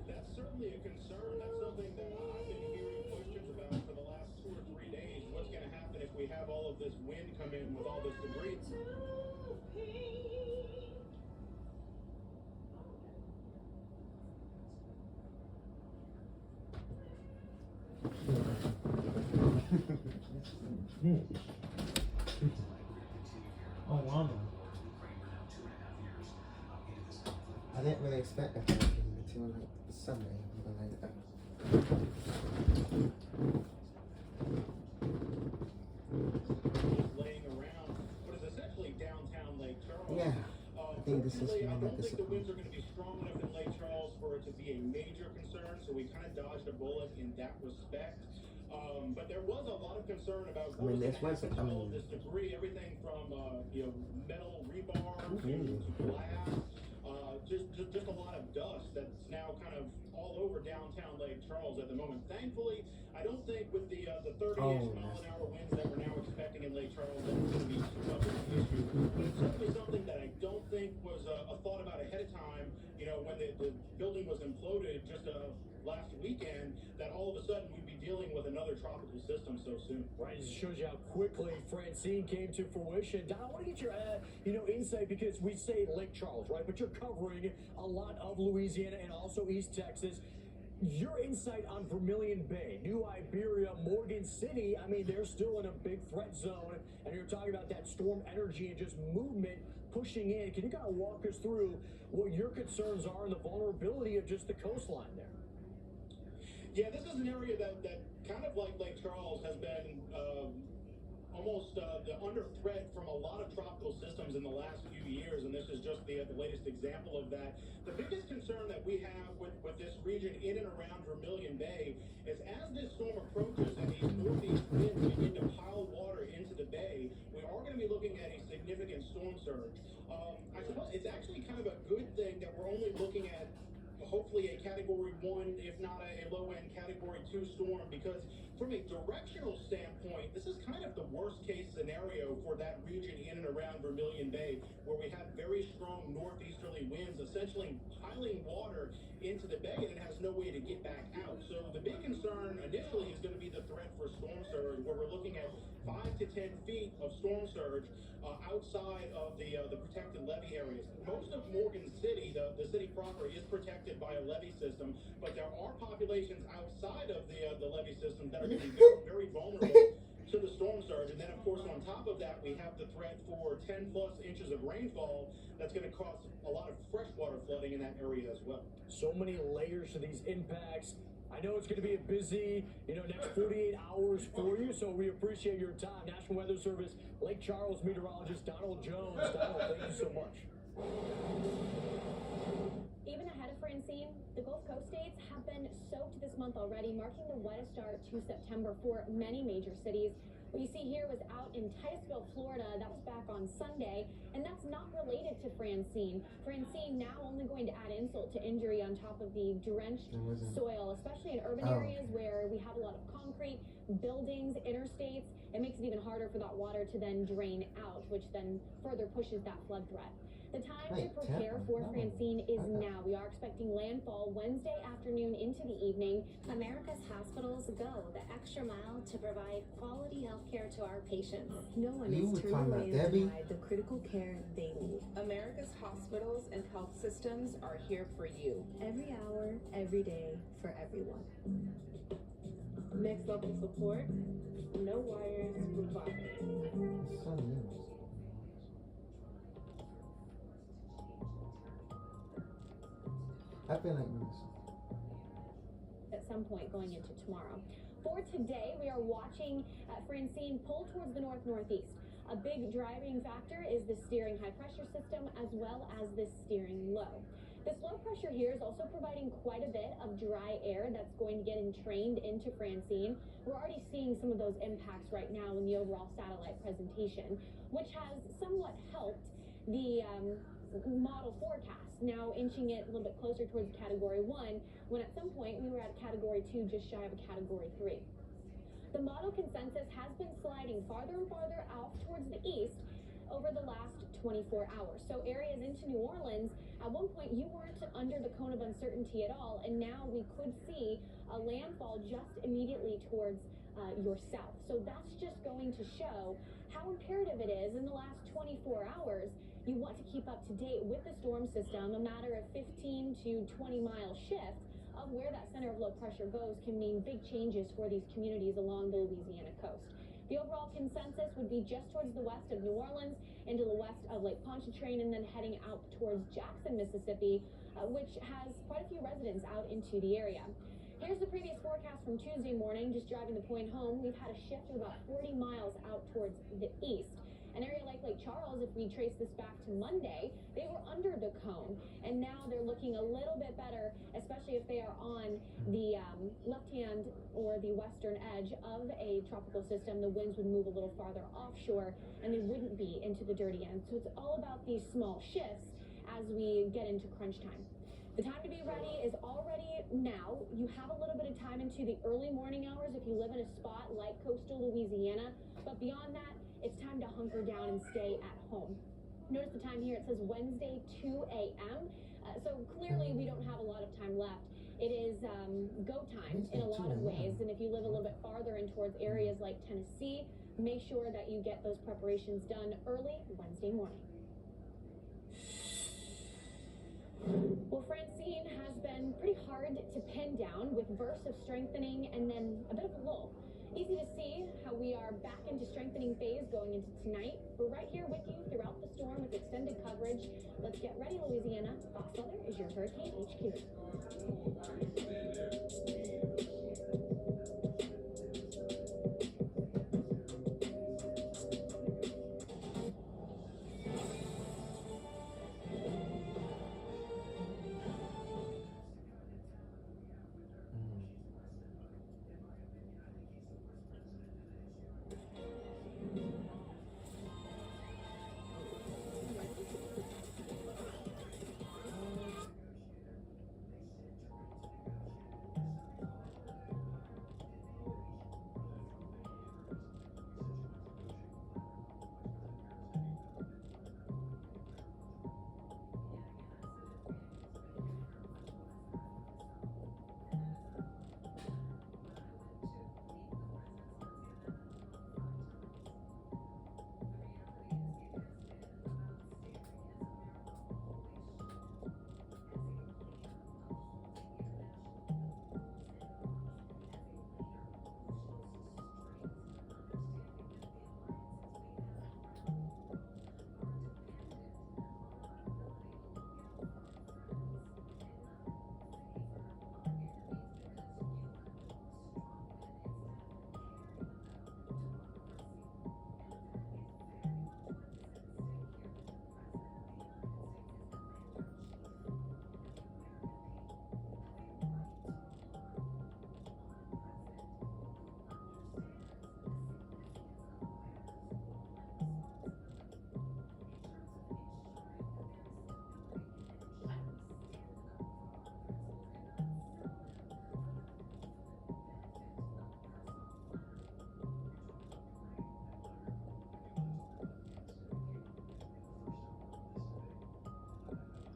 That's certainly a concern. That's something that I've been hearing questions about for the last 2 or 3 days. What's going to happen if we have all of this wind come in with all this debris? Oh wow. I didn't really expect that until like Sunday. Laying around what is essentially downtown Lake Charles. Yeah. I think this is I one don't of think the winds are going to be strong enough in Lake Charles for it to be a major concern, so we kind of dodged a bullet in that respect. But there was a lot of concern about what was going to happen to all of this debris, everything from metal rebar to glass, just a lot of dust that's now kind of all over downtown Lake Charles at the moment. Thankfully, I don't think with the 30-ish mile-an-hour winds that we're now expecting in Lake Charles that it's going to be too much of an issue. But it's certainly something that I don't think was a thought about ahead of time. When the building was imploded just last weekend, that all of a sudden we'd be dealing with another tropical system so soon. Right, it shows you how quickly Francine came to fruition. Don, I want to get your insight, because we say Lake Charles, right? But you're covering a lot of Louisiana and also East Texas. Your insight on Vermilion Bay, New Iberia, Morgan City, I mean, they're still in a big threat zone, and you're talking about that storm energy and just movement pushing in. Can you kind of walk us through what your concerns are and the vulnerability of just the coastline there? Yeah, this is an area that kind of like Lake Charles has been almost under threat from a lot of tropical systems in the last few years, and this is just the latest example of that. The biggest concern that we have with this region in and around Vermilion Bay is as this storm approaches and these northeast winds begin to pile water into the bay, we are going to be looking at a significant storm surge. I suppose it's actually kind of a good thing that we're only looking at hopefully a Category 1, if not a low-end Category 2 storm, because from a directional standpoint, this is kind of the worst-case scenario for that region in and around Vermilion Bay, where we have very strong northeasterly winds, essentially piling water into the bay, and it has no way to get back out. So the big concern initially is going to be the threat for storm surge, where we're looking at 5 to 10 feet of storm surge outside of the protected levee areas. Most of Morgan City, the city proper, is protected by a levee system, but there are populations outside of the levee system that are going to be very, very vulnerable to the storm surge. And then, of course, on top of that, we have the threat for 10+ inches of rainfall that's going to cause a lot of freshwater flooding in that area as well. So many layers to these impacts. I know it's going to be a busy, next 48 hours for you, so we appreciate your time. National Weather Service, Lake Charles meteorologist Donald Jones. Donald, thank you so much. Even ahead of Francine, the Gulf Coast states have been soaked this month already, marking the wettest start to September for many major cities. What you see here was out in Titusville, Florida. That was back on Sunday, and that's not related to Francine. Francine now only going to add insult to injury on top of the drenched soil, especially in urban areas where we have a lot of concrete, buildings, interstates. It makes it even harder for that water to then drain out, which then further pushes that flood threat. The time to prepare for Francine is now. We are expecting landfall Wednesday afternoon into the evening. America's hospitals go the extra mile to provide quality health care to our patients. No one is turned away or denied the critical care they need. America's hospitals and health systems are here for you. Every hour, every day, for everyone. Next level support, no wires required. I feel like at some point going into tomorrow. For today, we are watching Francine pull towards the north-northeast. A big driving factor is the steering high pressure system as well as the steering low. This low pressure here is also providing quite a bit of dry air that's going to get entrained into Francine. We're already seeing some of those impacts right now in the overall satellite presentation, which has somewhat helped the model forecast, now inching it a little bit closer towards Category 1, when at some point we were at a Category 2, just shy of a Category 3. The model consensus has been sliding farther and farther off towards the east over the last 24 hours. So areas into New Orleans, at one point you weren't under the cone of uncertainty at all, and now we could see a landfall just immediately towards your south. So that's just going to show how imperative it is in the last 24 hours. You want to keep up to date with the storm system. A matter of 15 to 20 mile shift of where that center of low pressure goes can mean big changes for these communities along the Louisiana coast. The overall consensus would be just towards the west of New Orleans, into the west of Lake Pontchartrain, and then heading out towards Jackson, Mississippi, which has quite a few residents out into the area. Here's the previous forecast from Tuesday morning. Just driving the point home, we've had a shift of about 40 miles out towards the east. An area like Lake Charles, if we trace this back to Monday, they were under the cone, and now they're looking a little bit better, especially if they are on the left hand or the western edge of a tropical system. The winds would move a little farther offshore, and they wouldn't be into the dirty end. So it's all about these small shifts as we get into crunch time. The time to be ready is already now. You have a little bit of time into the early morning hours if you live in a spot like coastal Louisiana, but beyond that, it's time to hunker down and stay at home. Notice the time here, it says Wednesday 2 a.m. So clearly we don't have a lot of time left. It is go time in a lot of ways, and if you live a little bit farther in towards areas like Tennessee, make sure that you get those preparations done early Wednesday morning. Well, Francine has been pretty hard to pin down, with bursts of strengthening and then a bit of a lull. Easy to see how we are back into strengthening phase going into tonight. We're right here with you throughout the storm with extended coverage. Let's get ready, Louisiana. Fox Weather is your Hurricane HQ.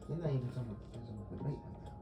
They're not even talking about the rate right now.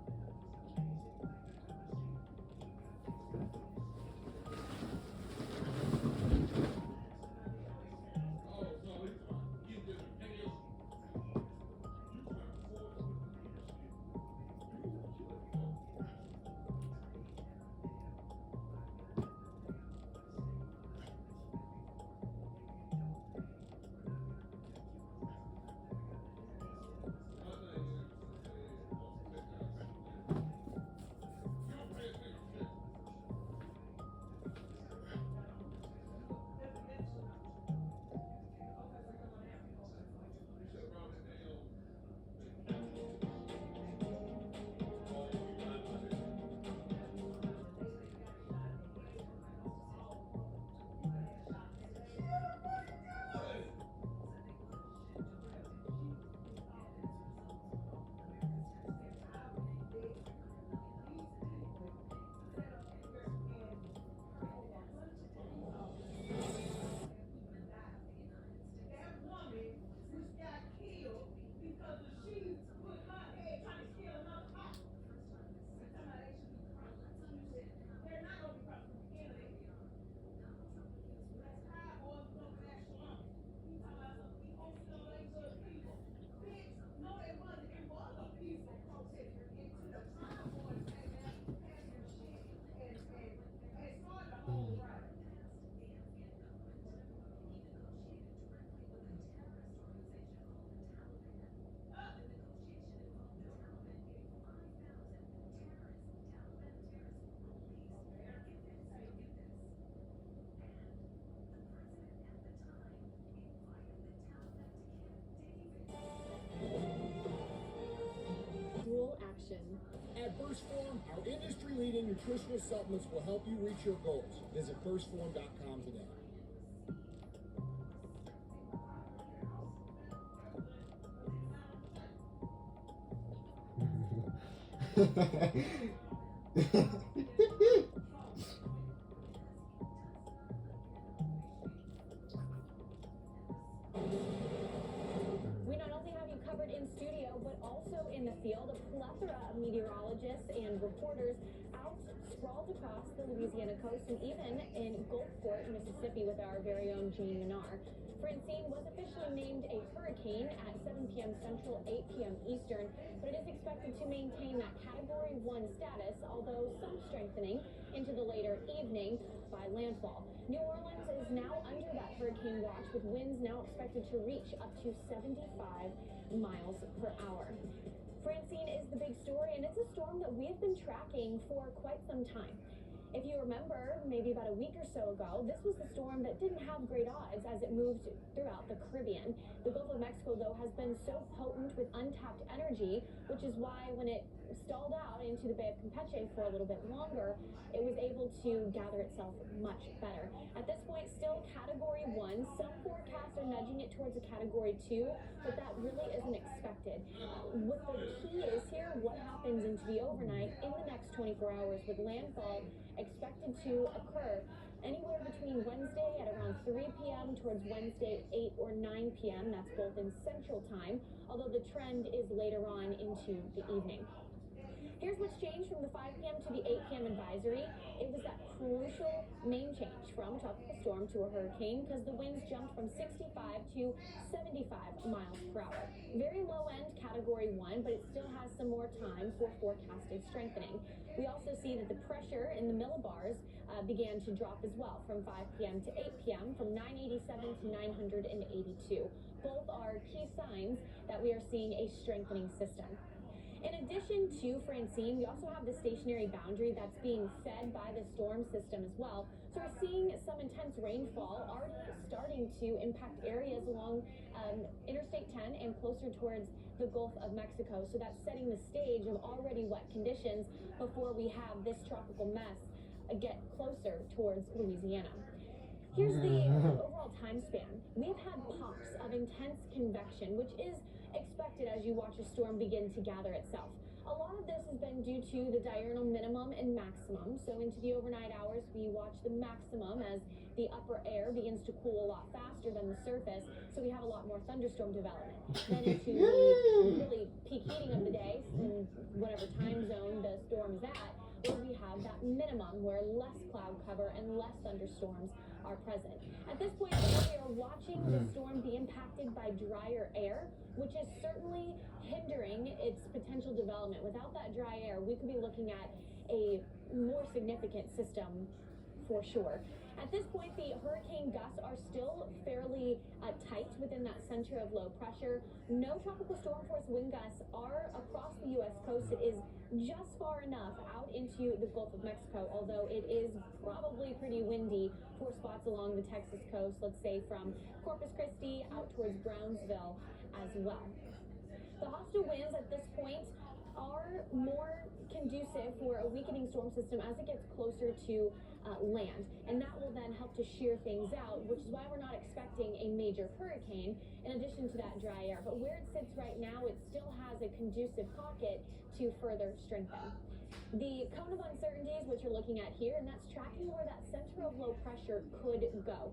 First Form, our industry-leading nutritional supplements will help you reach your goals. Visit firstform.com today. We not only have you covered in studio, but also in the field. A plethora of meteorologists and reporters out sprawled across the Louisiana coast and even in Gulfport, Mississippi, with our very own Jean Menard. Francine was officially named a hurricane at 7 p.m. Central, 8 p.m. Eastern, but it is expected to maintain that Category 1 status, although some strengthening into the later evening by landfall. New Orleans is now under that hurricane watch, with winds now expected to reach up to 75 miles per hour. Francine is the big story, and it's a storm that we have been tracking for quite some time. If you remember, maybe about a week or so ago, this was the storm that didn't have great odds as it moved throughout the Caribbean. The Gulf of Mexico, though, has been so potent with untapped energy, which is why when it stalled out into the Bay of Campeche for a little bit longer, it was able to gather itself much better. At this point, still Category 1. Some forecasts are nudging it towards a Category 2, but that really isn't expected. What the key is here, what happens into the overnight in the next 24 hours, with landfall expected to occur anywhere between Wednesday at around 3 p.m. towards Wednesday 8 or 9 p.m. That's both in Central Time, although the trend is later on into the evening. Here's what's changed from the 5 p.m. to the 8 p.m. advisory. It was that crucial name change from a tropical storm to a hurricane, because the winds jumped from 65 to 75 miles per hour. Very low end Category 1, but it still has some more time for forecasted strengthening. We also see that the pressure in the millibars began to drop as well from 5 p.m. to 8 p.m. from 987 to 982. Both are key signs that we are seeing a strengthening system. In addition to Francine, we also have the stationary boundary that's being fed by the storm system as well. So we're seeing some intense rainfall already starting to impact areas along Interstate 10 and closer towards the Gulf of Mexico. So that's setting the stage of already wet conditions before we have this tropical mess get closer towards Louisiana. Here's the overall time span. We've had pops of intense convection, which is expected as you watch a storm begin to gather itself. A lot of this has been due to the diurnal minimum and maximum. So into the overnight hours, we watch the maximum as the upper air begins to cool a lot faster than the surface. So we have a lot more thunderstorm development. Then into the really peak heating of the day, in whatever time zone the storm is at, where we have that minimum where less cloud cover and less thunderstorms are present. At this point, we are watching the storm be impacted by drier air, which is certainly hindering its potential development. Without that dry air, we could be looking at a more significant system for sure. At this point, the hurricane gusts are still fairly tight within that center of low pressure. No tropical storm force wind gusts are across the U.S. coast. It is just far enough out into the Gulf of Mexico, although it is probably pretty windy for spots along the Texas coast, let's say from Corpus Christi out towards Brownsville as well. The hostile winds at this point are more conducive for a weakening storm system as it gets closer to land, and that will then help to shear things out, which is why we're not expecting a major hurricane in addition to that dry air. But where it sits right now, it still has a conducive pocket to further strengthen. The cone of uncertainties, which you're looking at here, and that's tracking where that center of low pressure could go.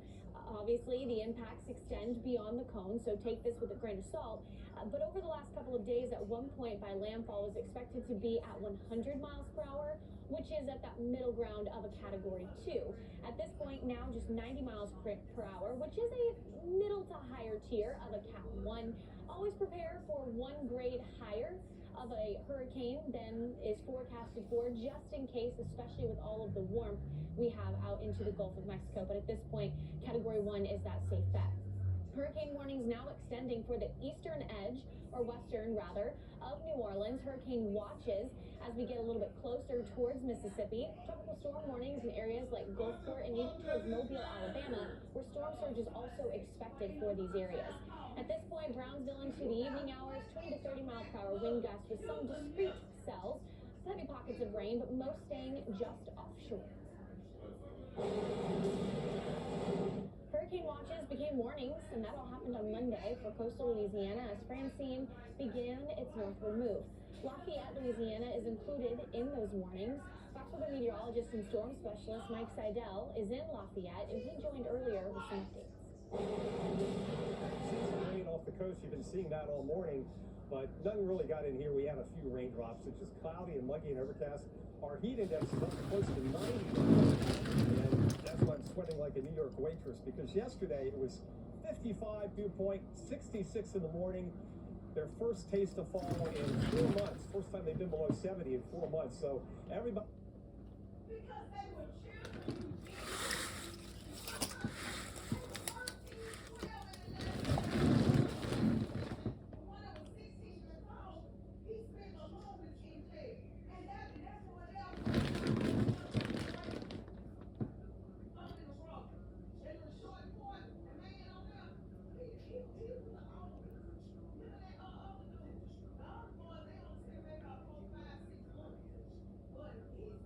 Obviously, the impacts extend beyond the cone, so take this with a grain of salt. But over the last couple of days, at one point by landfall, was expected to be at 100 miles per hour, which is at that middle ground of a Category 2. At this point now, just 90 miles per hour, which is a middle to higher tier of a Cat 1. Always prepare for one grade higher of a hurricane than is forecasted for, just in case, especially with all of the warmth we have out into the Gulf of Mexico. But at this point, Category 1 is that safe bet. Hurricane warnings now extending for the eastern edge, or western rather, of New Orleans. Hurricane watches as we get a little bit closer towards Mississippi. Tropical storm warnings in areas like Gulfport and even towards Mobile, Alabama, where storm surge is also expected for these areas. At this point, Brownsville into the evening hours, 20 to 30 mile per hour wind gusts with some discrete cells. heavy pockets of rain, but most staying just offshore. Hurricane watches became warnings, and that all happened on Monday for coastal Louisiana as Francine began its northward move. Lafayette, Louisiana is included in those warnings. Fox Weather meteorologist and storm specialist Mike Seidel is in Lafayette, and he joined earlier with some updates. See some rain off the coast. You've been seeing that all morning, but nothing really got in here. We had a few raindrops. It's just cloudy and muggy and overcast. Our heat index is up close to 90, and that's why I'm sweating like a New York waitress, because yesterday it was 55 dew point, 66 in the morning. Their first taste of fall in 4 months. First time they've been below 70 in 4 months. So everybody. Because they were children. One of them 16 years old, he spent the longest in jail. And that's what else. Up in the rock. And the short boy, the man on there, he was the old. Look at that other dude. The other boy, they don't spend maybe about 4, 5, 6 months. But he's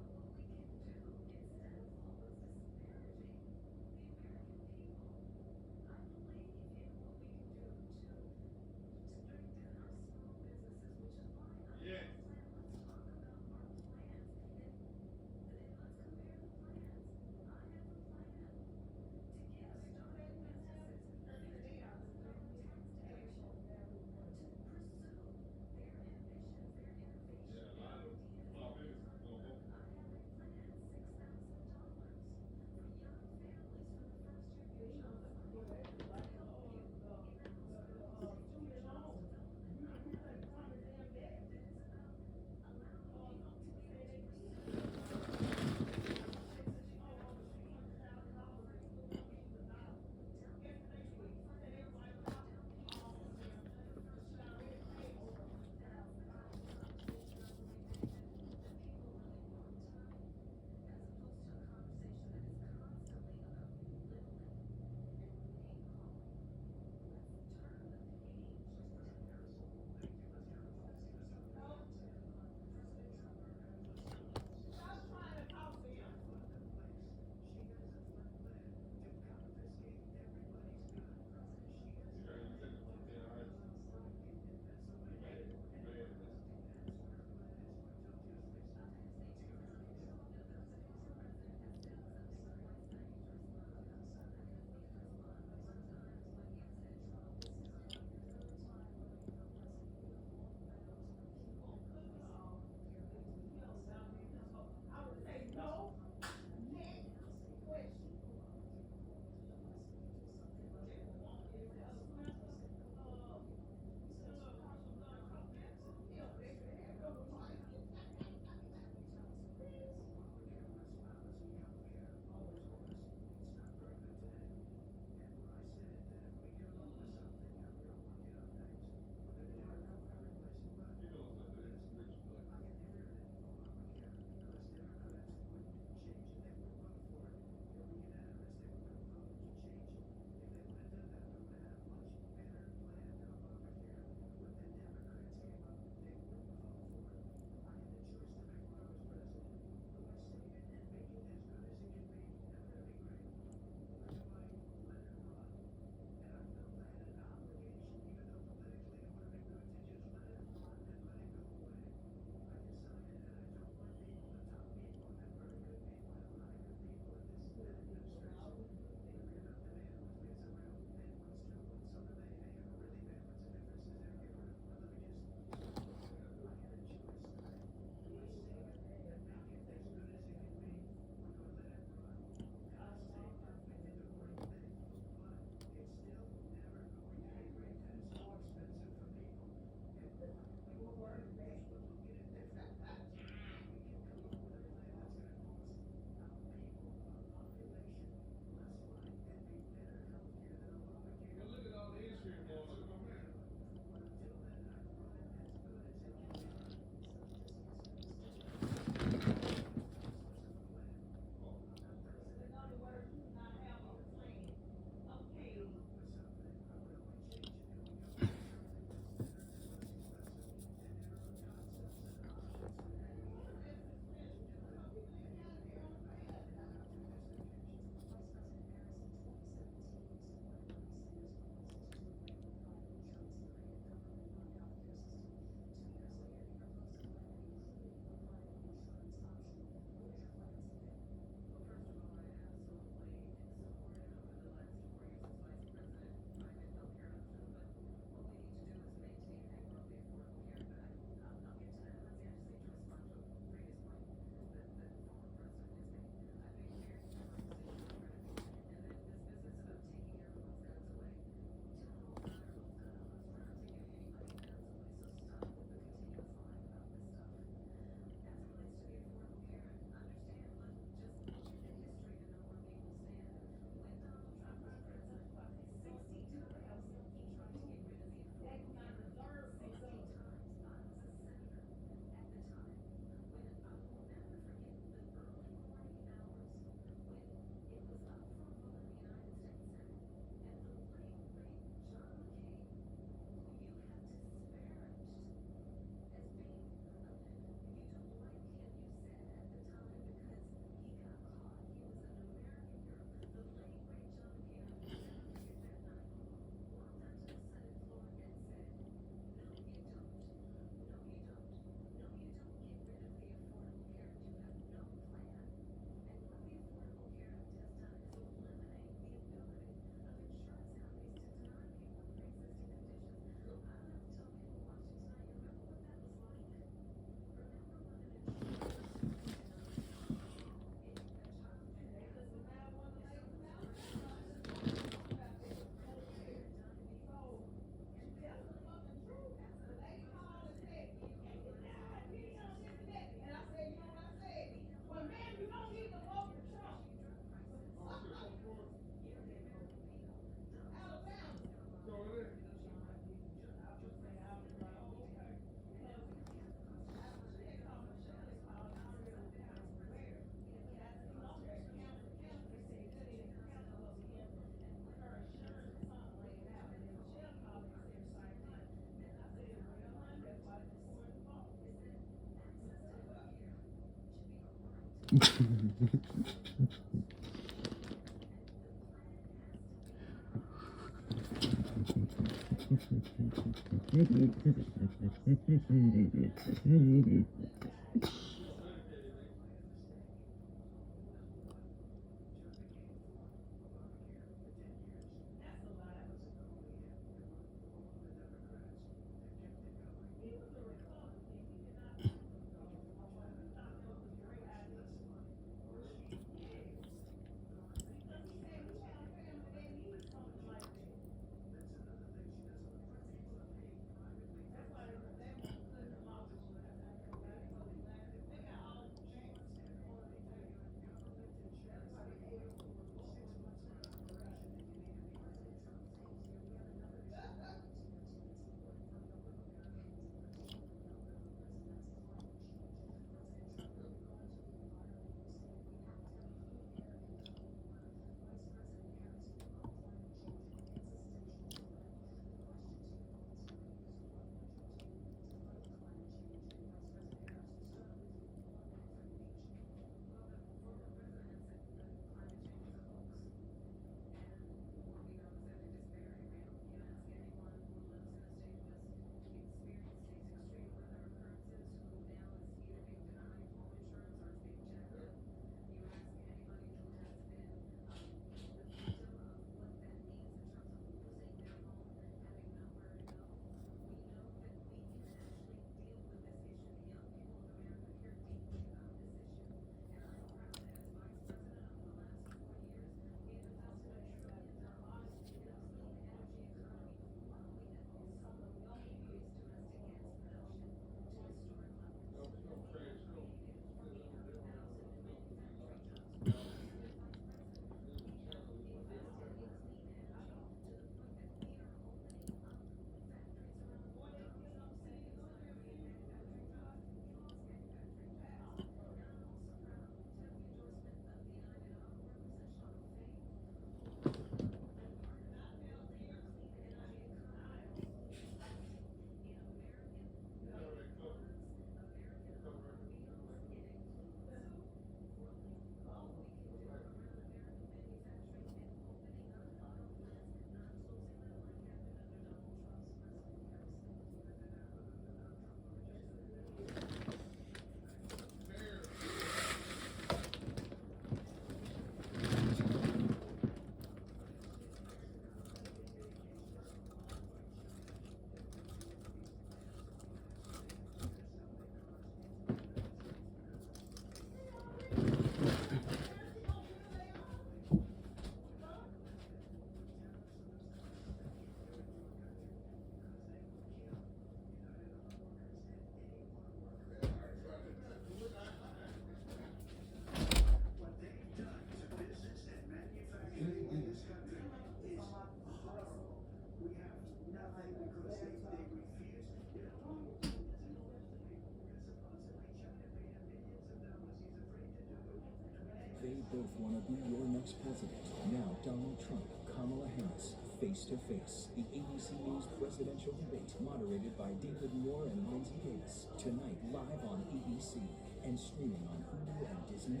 They both want to be your next president. Now Donald Trump, Kamala Harris, face to face. The ABC News presidential debate, moderated by David Moore and Lindsay Gates. Tonight, live on ABC and streaming on Hulu and Disney+.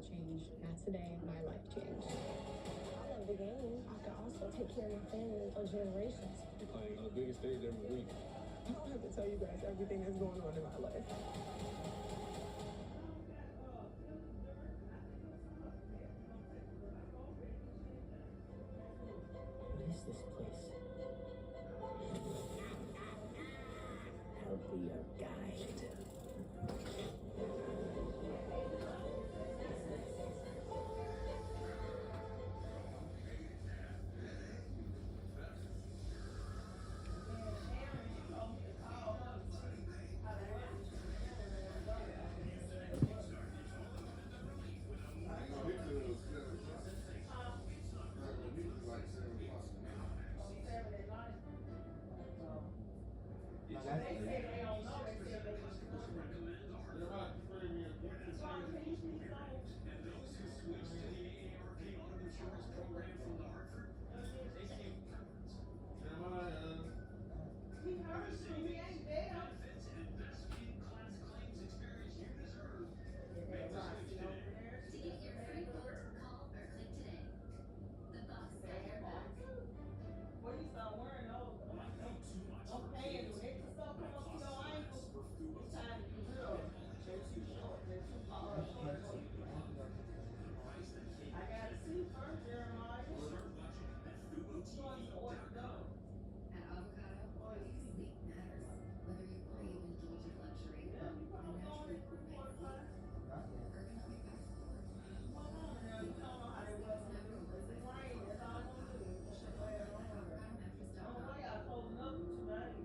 Change. Not today, my life changed. I love the game. I can also take care of my family for generations. Playing on the biggest stage every week. I don't have to tell you guys everything that's going on in my life. What is this place? I'll be your guide. insurance program from the Hartford? They save preference. He hurt you. He ain't dead. Benefits and best-in-class claims experience you deserve. Make the switch today. To get your free quote, call or click today. The Bucks got your back. Well, you start wearing those. Them pants with extra stuff come up to your ankles. It's time to get rid of them. They're too short. They're too short for you. I got to see first, Jeremiah. Start watching at FuboTV.com. At Avocado, sleep matters. Whether you crave indulgent luxury, Yeah, you a probably on naturally that gourmet Gulfport flavor, side. ergonomic back support, My mama now, you don't know how they weather gonna do. If it rain, that's all I'm gonna do. It's gonna wear it on her. I don't know y'all closing up for 2 days.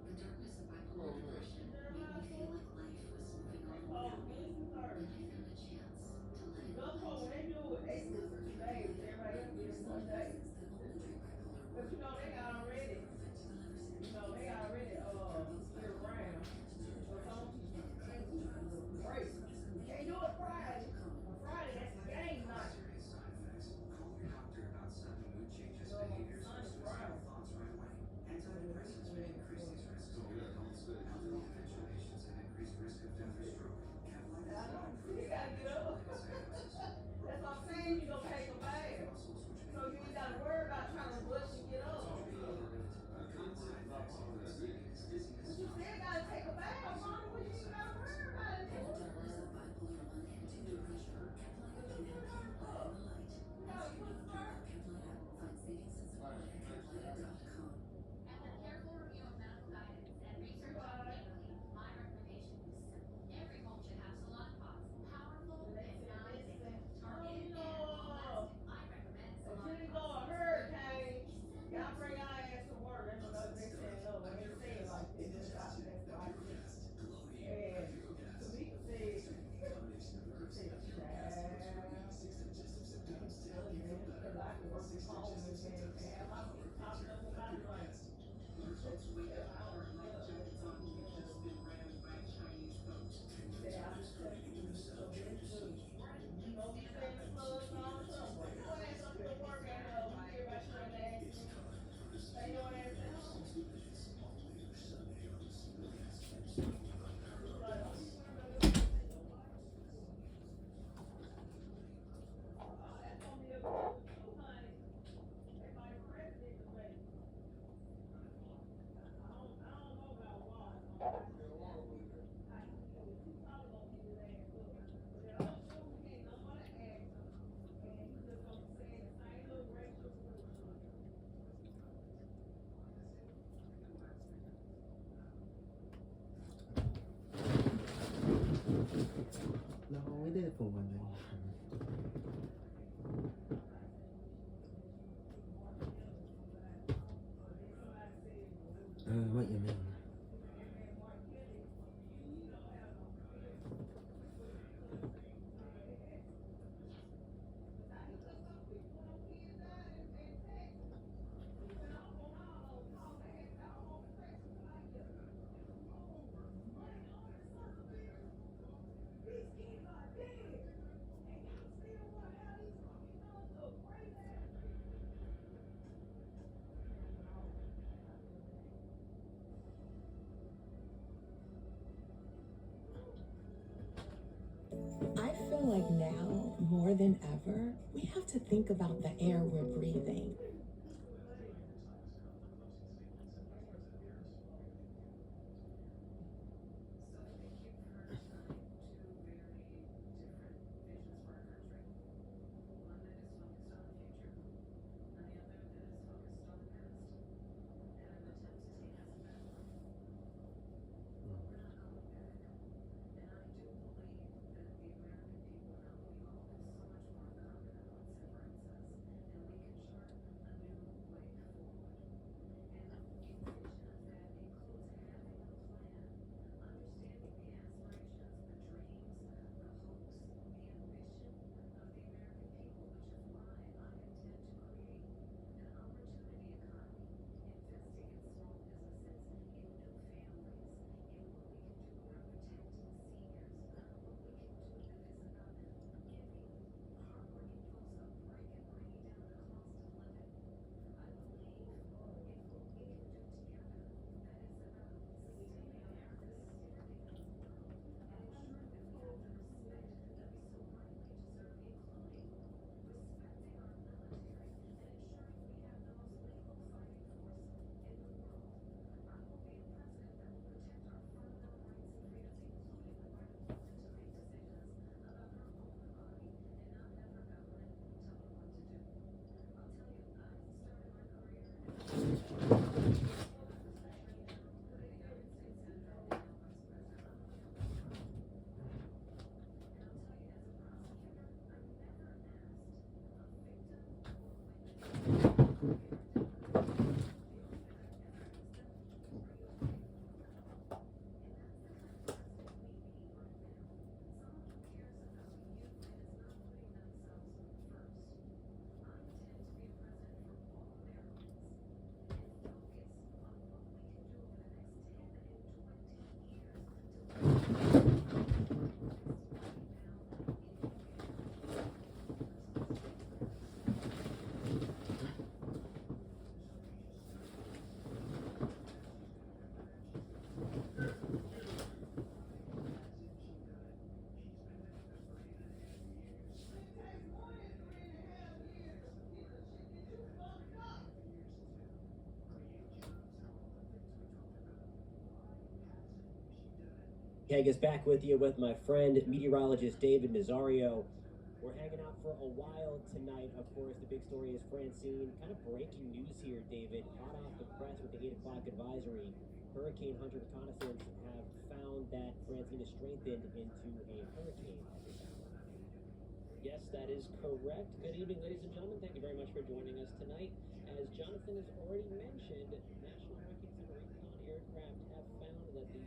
the darkness of bipolar depression made me feel like life was moving They on close without me. Wednesday, Then Thursday. I found a chance to let it Gulfport, when light. they do it, they do it for 2 days. Everybody else did it 1 day. But you know, they already, year round. So some break. You can't do it Friday. On Friday, that's the game night. Call your doctor about sudden mood changes, So on behaviors, or Sunday, suicidal Friday. thoughts right away. Antidepressants may increase these risks in adults. Elderly dementia patients have increased risk of death or stroke. Caplyta I is know. not You approved gotta get up. for psychosis. That's what I'm saying. You gonna take a bath. So you ain't gotta worry about trying to rush and get up. Common side effects include sleepiness, dizziness, But you still gotta take a bath, Mama. Well, you ain't gotta worry about it. In the darkness of bipolar 1 and 2 depression, Caplyta can help you light in the light. Ask your doctor about Caplyta. Find savings and support at Caplyta.com. After careful review of medical guidance and research on family, my recommendation is simple. Every home should have salon pots. Powerful and non-addictive. Targeted and long-lasting. I recommend salon Until you go a pots. hurricane, y'all bring y'all ass to work. That's what they said. No, they ain't say it like that. That's what I said. And Tamika said, because I can work from home and have my feet popped up with my drink. I don't get up. Say, I'm just telling you, so this good. You know, we say the slugs and all the stuff. Your ass up here working, we hear about you in the accident. Stay your ass at home. Like, oh, you wanna go do this? That's gonna be a good too, honey. They might president debate. I don't know about Wallace. I think he probably gonna get his ass up. But that other dude, he ain't know what to ask him. And he just gonna say the same little racial bullshit. No, we did it for 1 day. What you mean? I feel like now, more than ever, we have to think about the air we're breathing. Okay, I guess back with you with my friend, meteorologist David Nazario. We're hanging out for a while tonight. Of course, the big story is Francine. Kind of breaking news here, David. Hot off the press with the 8 o'clock advisory. Hurricane Hunter reconnaissance have found that Francine is strengthened into a hurricane at this hour. Yes, that is correct. Good evening, ladies and gentlemen. Thank you very much for joining us tonight. As Jonathan has already mentioned, National Hurricane Center recon aircraft have found that the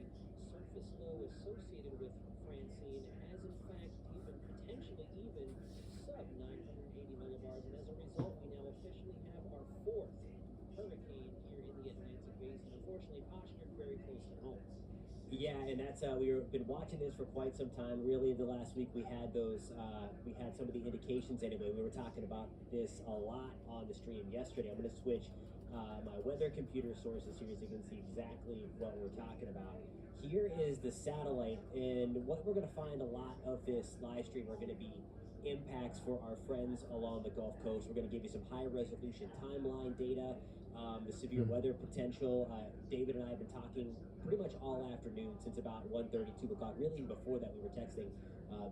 surface low associated with Francine has in fact potentially even sub 980 millibars, and as a result, we now officially have our 4th hurricane here in the Atlantic Basin. Unfortunately, postured very close to home. Yeah, and that's we've been watching this for quite some time. Really, the last week we had we had some of the indications anyway. We were talking about this a lot on the stream yesterday. I'm going to switch my weather computer sources here so you can see exactly what we're talking about. Here is the satellite, and what we're going to find a lot of this live stream are going to be impacts for our friends along the Gulf Coast. We're going to give you some high resolution timeline data, the severe weather potential. David and I have been talking pretty much all afternoon since about 1:30, 2 o'clock. Really, before that, we were texting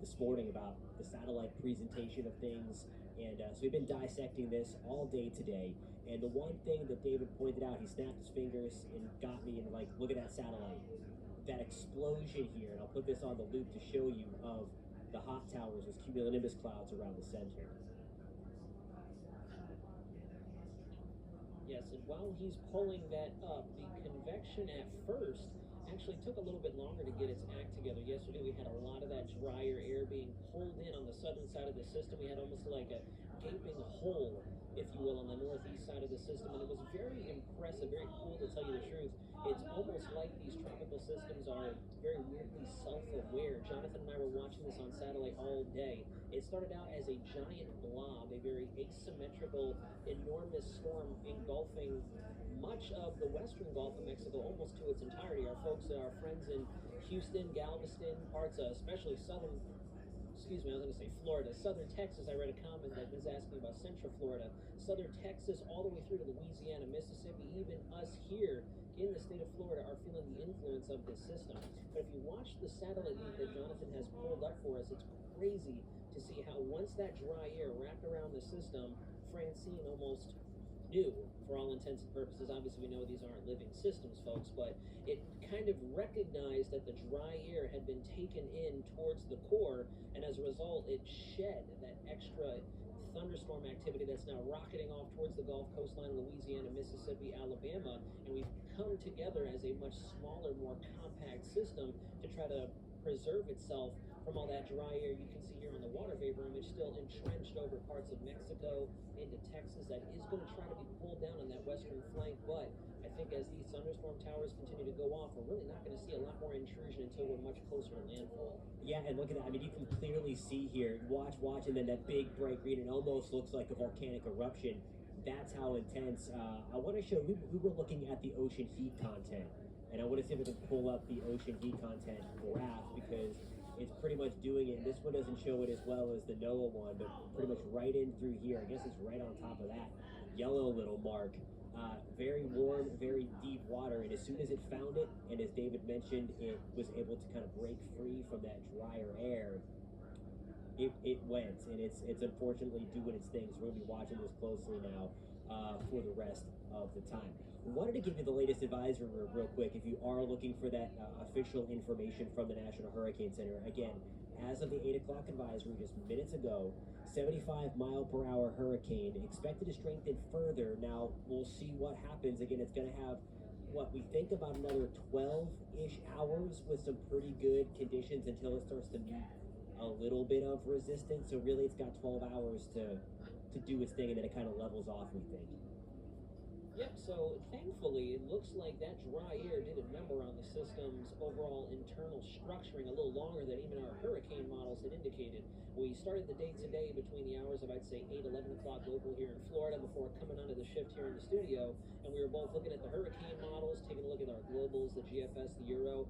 this morning about the satellite presentation of things. And so we've been dissecting this all day today. And the one thing that David pointed out, he snapped his fingers and got me and like, look at that satellite. That explosion here, and I'll put this on the loop to show you, of the hot towers with cumulonimbus clouds around the center. Yes, and while he's pulling that up, the convection at first actually took a little bit longer to get its act together. Yesterday we had a lot of that drier air being pulled in on the southern side of the system. We had almost like a gaping hole, if you will, on the northeast side of the system, and it was very impressive, very cool to tell you the truth. It's almost like these tropical systems are very weirdly self-aware. Jonathan and I were watching this on satellite all day. It started out as a giant blob, a very asymmetrical, enormous storm engulfing much of the western Gulf of Mexico almost to its entirety. Our folks, our friends in Houston, Galveston, parts of especially southern, excuse me, I was going to say Florida, southern Texas. I read a comment that was asking about central Florida, southern Texas, all the way through to Louisiana, Mississippi, even us here in the state of Florida are feeling the influence of this system. But if you watch the satellite link that Jonathan has pulled up for us, it's crazy to see how once that dry air wrapped around the system, Francine almost knew, for all intents and purposes. Obviously, we know these aren't living systems, folks, but it kind of recognized that the dry air had been taken in towards the core, and as a result, it shed that extra thunderstorm activity that's now rocketing off towards the Gulf coastline, Louisiana, Mississippi, Alabama, and we've come together as a much smaller, more compact system to try to preserve itself from all that dry air you can see here on the water vapor image, still entrenched over parts of Mexico into Texas. That is going to try to be pulled down on that western flank, but I think as these thunderstorm towers continue to go off, we're really not going to see a lot more intrusion until we're much closer to landfall. Yeah, and look at that. I mean, you can clearly see here, watch, and then that big bright green, it almost looks like a volcanic eruption. That's how intense. I want to show, we were looking at the ocean heat content, and I want to see if we can pull up the ocean heat content graph, because it's pretty much doing it. And this one doesn't show it as well as the NOAA one, but pretty much right in through here. I guess it's right on top of that yellow little mark. Very warm, very deep water, and as soon as it found it, and as David mentioned, it was able to kind of break free from that drier air. It went, and it's unfortunately doing its thing. So we're going to be watching this closely now for the rest of the time. Wanted to give you the latest advisory real quick. If you are looking for that official information from the National Hurricane Center, again, as of the 8 o'clock advisory just minutes ago, 75-mile-per-hour hurricane expected to strengthen further. Now, we'll see what happens. Again, it's going to have, what we think, about another 12-ish hours with some pretty good conditions until it starts to meet a little bit of resistance. So really, it's got 12 hours to do its thing, and then it kind of levels off, we think. Yep, so thankfully, it looks like that dry air did a number on the system's overall internal structuring a little longer than even our hurricane models had indicated. We started the day today between the hours of, I'd say, 8, 11 o'clock local here in Florida before coming onto the shift here in the studio, and we were both looking at the hurricane models, taking a look at our globals, the GFS, the Euro,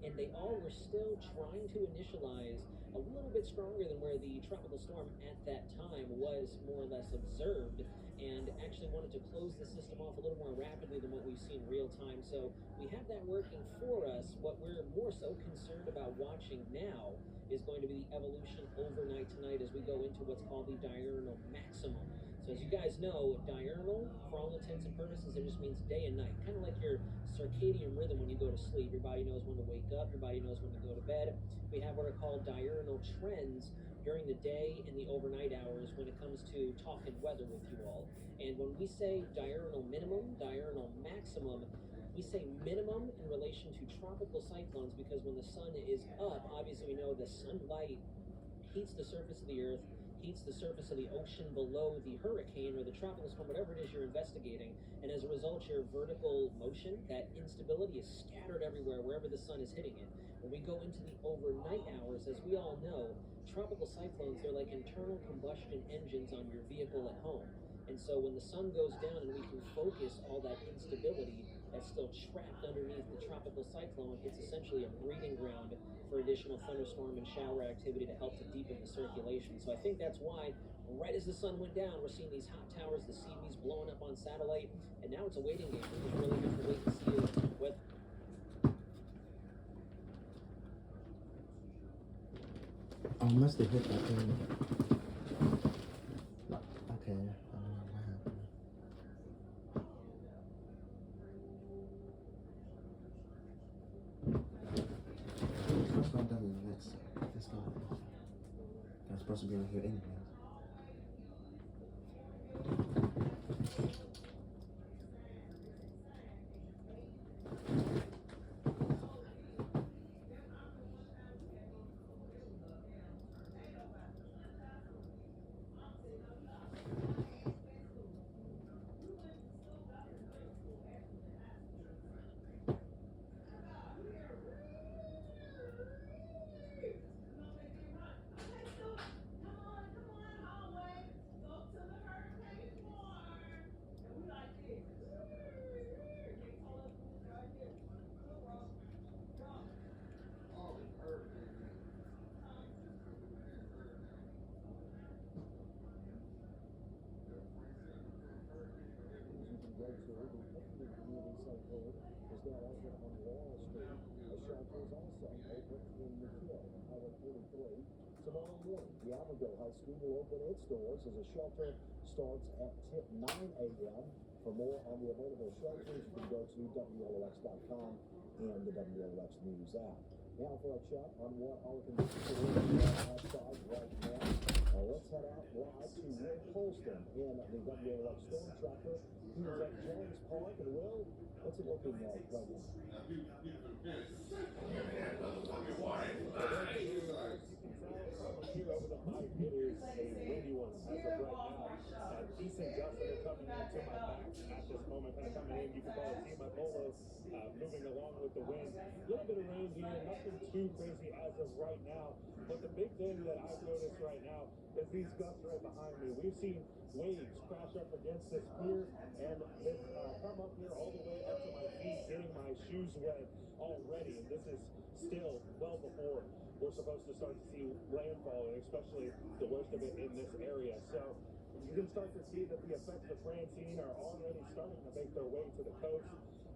and they all were still trying to initialize a little bit stronger than where the tropical storm at that time was more or less observed, and actually wanted to close the system off a little more rapidly than what we've seen real time. So we have that working for us. What we're more so concerned about watching now is going to be the evolution overnight tonight as we go into what's called the diurnal maximum. So as you guys know, diurnal, for all intents and purposes, it just means day and night. Kind of like your circadian rhythm when you go to sleep. Your body knows when to wake up, your body knows when to go to bed. We have what are called diurnal trends during the day and the overnight hours when it comes to talking weather with you all. And when we say diurnal minimum, diurnal maximum, we say minimum in relation to tropical cyclones because when the sun is up, obviously we know the sunlight heats the surface of the earth, heats the surface of the ocean below the hurricane or the tropical storm, whatever it is you're investigating, and as a result your vertical motion, that instability, is scattered everywhere wherever the sun is hitting it. When we go into the overnight hours, as we all know, tropical cyclones, they're like internal combustion engines on your vehicle at home. And so when the sun goes down and we can focus all that instability that's still trapped underneath the tropical cyclone, it's essentially a breeding ground for additional thunderstorm and shower activity to help to deepen the circulation. So I think that's why right as the sun went down, we're seeing these hot towers, the CBs blowing up on satellite, and now it's a waiting game. We just really have to wait and see what. I must have hit that thing. Okay, I don't know what happened. Let's go WX. Let's go. I'm supposed to be on here anyway. Is now open on Laurel Street. A shelter is also open in McKill, Highway 43. Tomorrow morning, the Allenville High School will open its doors as a shelter starts at 9 a.m. For more on the available shelters, you can go to WLOX.com and the WLOX News app. Now for a check on what our conditions are outside right now. Let's head out live to Will Colston in the WLOX Storm Tracker. He is at Jones Park, and Will, what's it looking like right now? Here over the mic, it is a windy one as of right now. Decent gusts that are coming into my back at this moment, kind of coming in. You can probably see my polo moving along with the wind. A little bit of rain here, nothing too crazy as of right now. But the big thing that I've noticed right now is these gusts right behind me. We've seen waves crash up against this pier, and they've come up here all the way up to my feet, getting my shoes wet already. And this is still well before we're supposed to start to see landfall, and especially the worst of it in this area. So you can start to see that the effects of Francine are already starting to make their way to the coast.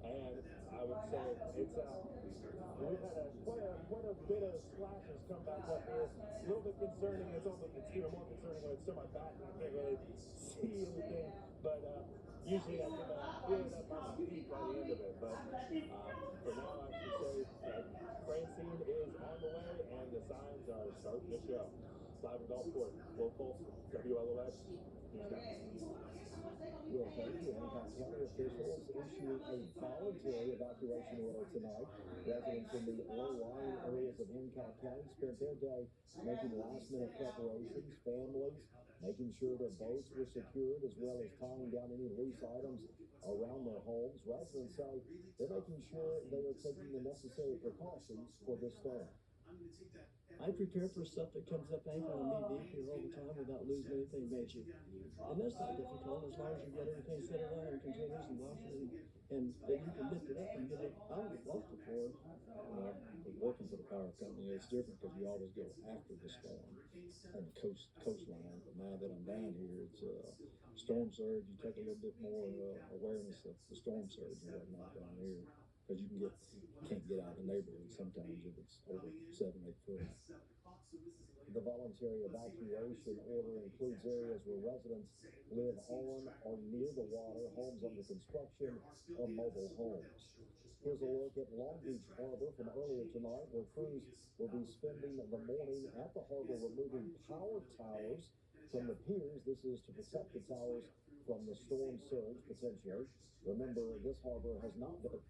And I would say it's we've had quite a bit of splashes come back up here. A little bit concerning. It's even more concerning when it's to my back and I can't really see anything. But usually I can feel it up on my feet by the end of it. But for now, I should say Francine is on the way, and the signs are starting to show. Live in Gulfport, Will Colston, WLOX. Well, thank you. Hancock County officials issuing a voluntary evacuation order tonight. Residents in the low-lying areas of Hancock County spent their day making last-minute preparations. Families making sure their boats were secured, as well as tying down any loose items around their homes. Residents say they're making sure they are taking the necessary precautions for this storm. I prepare for stuff that comes up ankle and knee deep here all the time without losing anything major. And that's not difficult as long as you get everything set around in containers and washes and then you can lift it up and get it out of the floor. working for the power company, it's different because you always go after the storm on the coastline. But now that I'm down here, it's storm surge. You take a little bit more awareness of the storm surge and whatnot down here because you can't get out of the neighborhood sometimes if it's over 7-8 foot. The voluntary evacuation order includes areas where residents live on or near the water, homes under construction, or mobile homes. Here's a look at Long Beach Harbor from earlier tonight, where crews will be spending the morning at the harbor removing power towers from the piers. This is to protect the towers from the storm surge potentially. Remember, this harbor has not been.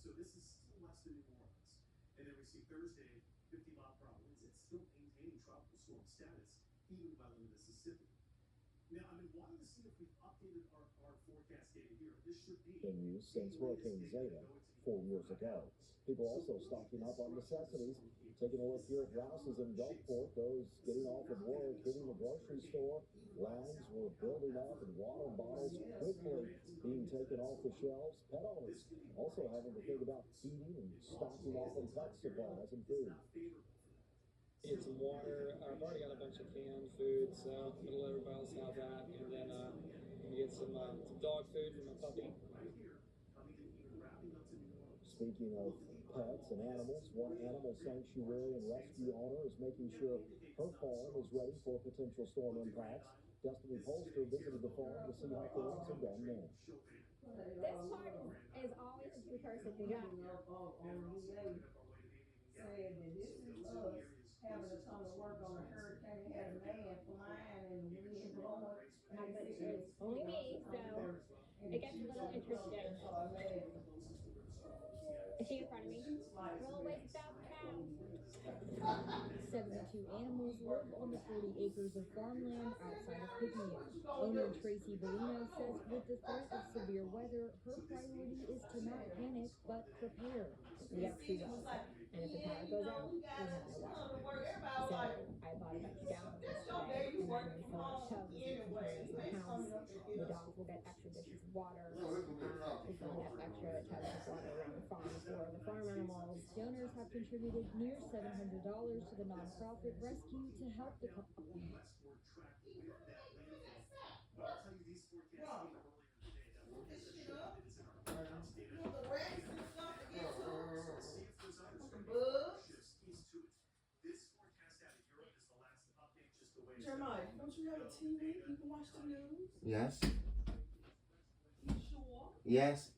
So this is still less than New Orleans. And then we see Thursday, 50-mile-per-hour winds. It's still maintaining tropical storm status, even well into Mississippi. Now, I've been wanting to see if we've updated our forecast data here. This should be in use since Hurricane Zeta 4 years ago. People also stocking up on necessities. Taking a look here at Rouse's in Gulfport, those getting off of work, hitting the grocery store. Lines were building up and water bottles quickly being taken off the shelves. Pet owners also having to think about heating and stocking up on pet supplies and food. Get some water. I've already got a bunch of canned food, so I'm gonna let everybody else have that, and then I'm gonna get some dog food for my puppy. Speaking of pets and animals, one animal sanctuary and rescue owner is making sure her farm is ready for potential storm impacts. Destiny Polster visited the farm to see how things are done there. This part is always a precursor to job. Said that this is us having to come to work on a hurricane, had a man flying and the wind blowing. It's only me, so it gets a little interesting. See in front of me? Roll away stop cows. 72 animals live on the 40 acres of farmland outside of Picayune. Owner Tracy Bellino says with the threat of severe weather, her priority is to not panic, but prepare. We have 2 wells, and if the power goes out, we have no water. So I bought a bunch of gallons yesterday, and then we fill up tubs and containers in the house. The dogs will get extra dishes of water. We're filling up extra tubs of water around the farm for the farm animals. Donors have contributed near $700 to the nonprofit rescue to help the couple. I'll tell you, these forecasts came earlier today. That one that showed that is in our forecast data. You want the rats and stuff to get to? Let's see if there's others Some going to bugs. shifts east to it. This forecast out of Europe is the last update, just the way it's Jeremiah, don't you have a TV? You can watch the news. Yes. You sure? Yes.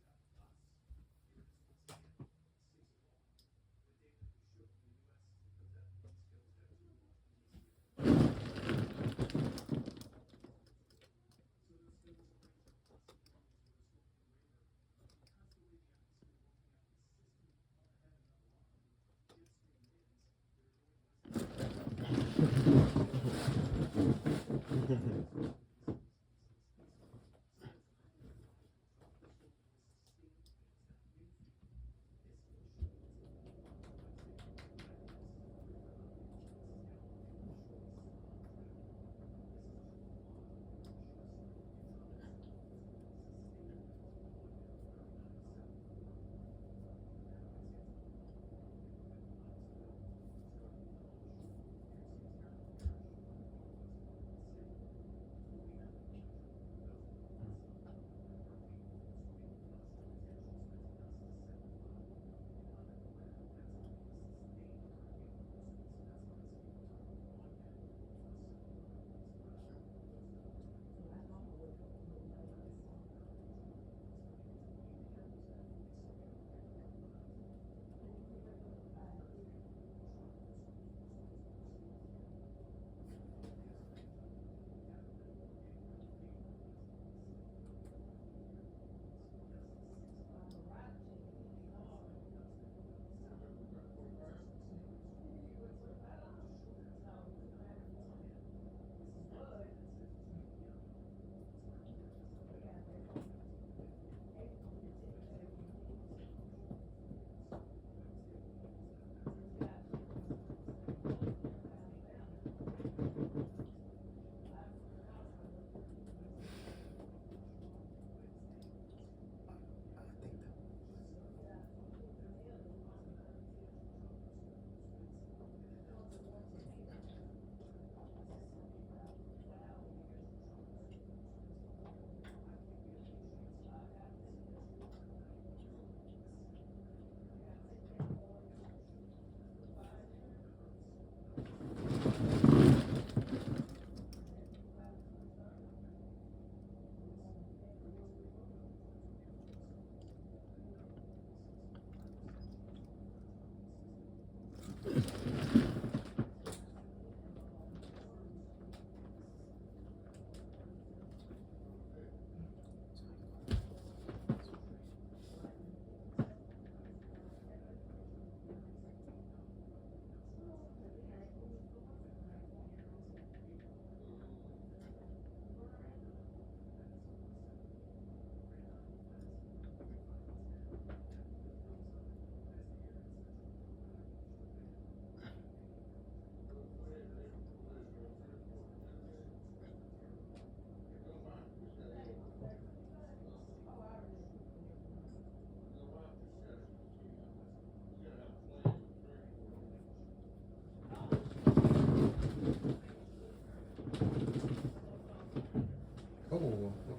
Oh, okay.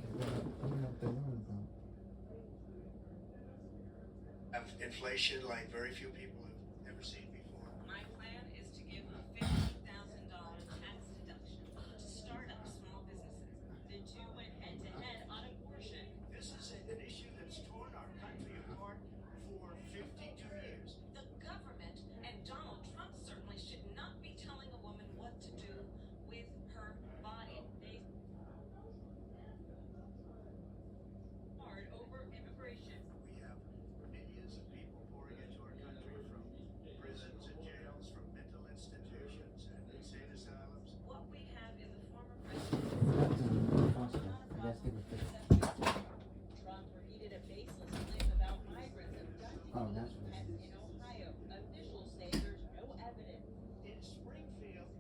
What have they learned about? Have inflation like very few people have ever seen before. My plan is to give a $15,000 tax deduction to start up small businesses. The two went head to head on abortion. This is an issue that's torn our country apart for 52 years. The government and Donald Trump certainly should not be telling a woman what to do with her body. They hard over immigration. We have millions of people pouring into our country from prisons and jails, from mental institutions and insane asylums. What we have in the former I guess they were Trump repeated a baseless claim about migrants abducting Oh, that's what pets it is. in Ohio. Officials say there's no evidence. In Springfield,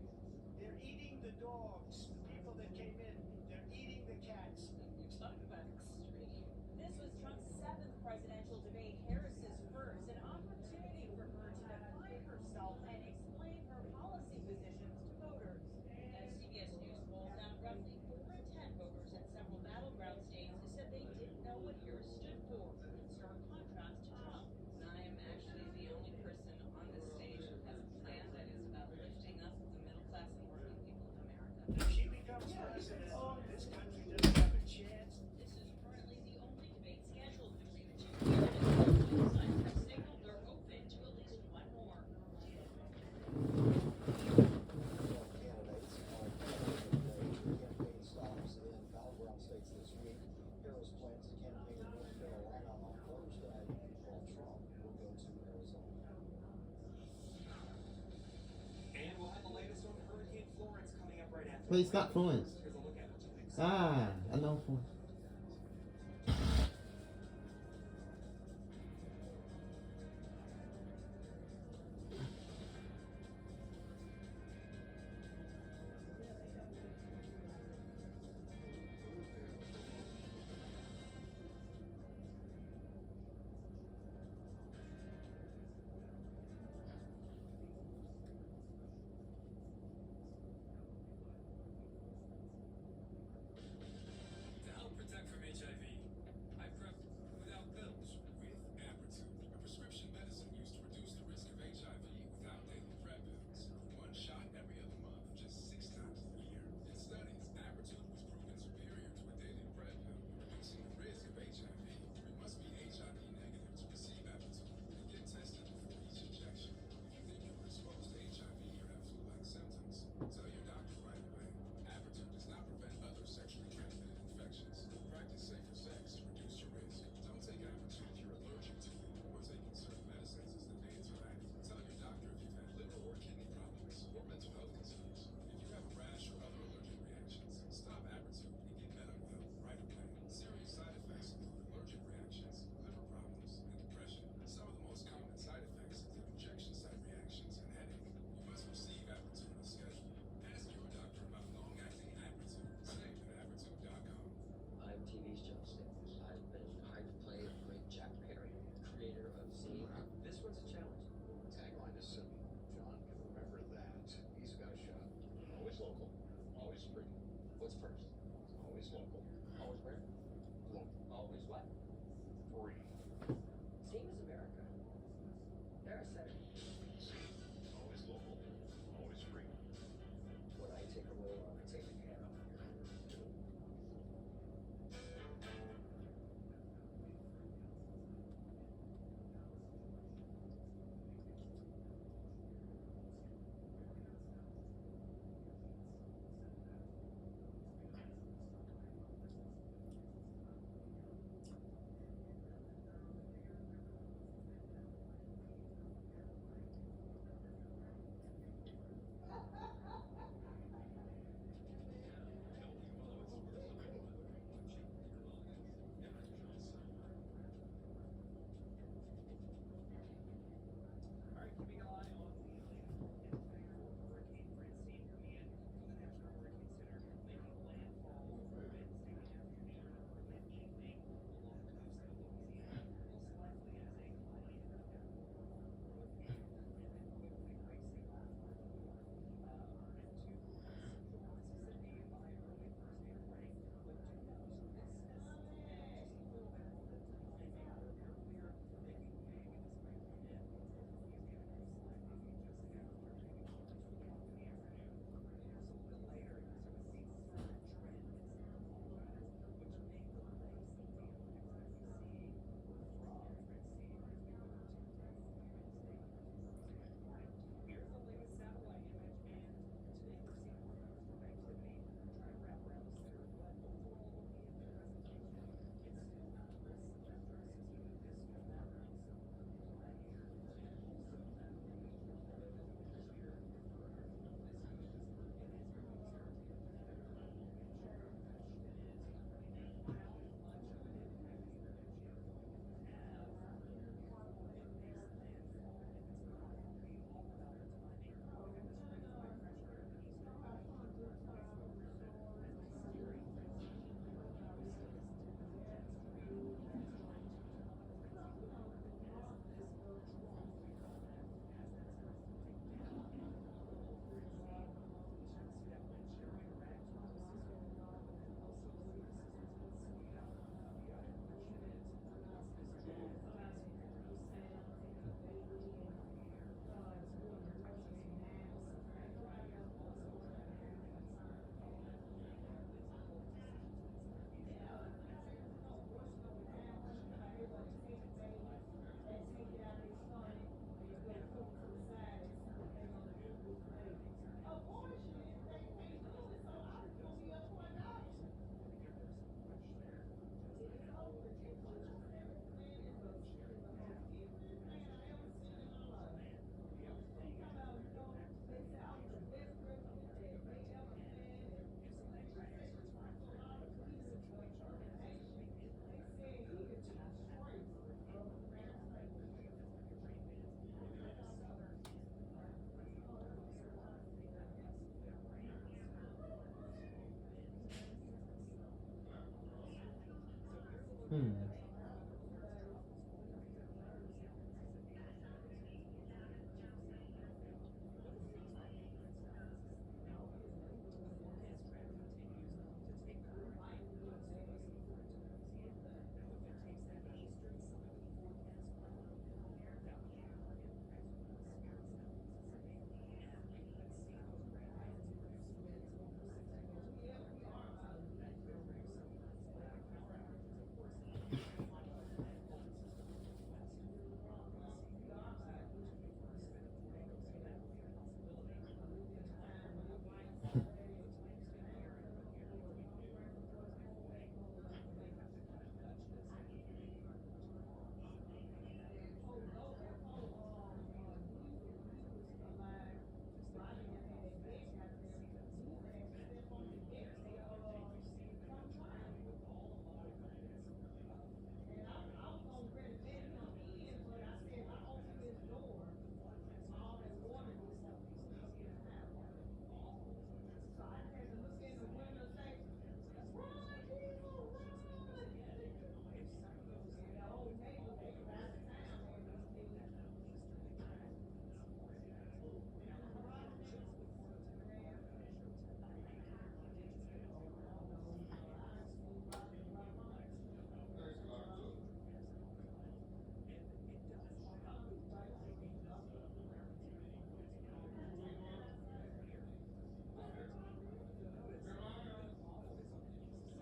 they're eating the dogs, the people that came in. They're eating the cats. You talk about extreme. This was Trump's 7th presidential debate, Harris's first, an opportunity for her to define herself and explain her policy positions to voters. A CBS News poll found roughly 4 in 10 voters in several battleground states said they didn't know what Harris stood for, in stark contrast to Trump. I am actually the only person on this stage who has a plan that is about lifting up the middle class and working people of America. If she becomes president, this country doesn't have a chance. This is currently the only debate scheduled between the two candidates. Both sides have signaled they're open to at least one more. Candidates are campaign stops in battleground states this week. Harris plans to campaign in North Carolina on Thursday, while Trump will go to Arizona. And we'll have the latest on Hurricane Florence coming up right after. Wait, it's not Florence. Here's a look at what's next. I know Florence. To help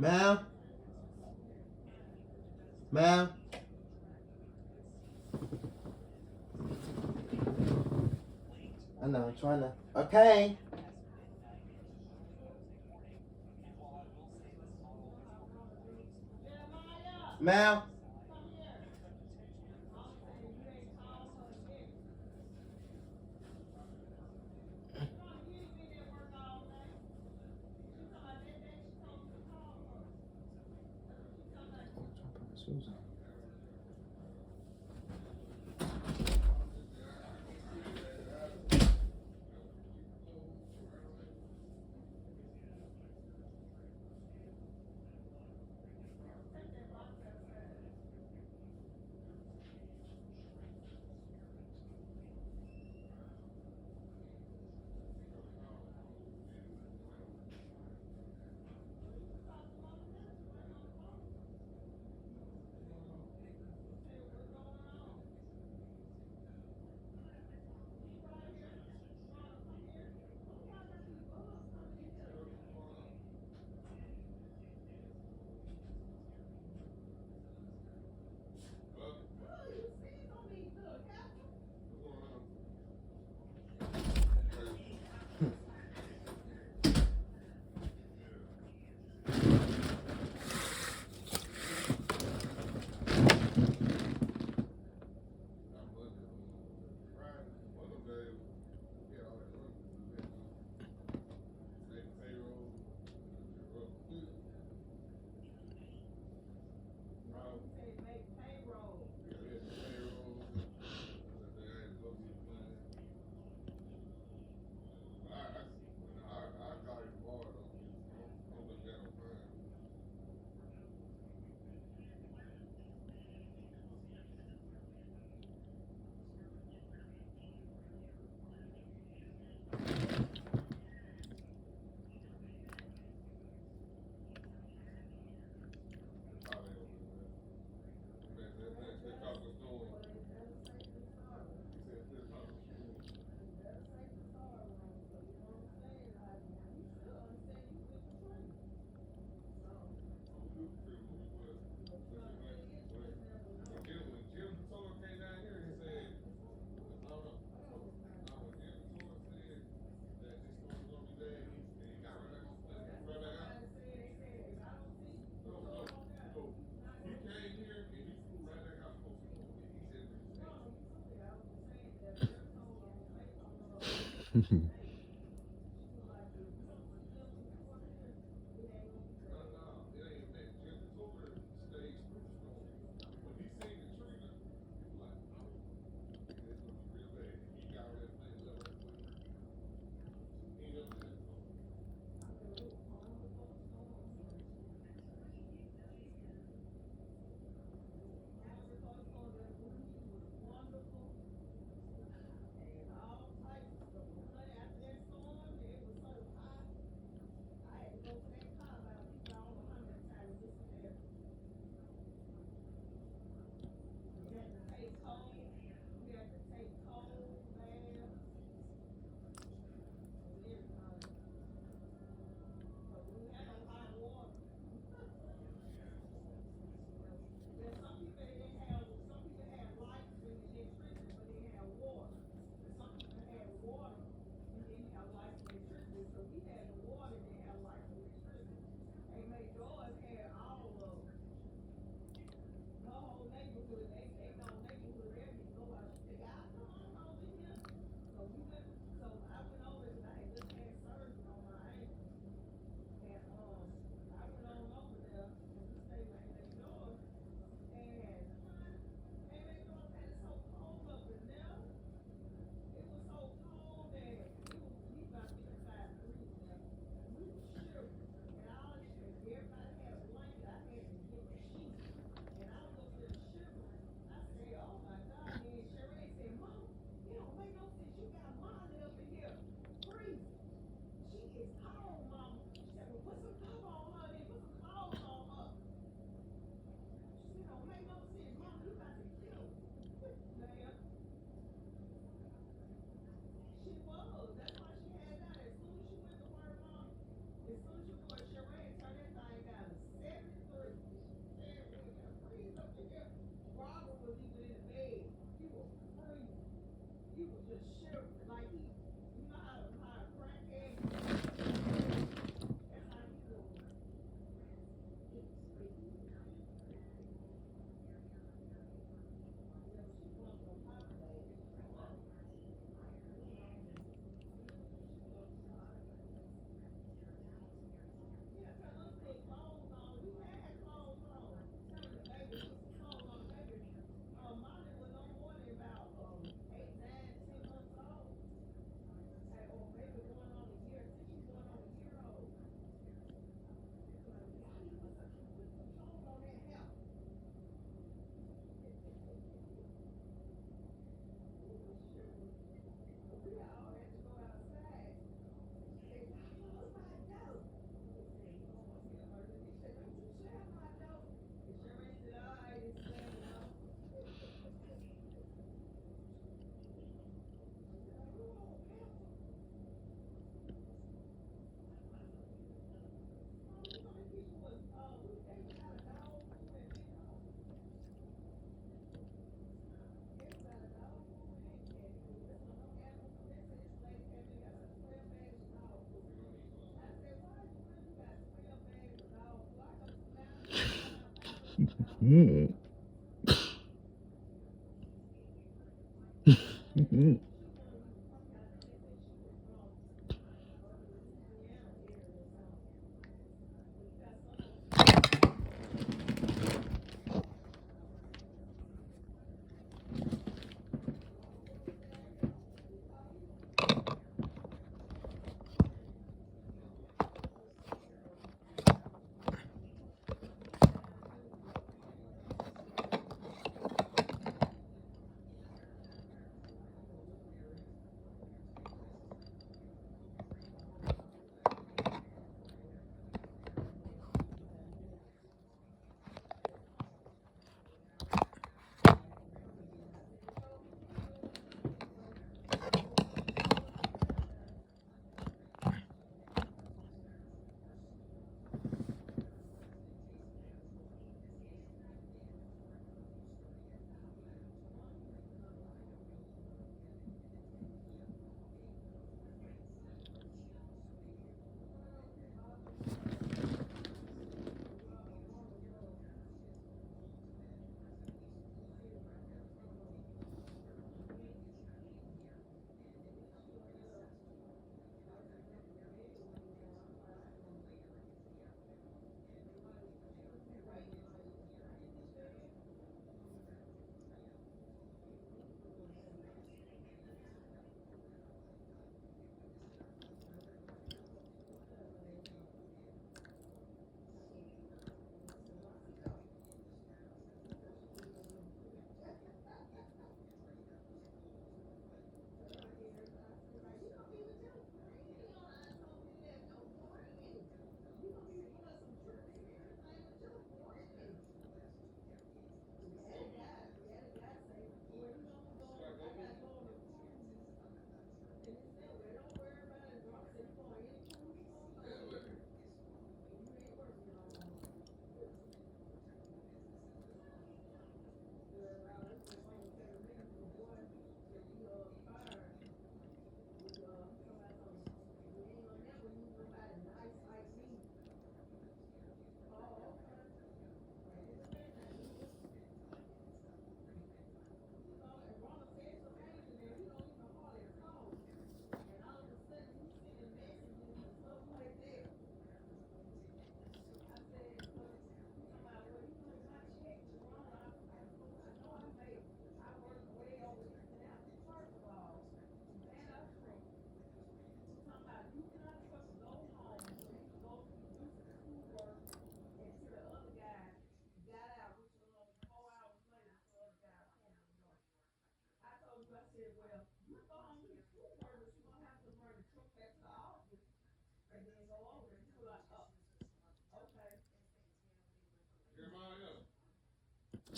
Ma'am? Ma'am? I know, I'm trying to. Okay. Ma'am? Susan.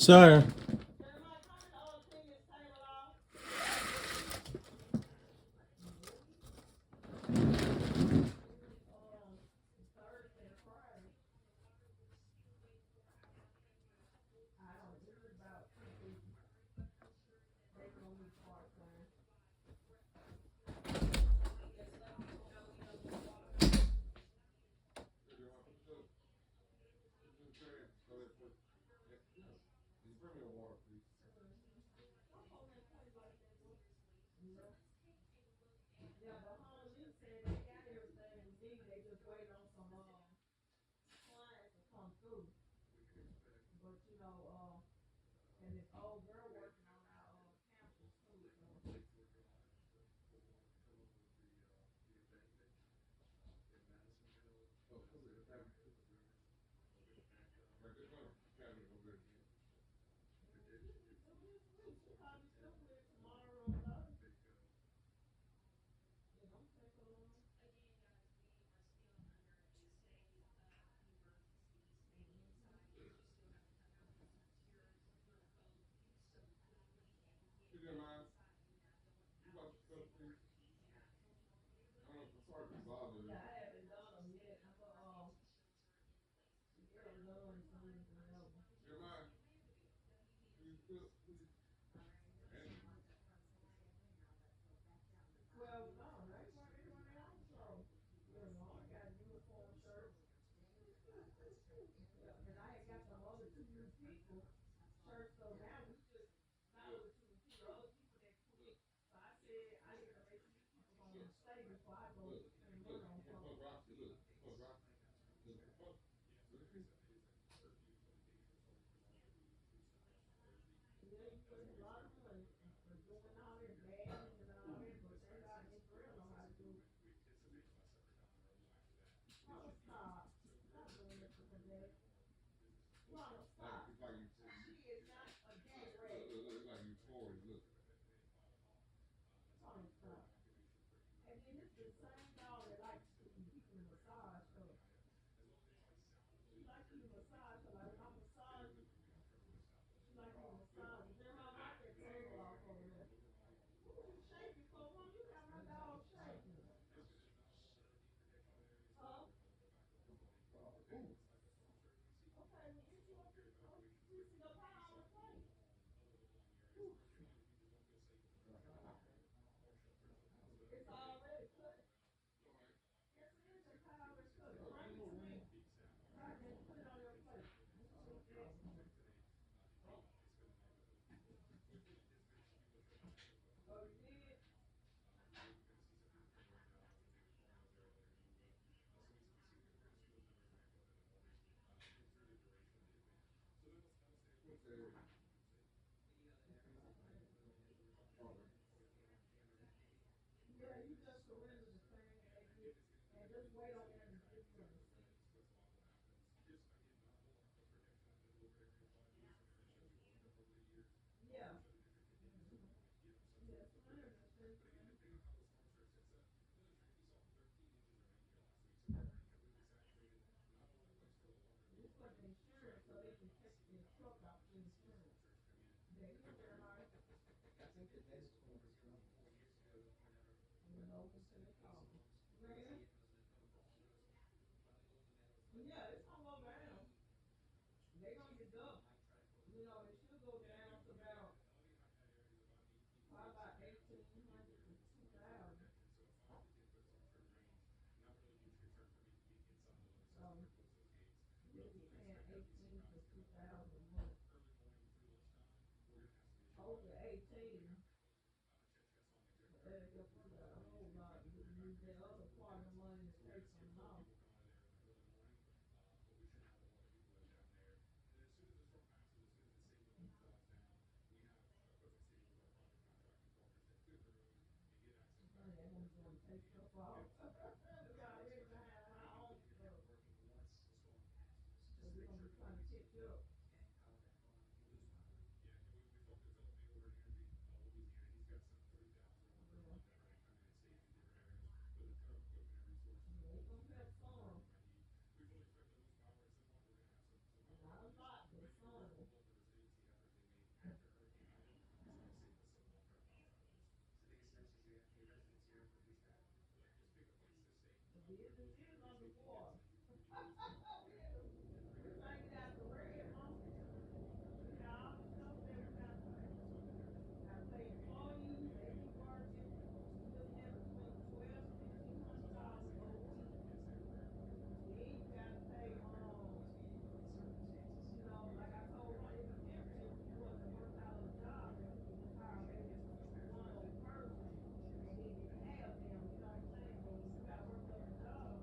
Sir. That's why I go spend money on clothes. Yeah, you put in a lot of money for doing all that bagging and all that, but thank God Miss Real know how to do it. Paula, stop. Stop doing this to her dad. Paula, stop. She is not a gay rat. Paula, stop. And then this is the same dog that likes to keep in massage her. She likes you to massage her. Like when I massage you, she likes you to massage her. Grandma, wipe that table off over there. What was you shaking for? Mom, you got my dog shaking. Huh? Okay, well, eat you a piece of your pie on the plate. Whew. It's already cut. Yes, it is. Your pie already cut. Bring it to me. Right, then put it on your plate. You can eat that. Oh, you did? Yeah, you just surrender the thing and just wait on them to get finished. Yeah. Yes, ma'am. Yes, ma'am. This was the insurance, so they can take their truck off the insurance. They hear Jeremiah. I think the next one is done. And then open to the call. Man. Yeah, it's gonna go down. They gonna get up. You know, it should go down to about probably about 1,800 to 2,000. So you'll be paying 18 to 2,000 a month. Over 18. That'll help you out a whole lot. You can use that other part of the money to pay something off. Honey, that one's gonna take stuff off. We already behind our own stuff. So we're gonna be trying to catch up. Yeah. Yeah, it's gonna help some. Not a lot, but some. The business is underwater. We're trying to get out the red, mama. We got all the stuff that we gotta pay employees, they be working. We looking at between 12 and $1,500 OT. Then you gotta pay, you know, like I told one individual, if you wasn't worked out of a job, then we could just hire maybe one old person and they didn't have them, you know what I'm saying? But when you got worked up a job,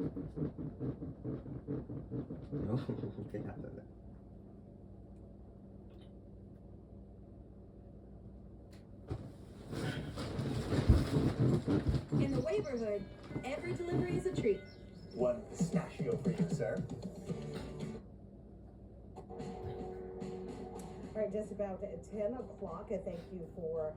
No, ¿qué haces? In the neighborhood, every delivery is a treat. One pistachio for you, sir. All right, just about 10 o'clock. Thank you for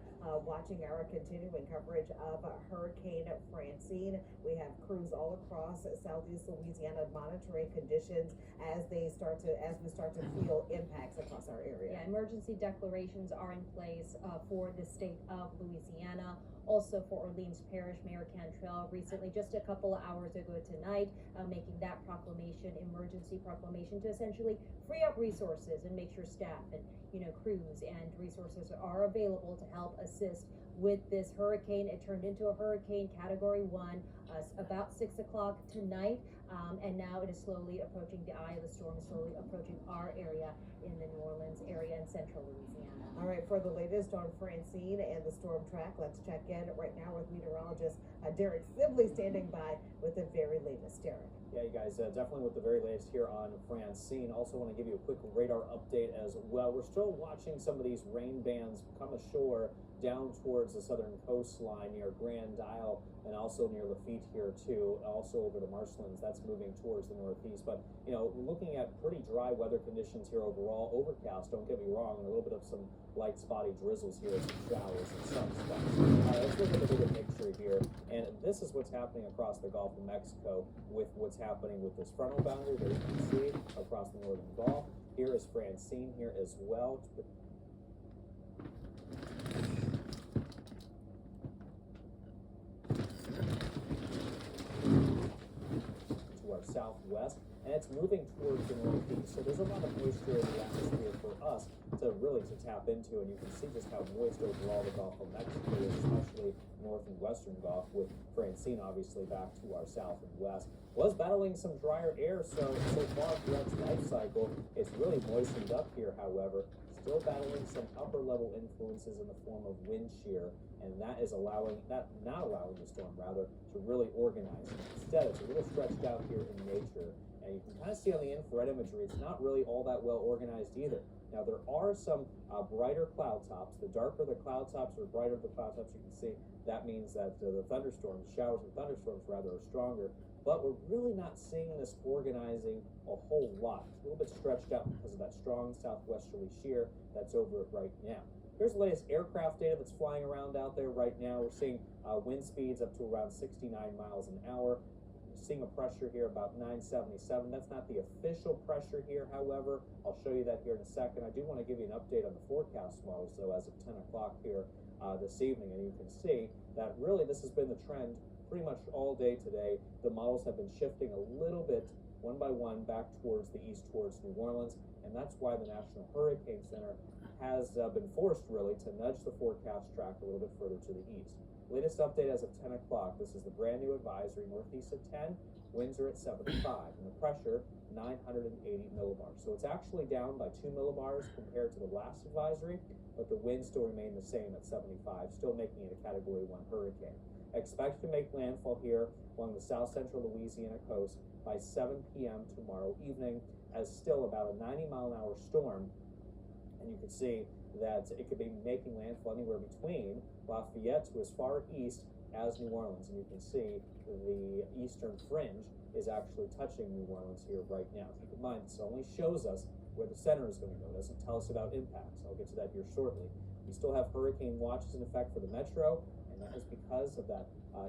watching our continuing coverage of Hurricane Francine. We have crews all across southeast Louisiana monitoring conditions as we start to feel impacts across our area. Yeah, emergency declarations are in place for the state of Louisiana. Also for Orleans Parish, Mayor Cantrell recently, just a couple of hours ago tonight, making that emergency proclamation, to essentially free up resources and make sure staff and crews and resources are available to help assist with this hurricane. It turned into a hurricane Category 1 about 6 o'clock tonight, and now it is slowly approaching the eye of the storm, slowly approaching our area in the New Orleans area and central Louisiana. All right, for the latest on Francine and the storm track, let's check in right now with meteorologist Derek Sibley standing by with the very latest. Derek. Yeah, you guys, definitely with the very latest here on Francine. Also want to give you a quick radar update as well. We're still watching some of these rain bands come ashore down towards the southern coastline near Grand Isle and also near Lafitte here too, also over the marshlands. That's moving towards the northeast. But, looking at pretty dry weather conditions here overall, overcast, don't get me wrong, and a little bit of some light spotty drizzles here, some showers and some spots. Let's look at the bigger picture here. And this is what's happening across the Gulf of Mexico with what's happening with this frontal boundary that you can see across the northern Gulf. Here is Francine here as well. To our southwest, and it's moving towards the northeast. So there's a lot of moisture in the atmosphere for us to tap into, and you can see just how moist overall the Gulf of Mexico is, especially north and western Gulf, with Francine obviously back to our south and west. Was battling some drier air so far throughout its life cycle. It's really moistened up here, however. Still battling some upper level influences in the form of wind shear, and that is not allowing the storm to really organize. Instead, it's a little stretched out here in nature, and you can kind of see on the infrared imagery, it's not really all that well organized either. Now, there are some brighter cloud tops. The darker the cloud tops or brighter the cloud tops, you can see that means that the thunderstorms, showers and thunderstorms rather, are stronger. But we're really not seeing this organizing a whole lot. It's a little bit stretched out because of that strong southwesterly shear that's over it right now. Here's the latest aircraft data that's flying around out there right now. We're seeing wind speeds up to around 69 miles an hour. Seeing a pressure here about 977. That's not the official pressure here, however. I'll show you that here in a second. I do want to give you an update on the forecast models, though, as of 10 o'clock here this evening, and you can see that really this has been the trend pretty much all day today. The models have been shifting a little bit, one by one, back towards the east, towards New Orleans, and that's why the National Hurricane Center has been forced, really, to nudge the forecast track a little bit further to the east. Latest update as of 10 o'clock. This is the brand new advisory. Northeast of 10, winds are at 75, and the pressure 980 millibars. So it's actually down by 2 millibars compared to the last advisory, but the winds still remain the same at 75, still making it a Category 1 hurricane. Expect to make landfall here along the south central Louisiana coast by 7 p.m. tomorrow evening, as still about a 90-mile-an-hour storm, and you can see that it could be making landfall anywhere between Lafayette to as far east as New Orleans, and you can see the eastern fringe is actually touching New Orleans here right now. Keep in mind, this only shows us where the center is going to go. It doesn't tell us about impacts. I'll get to that here shortly. We still have hurricane watches in effect for the metro, and that is because of that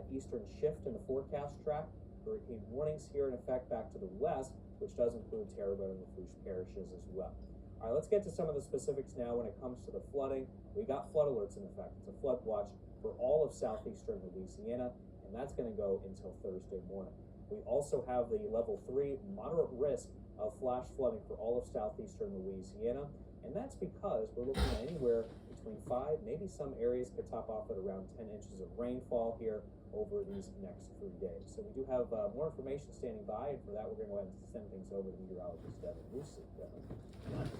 eastern shift in the forecast track. Hurricane warnings here in effect back to the west, which does include Terrebonne and Lafourche parishes as well. All right, let's get to some of the specifics now when it comes to the flooding. We got flood alerts in effect. It's a flood watch for all of southeastern Louisiana, and that's going to go until Thursday morning. We also have the level 3 moderate risk of flash flooding for all of southeastern Louisiana, and that's because we're looking at anywhere between 5, maybe some areas could top off at around 10 inches of rainfall here over these next 3 days. So we do have more information standing by, and for that we're going to go ahead and send things over to meteorologist Devin Lucy. Devin.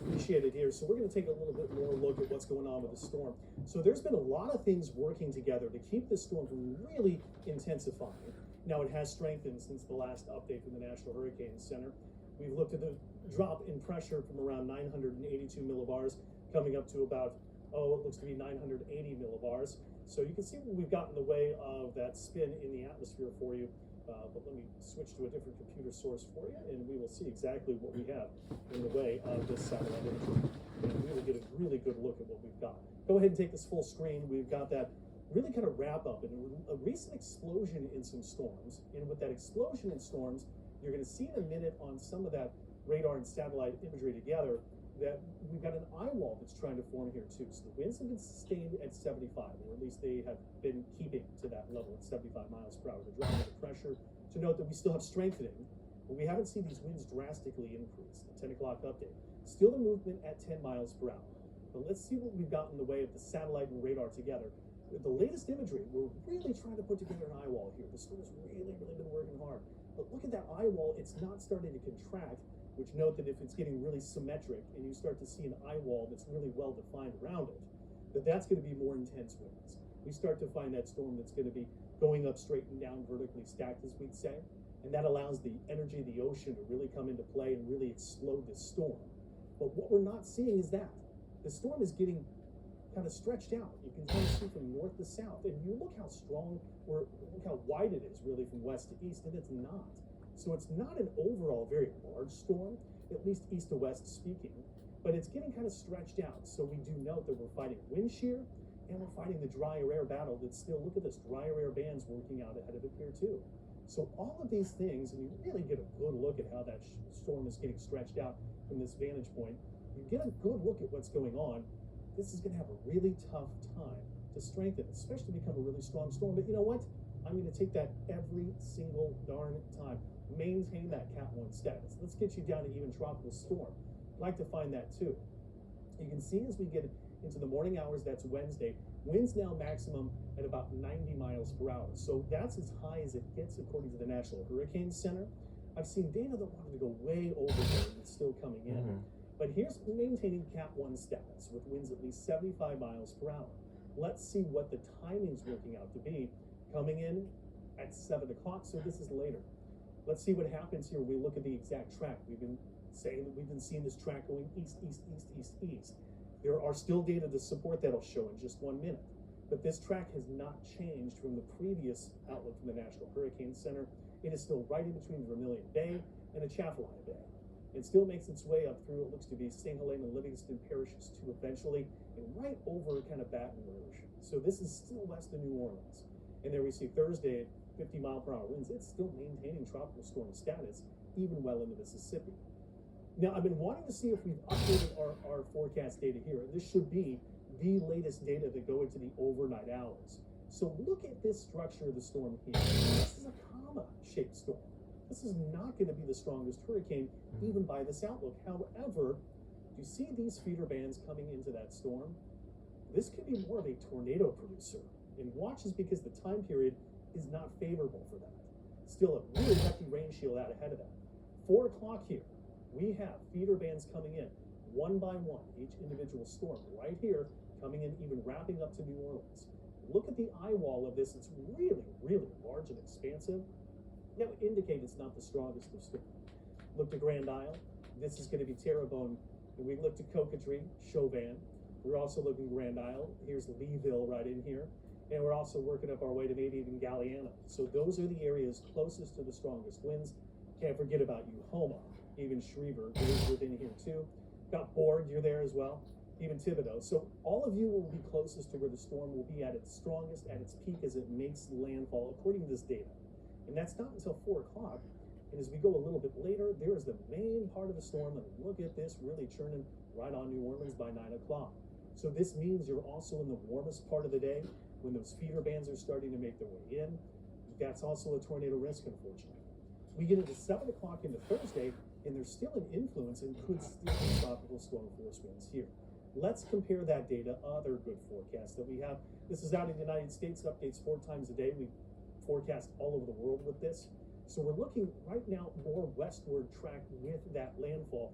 Appreciate it here. So we're going to take a little bit more look at what's going on with the storm. So there's been a lot of things working together to keep this storm from really intensifying. Now, it has strengthened since the last update from the National Hurricane Center. We've looked at the drop in pressure from around 982 millibars coming up to about, it looks to be 980 millibars. So you can see what we've got in the way of that spin in the atmosphere for you. But let me switch to a different computer source for you, and we will see exactly what we have in the way of this satellite imagery. And we will get a really good look at what we've got. Go ahead and take this full screen. We've got that really kind of wrap up and a recent explosion in some storms. And with that explosion in storms, you're going to see in a minute on some of that radar and satellite imagery together that we've got an eye wall that's trying to form here too. So the winds have been sustained at 75, or at least they have been keeping to that level at 75 miles per hour. The drop in the pressure, to note that we still have strengthening, but we haven't seen these winds drastically increase. The 10 o'clock update, still the movement at 10 miles per hour. But let's see what we've got in the way of the satellite and radar together. With the latest imagery, we're really trying to put together an eye wall here. The storm's really been working hard. But look at that eye wall, it's not starting to contract, which note that if it's getting really symmetric and you start to see an eye wall that's really well defined around it, that's going to be more intense winds. We start to find that storm that's going to be going up straight and down vertically stacked, as we'd say, and that allows the energy of the ocean to really come into play and really explode this storm. But what we're not seeing is that. The storm is getting kind of stretched out. You can kind of see from north to south, and you look how strong, or look how wide it is really from west to east, and it's not. So it's not an overall very large storm, at least east to west speaking, but it's getting kind of stretched out. So we do note that we're fighting wind shear, and we're fighting the drier air battle that's still, look at this, drier air bands working out ahead of it here too. So all of these things, and you really get a good look at how that storm is getting stretched out from this vantage point, you get a good look at what's going on. This is going to have a really tough time to strengthen, especially become a really strong storm. But you know what? I'm going to take that every single darn time. Maintain that Cat 1 status. Let's get you down to even tropical storm. I'd like to find that too. You can see as we get into the morning hours, that's Wednesday, winds now maximum at about 90 miles per hour. So that's as high as it gets according to the National Hurricane Center. I've seen data that wanted to go way over there and it's still coming in. But here's maintaining Cat 1 status with winds at least 75 miles per hour. Let's see what the timing's working out to be. Coming in at 7 o'clock, so this is later. Let's see what happens here. We look at the exact track. We've been saying that we've been seeing this track going east, east, east, east, east. There are still data to support that'll show in just 1 minute. But this track has not changed from the previous outlook from the National Hurricane Center. It is still right in between Vermilion Bay and Atchafalaya Bay. It still makes its way up through what looks to be St. Helena and Livingston parishes too eventually, and right over kind of Baton Rouge. So this is still west of New Orleans. And there we see Thursday at 50 mile per hour winds. It's still maintaining tropical storm status, even well into Mississippi. Now, I've been wanting to see if we've updated our forecast data here. This should be the latest data that go into the overnight hours. So look at this structure of the storm here. This is a comma-shaped storm. This is not going to be the strongest hurricane, even by this outlook. However, do you see these feeder bands coming into that storm? This could be more of a tornado producer. And watch this because the time period is not favorable for that. Still a really hefty rain shield out ahead of that. 4 o'clock here, we have feeder bands coming in, one by one, each individual storm right here, coming in, even wrapping up to New Orleans. Look at the eye wall of this. It's really, really large and expansive. That would indicate it's not the strongest of storms. Look to Grand Isle. This is going to be Terrebonne. And we look to Coquetry, Chauvin. We're also looking Grand Isle. Here's Leeville right in here. And we're also working up our way to maybe even Galliano. So those are the areas closest to the strongest winds. Can't forget about Homa, even Schriever is within here too. Got Bourg, you're there as well. Even Thibodeau. So all of you will be closest to where the storm will be at its strongest, at its peak as it makes landfall, according to this data. And that's not until 4 o'clock. And as we go a little bit later, there is the main part of the storm. And look at this really churning right on New Orleans by 9 o'clock. So this means you're also in the warmest part of the day when those feeder bands are starting to make their way in. That's also a tornado risk, unfortunately. We get into 7 o'clock into Thursday, and there's still an influence and could still be tropical storm force winds here. Let's compare that data, other good forecasts that we have. This is out in the United States, updates 4 times a day. We forecast all over the world with this. So we're looking right now more westward track with that landfall.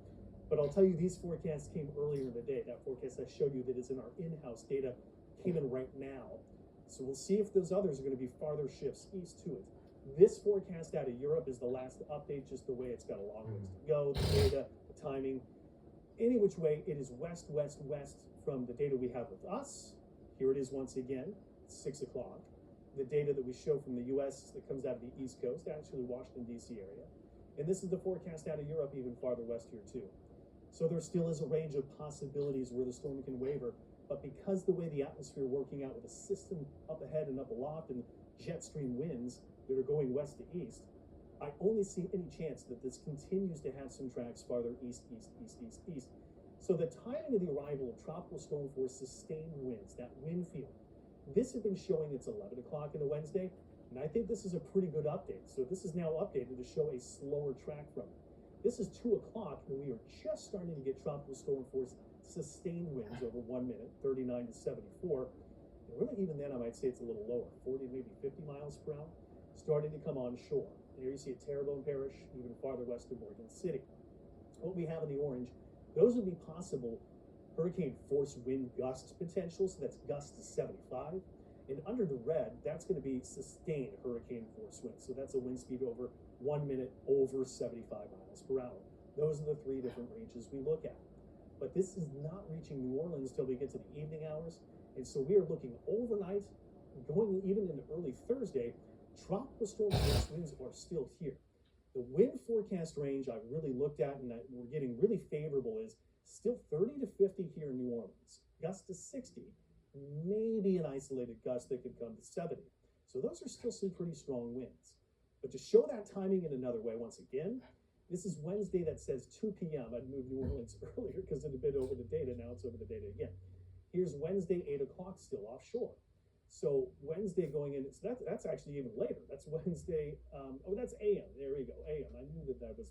But I'll tell you, these forecasts came earlier in the day. That forecast I showed you that is in our in-house data came in right now. So we'll see if those others are going to be farther shifts east to it. This forecast out of Europe is the last update, just the way it's got a long ways to go, the data, the timing. Any which way, it is west, west, west from the data we have with us. Here it is once again, 6 o'clock. The data that we show from the US that comes out of the East Coast, actually Washington, D.C. area. And this is the forecast out of Europe, even farther west here too. So there still is a range of possibilities where the storm can waver, but because the way the atmosphere working out with a system up ahead and up aloft and jet stream winds that are going west to east, I only see any chance that this continues to have some tracks farther east, east, east, east, east. So the timing of the arrival of tropical storm force sustained winds, that wind field, this has been showing it's 11 o'clock in the Wednesday, and I think this is a pretty good update. So this is now updated to show a slower track from it. This is 2 o'clock, and we are just starting to get tropical storm force sustained winds over 1 minute, 39 to 74. And really, even then, I might say it's a little lower, 40, maybe 50 miles per hour, starting to come on shore. There you see it, Terrebonne Parish, even farther west of Morgan City. What we have in the orange, those would be possible hurricane force wind gusts potential, so that's gusts to 75. And under the red, that's going to be sustained hurricane force winds. So that's a wind speed over 1 minute over 75 miles per hour. Those are the 3 different ranges we look at. But this is not reaching New Orleans till we get to the evening hours. And so we are looking overnight, going even into early Thursday, tropical storm force winds are still here. The wind forecast range I've really looked at and that we're getting really favorable is still 30 to 50 here in New Orleans, gusts to 60, maybe an isolated gust that could come to 70. So those are still some pretty strong winds. But to show that timing in another way, once again, this is Wednesday that says 2 p.m. I'd moved New Orleans earlier because it had been over the data. Now it's over the data again. Here's Wednesday, 8 o'clock still offshore. So Wednesday going in, so that's actually even later. That's Wednesday, oh, that's AM. There we go, AM. I knew that was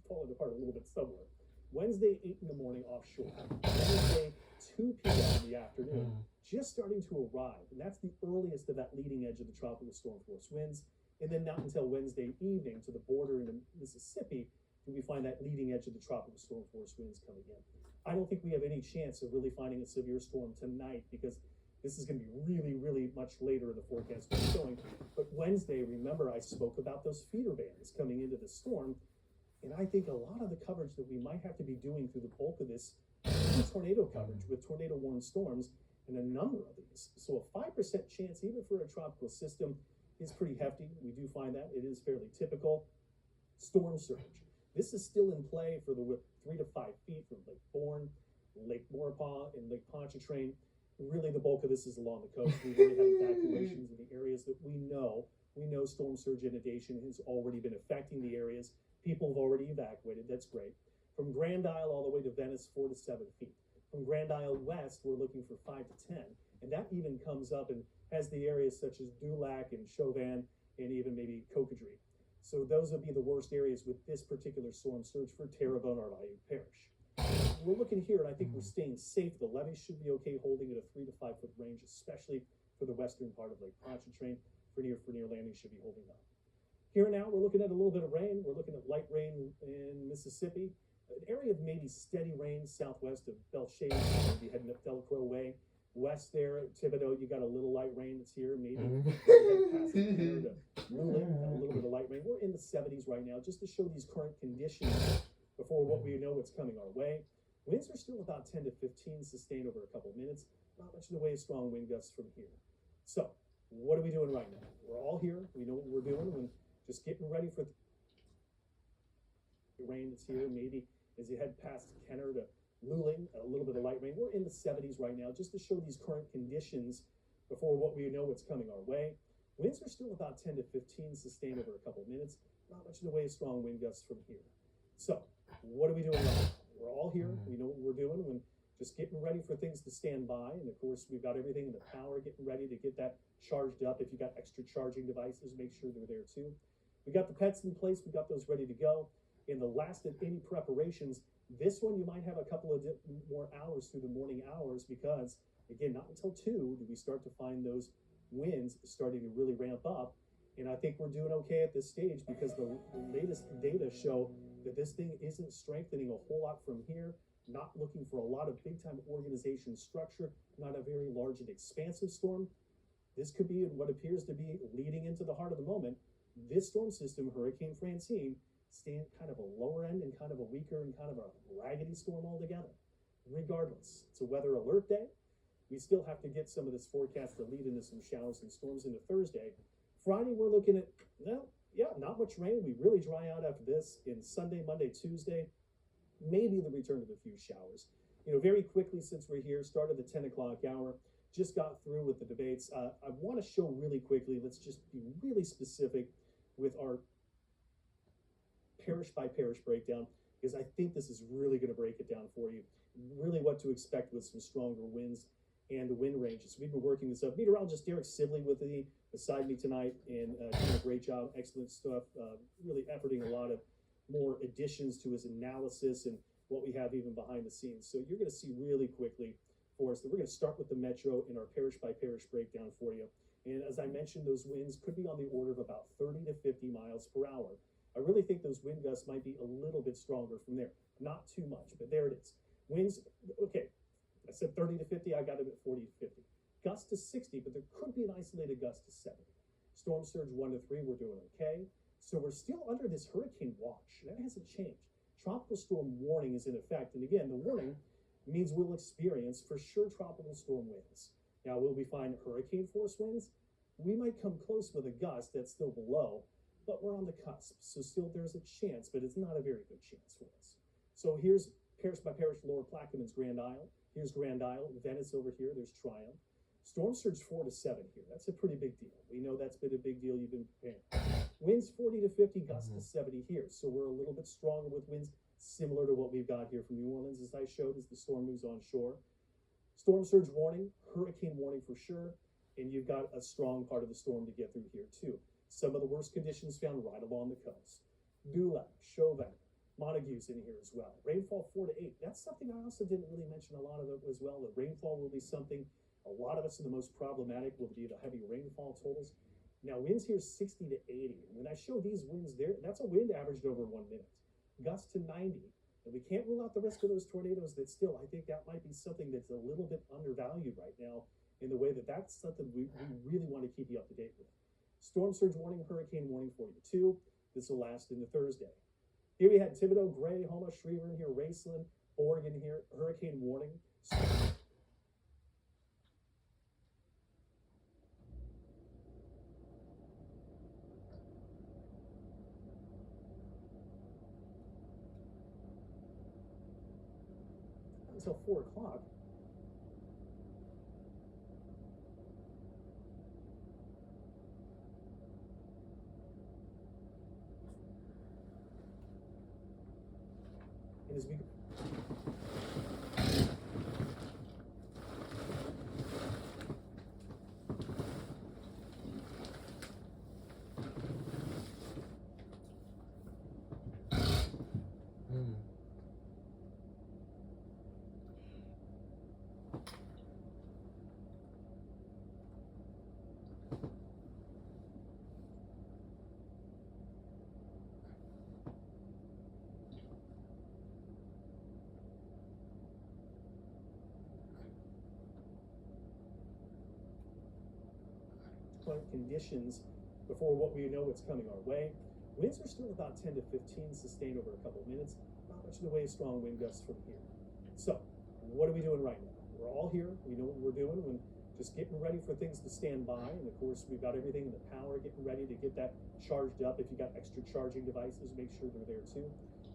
falling apart a little bit somewhere. Wednesday, 8 in the morning offshore. Wednesday, 2 p.m. in the afternoon, just starting to arrive. And that's the earliest of that leading edge of the tropical storm force winds. And then not until Wednesday evening to the border in Mississippi do we find that leading edge of the tropical storm force winds coming in. I don't think we have any chance of really finding a severe storm tonight because this is going to be really, really much later in the forecast we're showing. But Wednesday, remember, I spoke about those feeder bands coming into the storm. And I think a lot of the coverage that we might have to be doing through the bulk of this is tornado coverage with tornado warned storms and a number of these. So a 5% chance, even for a tropical system, is pretty hefty. We do find that. It is fairly typical. Storm surge. This is still in play for the 3 to 5 feet from Lake Bourne, Lake Maurepas, and Lake Pontchartrain. Really, the bulk of this is along the coast. We've already had evacuations in the areas that we know. We know storm surge inundation has already been affecting the areas. People have already evacuated. That's great. From Grand Isle all the way to Venice, 4 to 7 feet. From Grand Isle west, we're looking for 5 to 10. And that even comes up and has the areas such as Dulac and Chauvin and even maybe Cocodrie. So those would be the worst areas with this particular storm surge for Terrebonne or Bayou Parish. We're looking here, and I think we're staying safe. The levees should be okay holding at a 3 to 5 foot range, especially for the western part of Lake Pontchartrain. For near landing should be holding up. Here now, we're looking at a little bit of rain. We're looking at light rain in Mississippi. An area of maybe steady rain southwest of Belchade, maybe heading up Delcroix Way. West there at Thibodeau, you got a little light rain that's here, maybe past here to Luling, a little bit of light rain. We're in the 70s right now, just to show these current conditions before what we know what's coming our way. Winds are still about 10 to 15, sustained over a couple of minutes. Not much in the way of strong wind gusts from here. So, what are we doing right now? We're all here. We know what we're doing. We're just getting ready for the rain that's here. Maybe as you head past Kenner to Luling, a little bit of light rain. We're in the 70s right now, just to show these current conditions before what we know what's coming our way. Winds are still about 10 to 15, sustained over a couple of minutes. Not much in the way of strong wind gusts from here. So, what are we doing right now? We're all here. We know what we're doing. We're just getting ready for things to stand by. And of course, we've got everything in the power, getting ready to get that charged up. If you got extra charging devices, make sure they're there too. We got the pets in place. We got those ready to go. In the last of any preparations, this one you might have a couple of more hours through the morning hours because, again, not until 2 do we start to find those winds starting to really ramp up. And I think we're doing okay at this stage because the latest data show that this thing isn't strengthening a whole lot from here, not looking for a lot of big-time organization structure, not a very large and expansive storm. This could be what appears to be leading into the heart of the moment, This storm system, Hurricane Francine, stand kind of a lower end and kind of a weaker and kind of a raggedy storm altogether. Regardless, it's a weather alert day. We still have to get some of this forecast to lead into some showers and storms into Thursday. Friday, we're looking at, well, yeah, not much rain. We really dry out after this. In Sunday, Monday, Tuesday, maybe the return of a few showers. You know, very quickly, since we're here, started the 10 o'clock hour, just got through with the debates. I want to show really quickly, let's just be really specific with our parish by parish breakdown, because I think this is really going to break it down for you. Really what to expect with some stronger winds and the wind ranges. We've been working this up. Meteorologist Derek Sibley with me beside me tonight, and doing a great job, excellent stuff, really efforting a lot of more additions to his analysis and what we have even behind the scenes. So you're going to see really quickly for us that we're going to start with the metro in our parish by parish breakdown for you. And as I mentioned, those winds could be on the order of about 30 to 50 miles per hour. I really think those wind gusts might be a little bit stronger from there. Not too much, but there it is. Winds, okay, I said 30 to 50, I got it at 40 to 50. Gust to 60, but there could be an isolated gust to 70. Storm surge 1 to 3, we're doing okay. So we're still under this hurricane watch. That hasn't changed. Tropical storm warning is in effect. And again, the warning means we'll experience for sure tropical storm winds. Now, will we find hurricane force winds? We might come close with a gust that's still below, but we're on the cusp. So still there's a chance, but it's not a very good chance for us. So here's parish by parish, Lower Plaquemines, Grand Isle. Here's Grand Isle, Venice over here, there's Triumph. Storm surge 4 to 7 here. That's a pretty big deal. We know that's been a big deal. You've been preparing. Winds 40 to 50, gusts to 70 here. So we're a little bit stronger with winds similar to what we've got here from New Orleans, as I showed, as the storm moves on shore. Storm surge warning, hurricane warning for sure. And you've got a strong part of the storm to get through here too. Some of the worst conditions found right along the coast. Dulac, Chauvin, Montague's in here as well. Rainfall 4 to 8. That's something I also didn't really mention a lot of it as well. The rainfall will be something a lot of us are the most problematic will be the heavy rainfall totals. Now winds here 60 to 80. When I show these winds there, that's a wind averaged over 1 minute. Gusts to 90. And we can't rule out the risk of those tornadoes that still, I think that might be something that's a little bit undervalued right now in the way that that's something we really want to keep you up to date with. Storm surge warning, hurricane warning for you too. This will last into Thursday. Here we had Thibodeau, Gray, Houma, Schriever in here, Raceland, Oregon here, hurricane warning. Until 4 o'clock. And as we conditions before what we know what's coming our way. Winds are still about 10 to 15, sustained over a couple of minutes. Not much in the way of strong wind gusts from here. So, what are we doing right now? We're all here. We know what we're doing. We're just getting ready for things to stand by. And of course, we've got everything in the power, getting ready to get that charged up. If you got extra charging devices, make sure they're there too.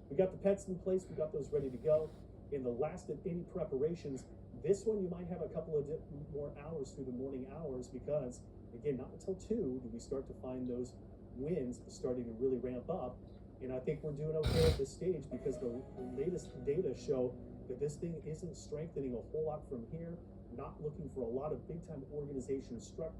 We got the pets in place. We got those ready to go. In the last of any preparations, this one you might have a couple of more hours through the morning hours because again, not until 2 do we start to find those winds starting to really ramp up. And I think we're doing okay at this stage because the latest data show that this thing isn't strengthening a whole lot from here, not looking for a lot of big time organization structure.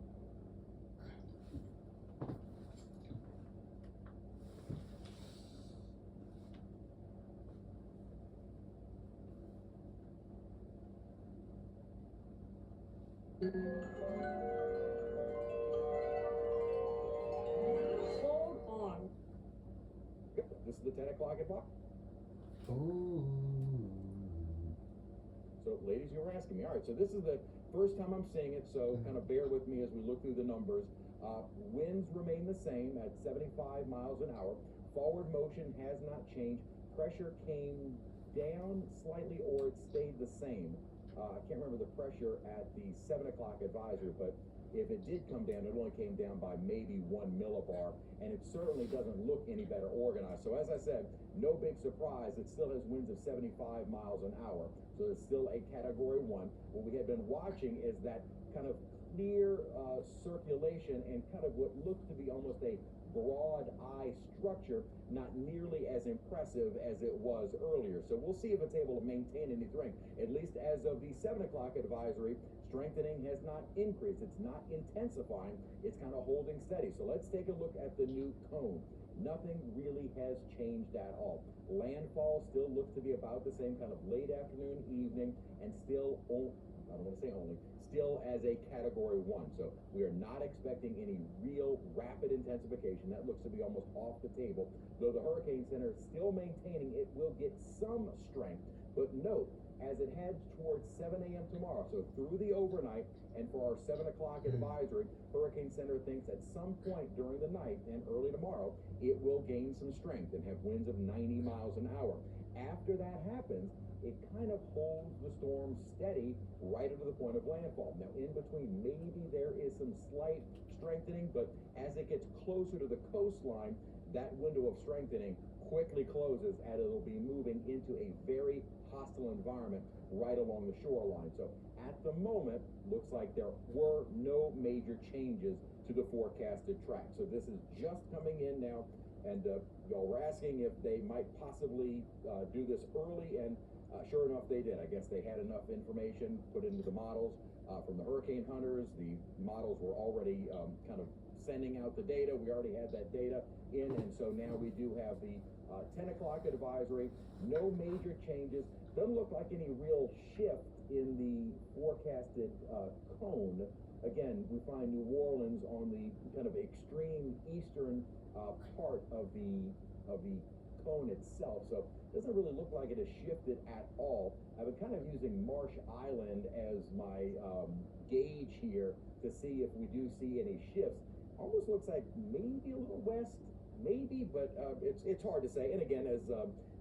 Hold on. This is the 10 o'clock block. Oh. So, ladies, you were asking me. All right, so this is the first time I'm seeing it, so kind of bear with me as we look through the numbers. Winds remain the same at 75 miles an hour. Forward motion has not changed. Pressure came down slightly, or it stayed the same. I can't remember the pressure at the 7 o'clock advisory, but if it did come down, it only came down by maybe 1 millibar, and it certainly doesn't look any better organized. So as I said, no big surprise. It still has winds of 75 miles an hour, so it's still a Category 1. What we had been watching is that kind of clear circulation and kind of what looks to be almost a broad eye structure, not nearly as impressive as it was earlier. So we'll see if it's able to maintain any strength. At least as of the 7 o'clock advisory, strengthening has not increased. It's not intensifying. It's kind of holding steady. So let's take a look at the new cone. Nothing really has changed at all. Landfall still looks to be about the same, kind of late afternoon, evening, and still, I don't want to say only, still as a Category 1. So we are not expecting any real rapid intensification. That looks to be almost off the table. Though the Hurricane Center is still maintaining it will get some strength. But note, as it heads towards 7 a.m. tomorrow, so through the overnight and for our 7 o'clock advisory, Hurricane Center thinks at some point during the night and early tomorrow, it will gain some strength and have winds of 90 miles an hour. After that happens, it kind of holds the storm steady right up to the point of landfall. Now, in between, maybe there is some slight strengthening, but as it gets closer to the coastline, that window of strengthening quickly closes, and it'll be moving into a very hostile environment right along the shoreline. So at the moment, looks like there were no major changes to the forecasted track. So this is just coming in now, and y'all were asking if they might possibly do this early, and sure enough, they did. I guess they had enough information put into the models from the hurricane hunters. The models were already kind of sending out the data. We already had that data in, and so now we do have the 10 o'clock advisory. No major changes. Doesn't look like any real shift in the forecasted cone. Again, we find New Orleans on the kind of extreme eastern part of the cone itself, so it doesn't really look like it has shifted at all. I've been kind of using Marsh Island as my gauge here to see if we do see any shifts. Almost looks like maybe a little west, maybe, but it's hard to say. And again, as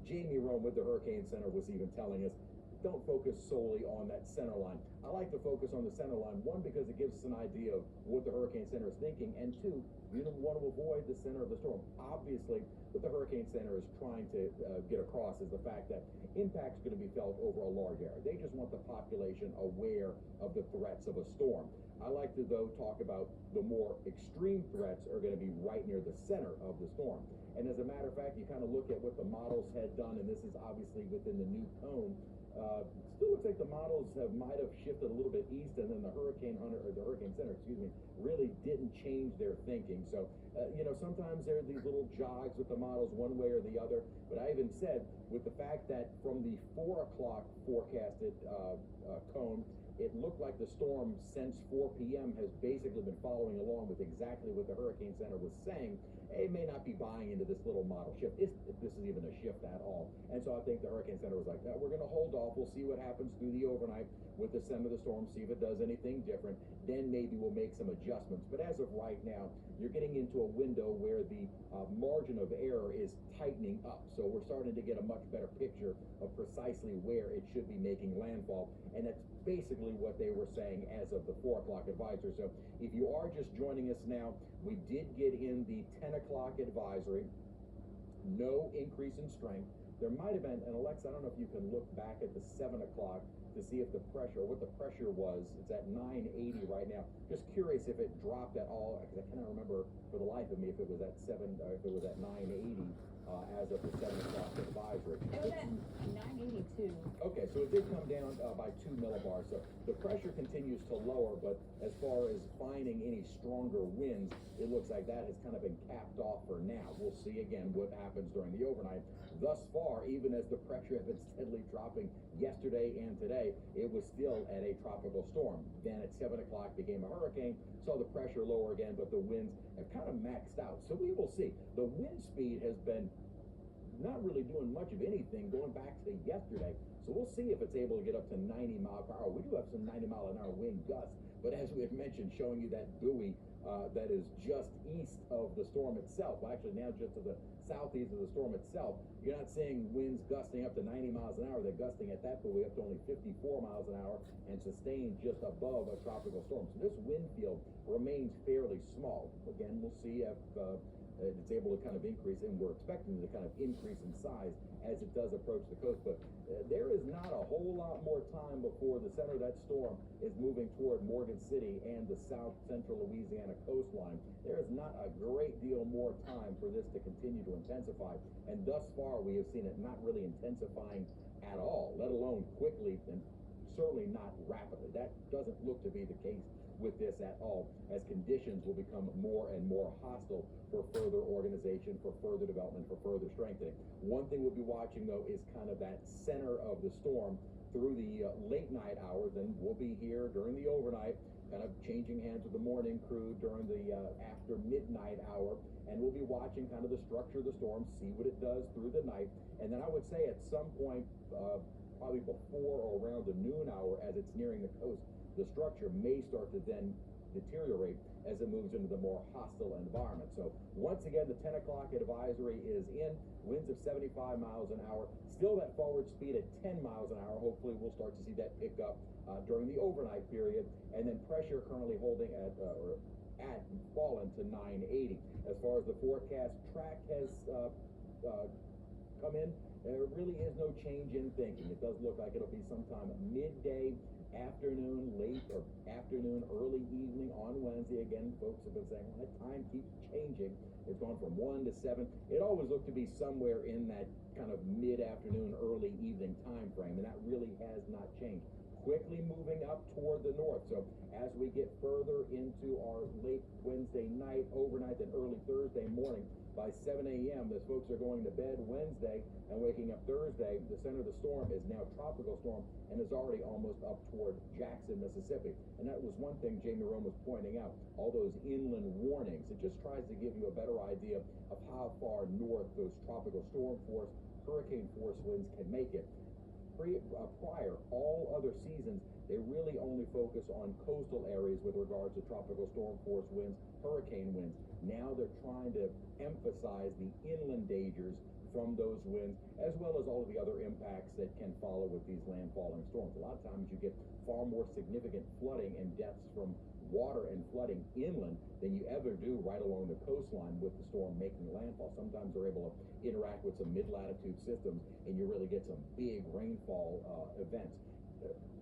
Jamie Rome with the Hurricane Center was even telling us, don't focus solely on that center line. I like to focus on the center line, one, because it gives us an idea of what the Hurricane Center is thinking, and two, you don't want to avoid the center of the storm. Obviously, what the Hurricane Center is trying to get across is the fact that impact's going to be felt over a large area. They just want the population aware of the threats of a storm. I like to, though, talk about the more extreme threats are going to be right near the center of the storm. And as a matter of fact, you kind of look at what the models had done, and this is obviously within the new cone. Still looks like the models might have shifted a little bit east, and then the Hurricane Hunter, or the Hurricane Center, excuse me, really didn't change their thinking. So, sometimes there are these little jogs with the models one way or the other. But I even said, with the fact that from the 4 o'clock forecasted cone, it looked like the storm since 4 p.m. has basically been following along with exactly what the Hurricane Center was saying. It may not be buying into this little model shift, if this is even a shift at all. And so I think the Hurricane Center was like, we're going to hold off. We'll see what happens through the overnight with the center of the storm, see if it does anything different. Then maybe we'll make some adjustments. But as of right now, you're getting into a window where the margin of error is tightening up. So we're starting to get a much better picture of precisely where it should be making landfall. And that's basically what they were saying as of the 4 o'clock advisory. So if you are just joining us now, we did get in the 10 o'clock advisory. No increase in strength. There might have been, and Alexa, I don't know if you can look back at the 7 o'clock to see if the pressure, or what the pressure was. It's at 980 right now. Just curious if it dropped at all, because I cannot remember for the life of me if it was at 980 as of the 7 o'clock advisory. It was at 982. Okay, so it did come down by 2 millibars. So the pressure continues to lower, but as far as finding any stronger winds, it looks like that has kind of been capped off for now. We'll see again what happens during the overnight. Thus far, even as the pressure had been steadily dropping yesterday and today, it was still at a tropical storm. Then at 7 o'clock became a hurricane, saw the pressure lower again, but the winds have kind of maxed out. So we will see. The wind speed has been not really doing much of anything going back to yesterday. So we'll see if it's able to get up to 90 miles per hour. We do have some 90 mile an hour wind gusts, but as we had mentioned, showing you that buoy that is just east of the storm itself. Well, actually, now just to the southeast of the storm itself. You're not seeing winds gusting up to 90 miles an hour. They're gusting at that buoy up to only 54 miles an hour and sustained just above a tropical storm. So this wind field remains fairly small. Again, we'll see if it's able to kind of increase, and we're expecting to kind of increase in size as it does approach the coast. But there is not a whole lot more time before the center of that storm is moving toward Morgan City and the south central Louisiana coastline. There is not a great deal more time for this to continue to intensify, and thus far we have seen it not really intensifying at all, let alone quickly, and certainly not rapidly. That doesn't look to be the case with this at all, as conditions will become more and more hostile for further organization, for further development, for further strengthening. One thing we'll be watching, though, is kind of that center of the storm through the late night hours, and we'll be here during the overnight, kind of changing hands with the morning crew during the after midnight hour, and we'll be watching kind of the structure of the storm, see what it does through the night, and then I would say at some point, probably before or around the noon hour as it's nearing the coast, the structure may start to then deteriorate as it moves into the more hostile environment. So once again, the 10 o'clock advisory is in, winds of 75 miles an hour, still that forward speed at 10 miles an hour. Hopefully we'll start to see that pick up during the overnight period, and then pressure currently holding at fallen to 980. As far as the forecast track has come in, there really is no change in thinking. It does look like it'll be sometime midday, afternoon, late or afternoon, early evening on Wednesday. Again, folks have been saying, well, that time keeps changing. It's gone from 1 to 7. It always looked to be somewhere in that kind of mid-afternoon, early evening time frame, and that really has not changed. Quickly moving up toward the north. So as we get further into our late Wednesday night, overnight, and early Thursday morning, by 7 a.m., as folks are going to bed Wednesday and waking up Thursday, the center of the storm is now tropical storm and is already almost up toward Jackson, Mississippi. And that was one thing Jamie Rome was pointing out, all those inland warnings. It just tries to give you a better idea of how far north those tropical storm force, hurricane force winds can make it. Prior, all other seasons, they really only focus on coastal areas with regards to tropical storm force winds, hurricane winds. Now they're trying to emphasize the inland dangers from those winds, as well as all of the other impacts that can follow with these landfalling storms. A lot of times you get far more significant flooding and deaths from water and flooding inland than you ever do right along the coastline with the storm making landfall. Sometimes they're able to interact with some mid-latitude systems and you really get some big rainfall events.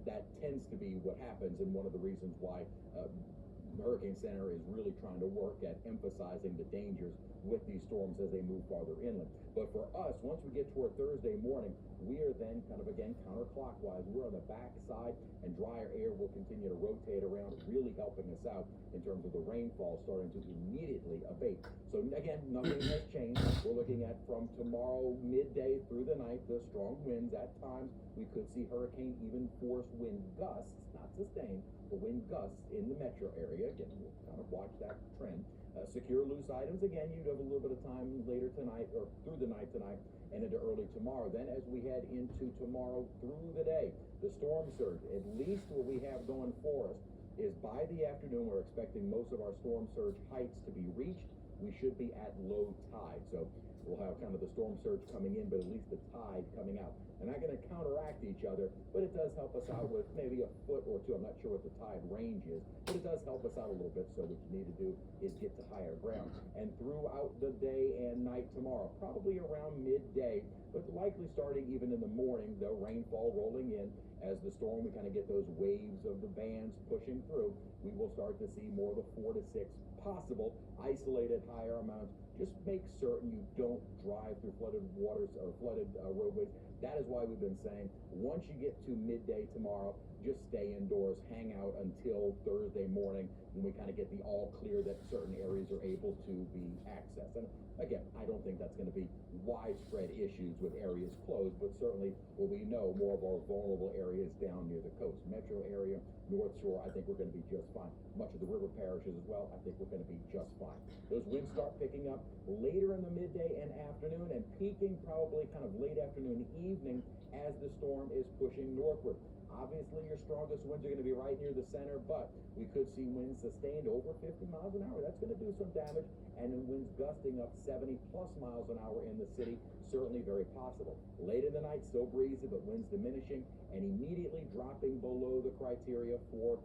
That tends to be what happens, and one of the reasons why the Hurricane Center is really trying to work at emphasizing the dangers with these storms as they move farther inland. But for us, once we get toward Thursday morning, we are then kind of again counterclockwise. We're on the back side, and drier air will continue to rotate around, really helping us out in terms of the rainfall starting to immediately abate. So again, nothing has changed. We're looking at from tomorrow midday through the night, the strong winds. At times, we could see hurricane even force wind gusts, not sustained, but wind gusts in the metro area. Again, we'll kind of watch that trend. Secure loose items. Again, you'd have a little bit of time later tonight or through the night tonight and into early tomorrow. Then as we head into tomorrow through the day, the storm surge, at least what we have going for us is by the afternoon, we're expecting most of our storm surge heights to be reached. We should be at low tide. So we'll have kind of the storm surge coming in, but at least the tide coming out. They're not going to counteract each other, but it does help us out with maybe a foot or two. I'm not sure what the tide range is, but it does help us out a little bit. So what you need to do is get to higher ground. And throughout the day and night tomorrow, probably around midday, but likely starting even in the morning, the rainfall rolling in. As the storm, we kind of get those waves of the bands pushing through. We will start to see more of the 4 to 6 possible isolated higher amounts. Just make certain you don't drive through flooded waters or flooded roadways. That is why we've been saying once you get to midday tomorrow, just stay indoors, hang out until Thursday morning when we kind of get the all clear that certain areas are able to be accessed. And again, I don't think that's going to be widespread issues with areas closed, but certainly what we know, more of our vulnerable areas down near the coast, metro area, North Shore, I think we're going to be just fine. Much of the river parishes as well, I think we're going to be just fine. Those winds start picking up later in the midday and afternoon and peaking probably kind of late afternoon, evening as the storm is pushing northward. Obviously, your strongest winds are going to be right near the center, but we could see winds sustained over 50 miles an hour. That's going to do some damage, and then winds gusting up 70+ miles an hour in the city, certainly very possible. Late in the night, still breezy, but winds diminishing and immediately dropping below the criteria for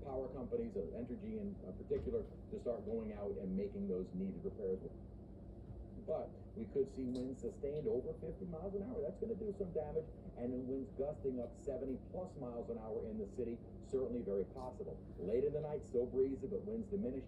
power companies, Entergy in particular, to start going out and making those needed repairs. But we could see winds sustained over 50 miles an hour. That's going to do some damage, and then winds gusting up 70+ miles an hour in the city, certainly very possible. Late in the night, still breezy, but winds diminish.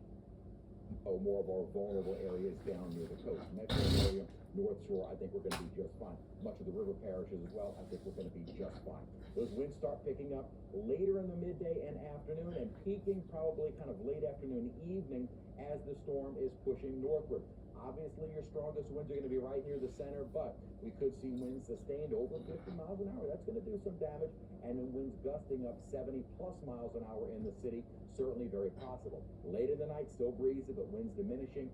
More of our vulnerable areas down near the coast. Metro area, North Shore, I think we're going to be just fine. Much of the river parishes as well, I think we're going to be just fine. Those winds start picking up later in the midday and afternoon, and peaking probably kind of late afternoon, evening, as the storm is pushing northward. Obviously, your strongest winds are going to be right near the center, but we could see winds sustained over 50 miles an hour. That's going to do some damage, and then winds gusting up 70+ miles an hour in the city, certainly very possible. Late in the night, still breezy, but winds diminishing.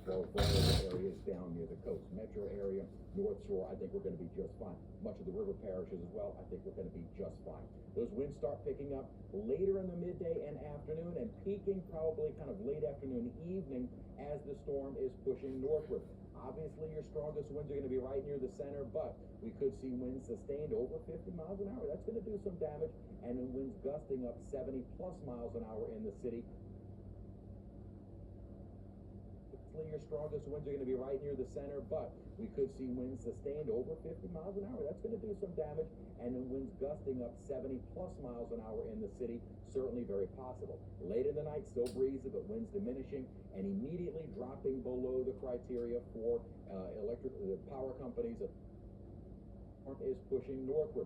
For vulnerable areas down near the coast. Metro area, North Shore, I think we're going to be just fine. Much of the river parishes as well, I think we're going to be just fine. Those winds start picking up later in the midday and afternoon, and peaking probably kind of late afternoon, evening, as the storm is pushing northward. Obviously, your strongest winds are going to be right near the center, but we could see winds sustained over 50 miles an hour. That's going to do some damage, and then winds gusting up 70+ miles an hour in the city. Your strongest winds are going to be right near the center, but we could see winds sustained over 50 miles an hour. That's going to do some damage, and then winds gusting up 70+ miles an hour in the city, certainly very possible. Late in the night, still breezy, but winds diminishing and immediately dropping below the criteria for power companies. Is pushing northward.